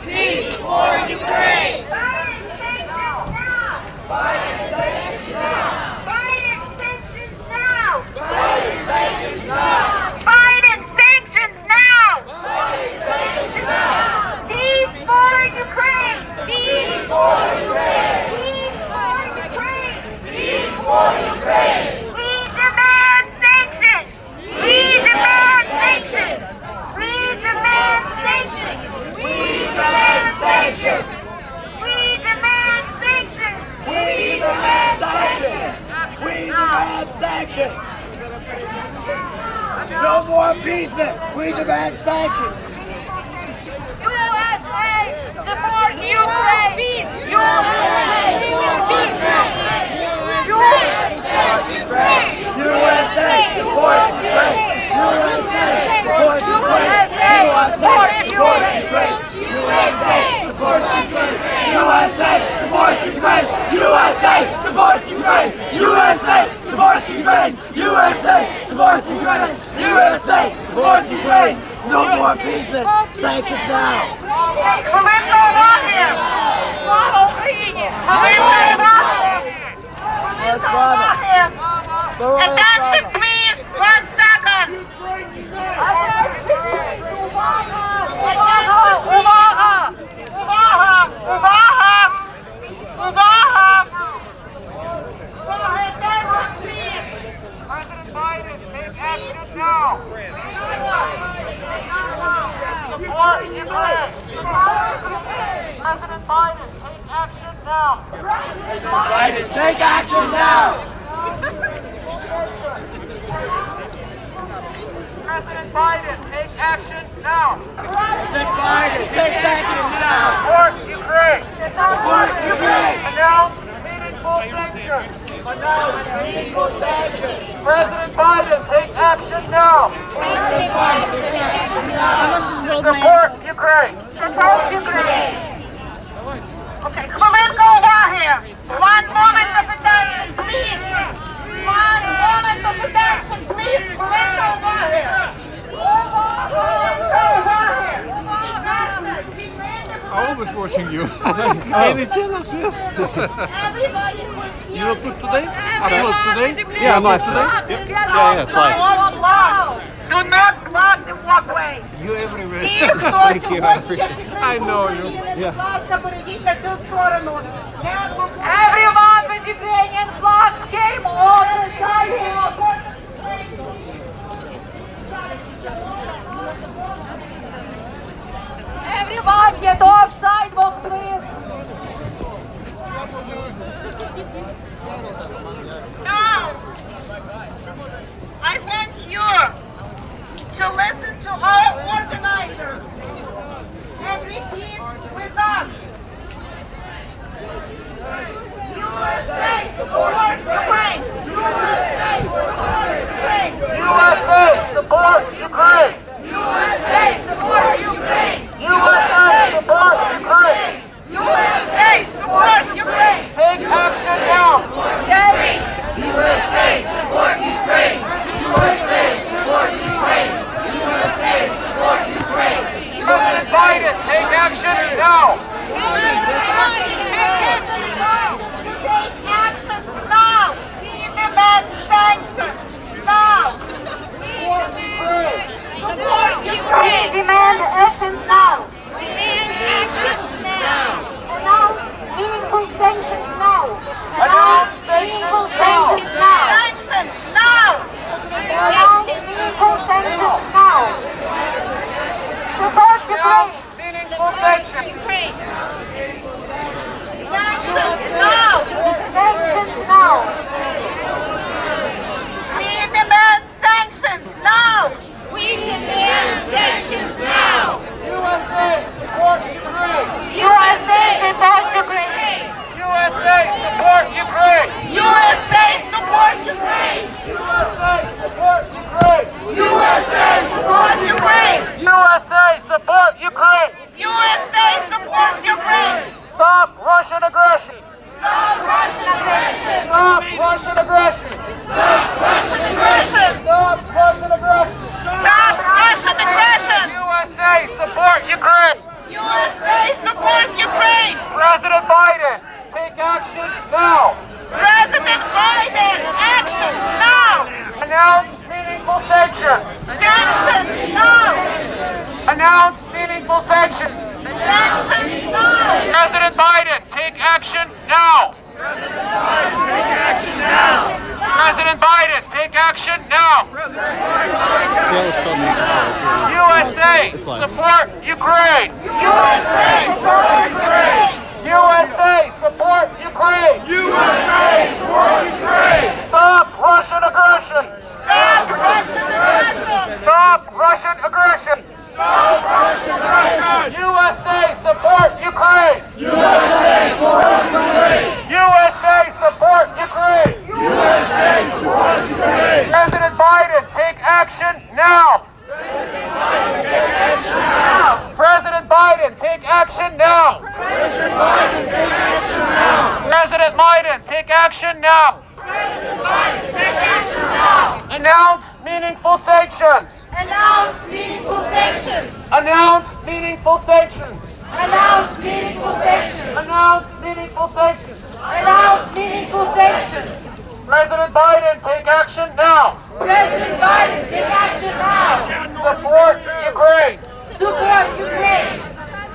Peace for Ukraine! Sanctions! No more appeasement! We demand sanctions! USA support Ukraine! Peace! USA support Ukraine! USA support Ukraine! USA support Ukraine! USA support Ukraine! USA support Ukraine! USA support Ukraine! USA support Ukraine! USA support Ukraine! USA support Ukraine! USA support Ukraine! No more appeasement! Sanctions now! Слава Україні! Attention please! 1 second! President Biden, take action now! Biden, take action now! President Biden, take action now! President Biden, take sanctions now! Support Ukraine! Support Ukraine! Announce meaningful sanctions! Announce meaningful sanctions! President Biden, take action now! President Biden, take action now! Support Ukraine! Support Ukraine! Okay, хвилинка уваги! One moment of attention, please! One moment of attention, please! Хвилинка уваги! Хвилинка уваги! I was watching you. Any channels, yes. Everybody who is here. You will put today? Upload today? Yeah, I'm live today. Yep. Yeah, it's live. Do not block the walkway. You everywhere. Всі, хто Thank you, I сьогодні appreciate it. I know you. будь ласка, перейдіть на цю сторону. Everyone with Ukrainian flags came on the sidewalk. support Ukraine! USA support Ukraine! USA support Ukraine! USA support Ukraine! Take action now! USA support Ukraine! USA support Ukraine! USA support Ukraine! President Biden, take action now! President Biden, take action now! Take actions now! We demand sanctions now! Support Ukraine! We demand actions now! We demand actions now! Announce meaningful sanctions now! Announce meaningful sanctions now! Sanctions now! Announce meaningful sanctions now! Support Ukraine! Meaningful sanctions! Sanctions now! Sanctions now! We demand sanctions now! We demand sanctions now! USA support Ukraine! USA support Ukraine! USA support Ukraine! USA support Ukraine! USA support Ukraine! USA support Ukraine! USA support Ukraine! USA support Ukraine! Stop Russian aggression! Stop Russian aggression! Stop Russian aggression! Stop Russian aggression! Stop Russian aggression! Stop Russian aggression! USA support Ukraine! USA support Ukraine! President Biden, take action now! President Biden, action now! Announce meaningful sanctions! Sanctions now! Announce meaningful sanctions! Sanctions now! President Biden, take action now! President Biden, take action now! President Biden, take action now! USA, support Ukraine! USA support Ukraine! USA, support Ukraine! USA support Ukraine! Stop Russian aggression! Stop Russian aggression! Stop Russian aggression! Stop Russian aggression! USA, support Ukraine! USA support Ukraine! USA, support Ukraine! USA support Ukraine! President Biden, take action now! President Biden, take action now! President Biden, take action now! President Biden, take action now! President Biden, take action now! President Biden, take action now! Announce meaningful sanctions! Announce meaningful sanctions! Announce meaningful sanctions! Announce meaningful sanctions! Announce meaningful sanctions! Announce meaningful sanctions! President Biden, take action now! President Biden, take action now! Support Ukraine! Support Ukraine!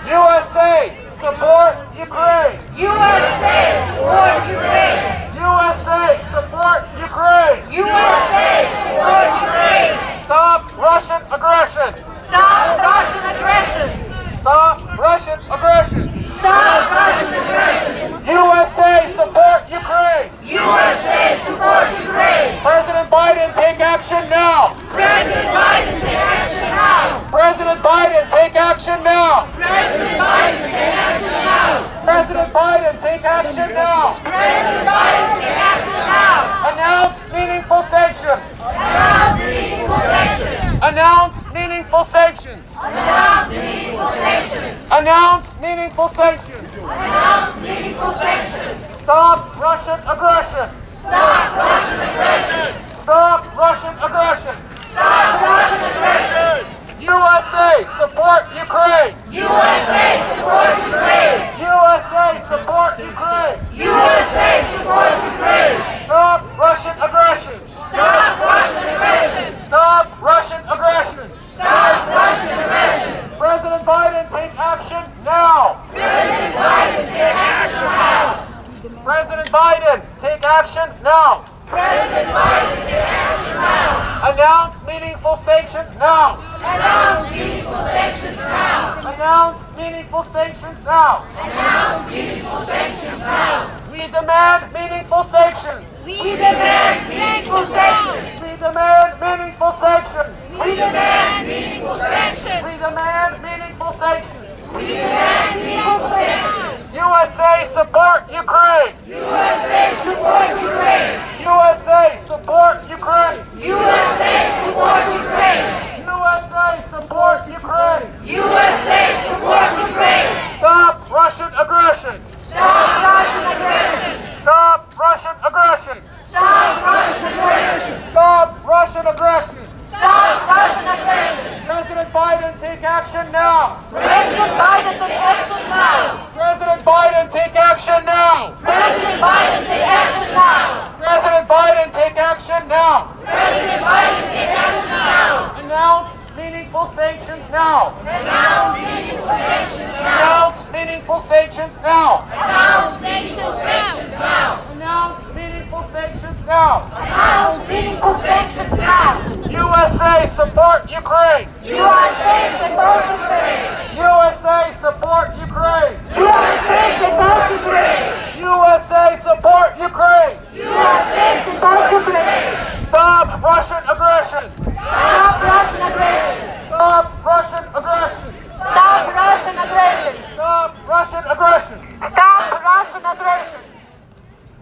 USA, support Ukraine! USA support Ukraine! USA, support Ukraine! USA support Ukraine! Stop Russian aggression! Stop Russian aggression! Stop Russian aggression! Stop Russian aggression! USA, support Ukraine! USA support Ukraine! President Biden, take action now! President Biden, take action now! President Biden, take action now! President Biden, take action now! President Biden, take action now! President Biden, take action now! Announce meaningful sanctions! Announce meaningful sanctions! Announce meaningful sanctions! Announce meaningful sanctions! Announce meaningful sanctions! Announce meaningful sanctions! Stop Russian aggression! Stop Russian aggression! Stop Russian aggression! Stop Russian aggression! USA, support Ukraine! USA support Ukraine! USA, support Ukraine! USA support Ukraine! Stop Russian aggression! Stop Russian aggression! Stop Russian aggression! Stop Russian aggression! President Biden, take action now! President Biden, take action now! President Biden, take action now! President Biden, take action now! Announce meaningful sanctions now! Announce meaningful sanctions now! Announce meaningful sanctions now! Announce meaningful sanctions now! We demand meaningful sanctions! We demand meaningful sanctions! We demand meaningful sanctions! We demand meaningful sanctions! We demand meaningful sanctions! We demand meaningful sanctions! USA, support Ukraine! USA support Ukraine! USA, support Ukraine! USA support Ukraine! take action now! President Biden, take action now! President Biden, take action now! President Biden, take action now! President Biden, take action now! President Biden, take action now! Announce meaningful sanctions now! Announce meaningful sanctions now! Announce meaningful sanctions now! Announce meaningful sanctions now! Announce meaningful sanctions now! Announce meaningful sanctions now! USA, support Ukraine! USA, support Ukraine! USA, support Ukraine! USA, support Ukraine! USA, support Ukraine! USA, support Ukraine! Stop Russian aggression! Stop Russian aggression! Stop Russian aggression! Stop Russian aggression! Stop Russian aggression! Stop Russian aggression!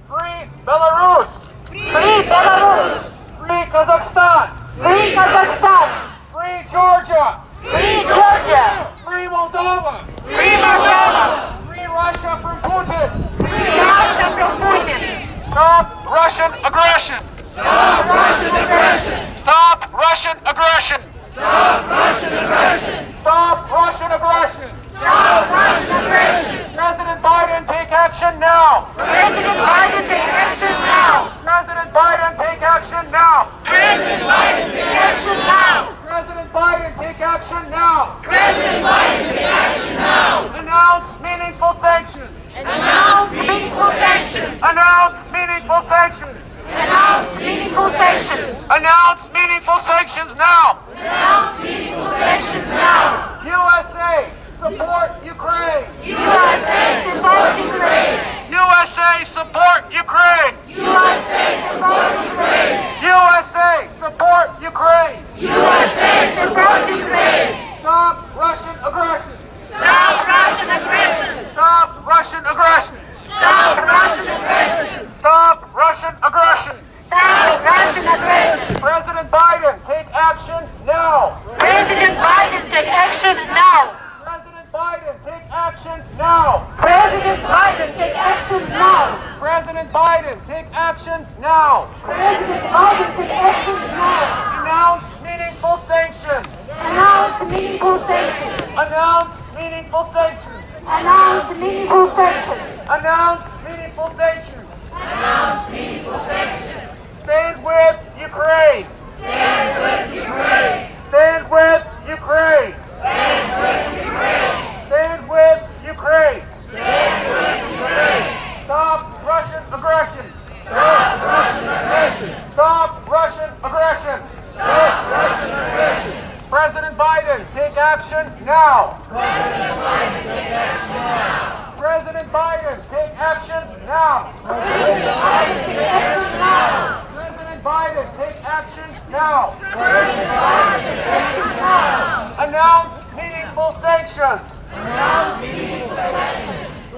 Free Belarus! Free Belarus! Free Kazakhstan! Free Kazakhstan! Free Georgia! Free Georgia! Free Moldova! Free Moldova! Free Russia from Putin! Free Russia from Putin! Stop Russian aggression! Stop Russian aggression! Stop Russian aggression! Stop Russian aggression! Stop Russian aggression! Stop Russian aggression! President Biden, take action now! President Biden, take action now! President Biden, take action now! President Biden, take action now! President Biden, take action now! President Biden, take action now! Announce meaningful sanctions! Announce meaningful sanctions! Announce meaningful sanctions! Announce meaningful sanctions! Announce meaningful sanctions now! Announce meaningful sanctions now! USA, support Ukraine! USA, support Ukraine! USA, support Ukraine! USA, support Ukraine! USA, support Ukraine! USA, support Ukraine! Stop Russian aggression! Stop Russian aggression! Stop Russian aggression! Stop Russian aggression! Stop Russian aggression! Stop Russian aggression! President Biden, take action now! President Biden, take action now! President Biden, take action now! President Biden, take action now! President Biden, take action now! President Biden, take action now! Announce meaningful sanctions! Announce meaningful sanctions! Announce meaningful sanctions! Announce meaningful sanctions! Announce meaningful sanctions! Announce meaningful sanctions! Stand with Ukraine! Stand with Ukraine! Stand with Ukraine! Stand with Ukraine! Stand with Ukraine! Stand with Ukraine! Stop Russian aggression! Stop Russian aggression! Stop Russian aggression! Stop Russian aggression! President Biden, take action now! President Biden, take action now! President Biden, take action now! President Biden, take action now! President Biden, take action now! President Biden, take action now! Announce meaningful sanctions! Announce meaningful sanctions!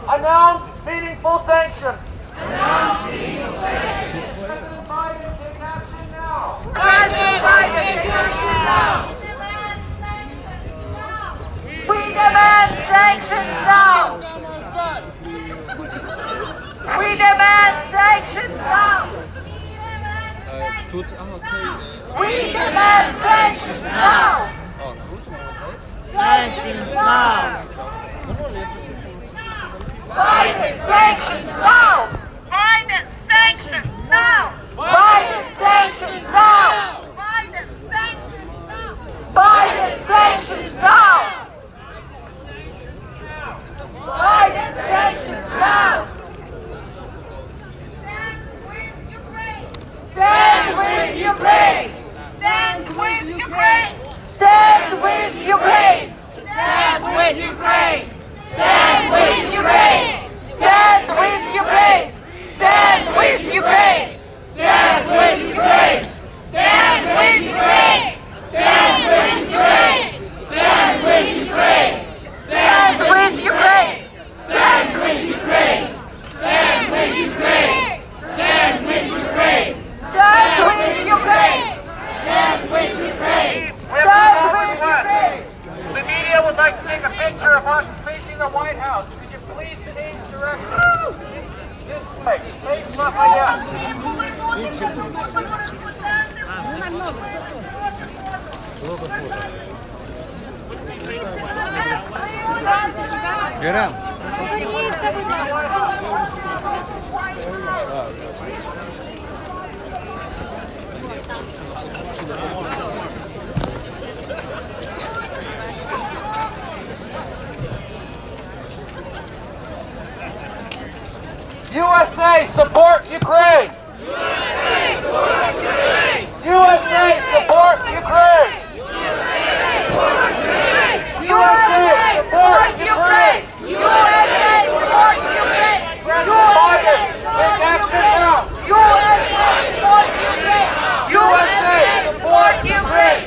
Announce meaningful sanctions! Announce meaningful sanctions! President Biden, take action now! President Biden, take action now! We demand sanctions now! We demand sanctions now! We demand sanctions now! Sanctions now! Biden sanctions now! Biden sanctions now! Biden sanctions now! Biden sanctions now! Biden sanctions now! Biden sanctions now! Stand with Ukraine! Stand with Ukraine! Stand with Ukraine! Stand with Ukraine! Stand with Ukraine! Stand with Ukraine! Stand with Ukraine! Stand with Ukraine! Stand with Ukraine! Stand with Ukraine! Stand with Ukraine! Stand with Ukraine! Stand with Ukraine! Stand with Ukraine! Stand with Ukraine! Stand with Ukraine! Stand with Ukraine! Stand with Ukraine! The media would like to take a picture of us facing the White House. Could you please change direction? This way. Face Lafayette. Get out. USA, support Ukraine! USA, support Ukraine! USA, support Ukraine! USA, support Ukraine! USA, support Ukraine! President Biden, take action now! USA, support Ukraine! USA,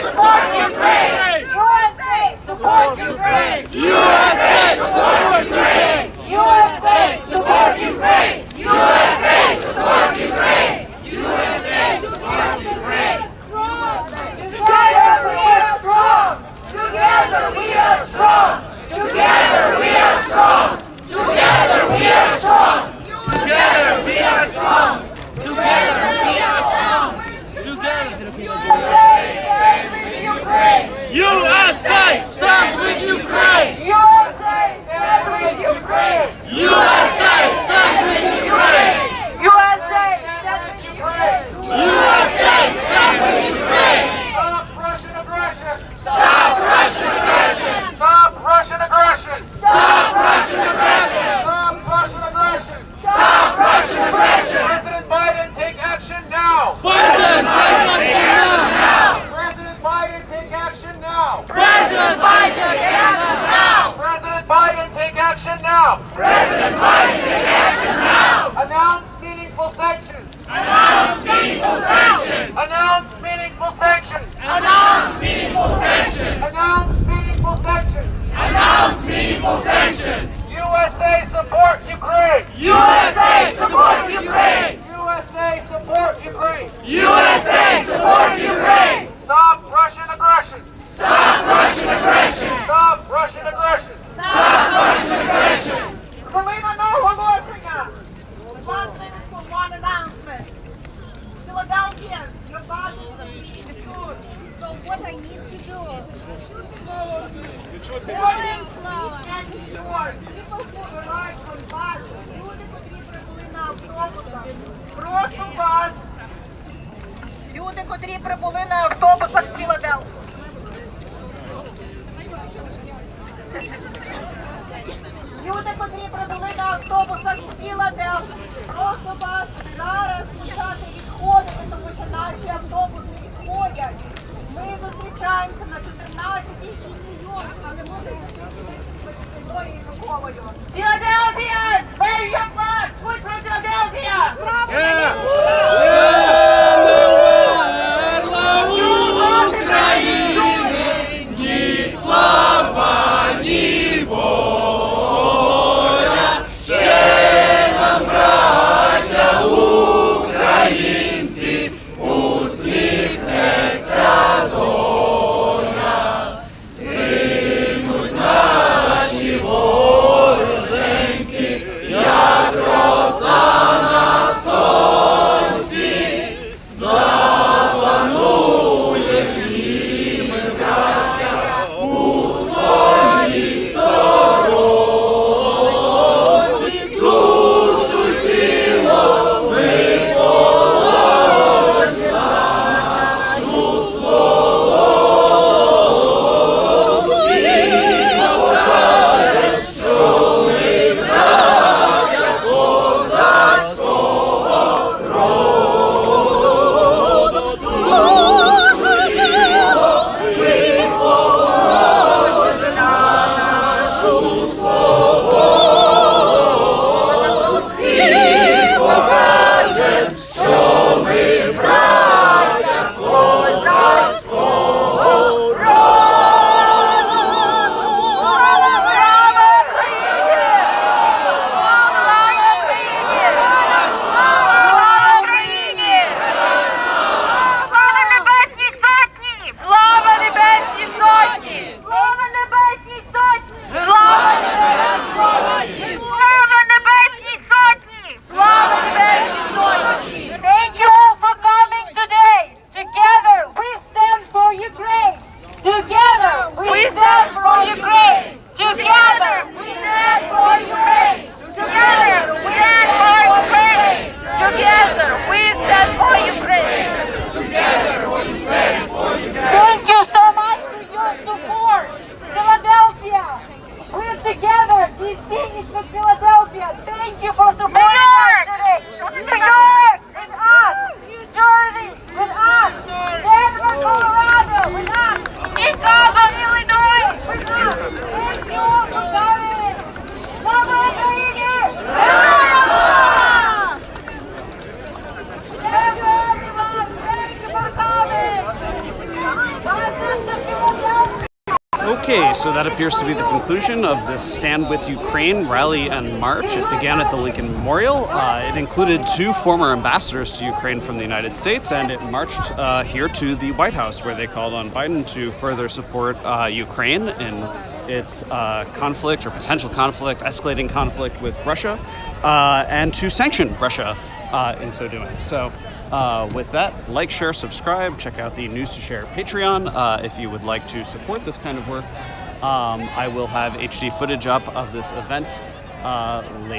support Ukraine! USA, support Ukraine! USA, support Ukraine! USA, support Ukraine! Russian aggression! Stop Russian now. President Biden, take action now. Announce meaningful sanctions. Announce meaningful sanctions. Announce meaningful sanctions. Announce meaningful sanctions. Announce meaningful sanctions. Announce meaningful sanctions. USA support Ukraine. USA support Ukraine. USA support Ukraine. USA support Ukraine. Stop Russian aggression. Stop Russian aggression. Stop Russian aggression. Stop Russian aggression. One announcement. Philadelphians, your boss is leaving soon. So what I need to do? Morning and New York. People who arrive on buses, люди, котрі прибули на автобусах. Прошу вас. Люди, котрі прибули на автобусах з Філадельфії. Люди, котрі прибули на автобусах з Філадельфії, прошу вас зараз почати відходити, тому що наші автобуси відходять. Ми зустрічаємося на 14-й і Нью-Йорк, але може собою і Миколою. Philadelphia! Where are your flags? Who's from Philadelphia? Ні слава, ні воля, ще нам, браття українці, усміхнеться доля. Згинуть наші вороженьки, як роса на сонці, запанує і ми, браття, у своїй сторонці. Душу й тіло ми положимо за нашу свободу і покажемо, що ми браття козацького роду. Душу й тіло ми положимо за нашу свободу і покажем, що ми браття козацького роду. Слава Україні! Слава Україні! Слава Україні! Слава Небесній Сотні! Слава Небесній Сотні! Слава Небесній Сотні! Слава Небесній Сотні! Слава Небесній Сотні! Слава Небесній Сотні! Thank you all for coming today. Together we stand for Ukraine. Together we stand for Ukraine. Together we stand for Ukraine. Together we stand for Ukraine. Together we stand for Ukraine. Together we stand for Ukraine. Thank you so much for your support. Philadelphia, we're together. DC is with Philadelphia. Thank you for supporting us today. New York with us. New Jersey with us. Denver, Colorado with us. Chicago, Illinois with us. Thank you all for coming. Слава Україні! Thank you everyone. Thank you for coming. Buses to Philadelphia. Okay, so that appears to be the conclusion of this Stand With Ukraine rally and march. It began at the Lincoln Memorial. It included 2 former ambassadors to Ukraine from the United States, and it marched here to the White House, where they called on Biden to further support Ukraine in its conflict or potential conflict, escalating conflict with Russia, and to sanction Russia in so doing. So with that, like, share, subscribe, check out the News to Share Patreon if you would like to support this kind of work. I will have HD footage up of this event later.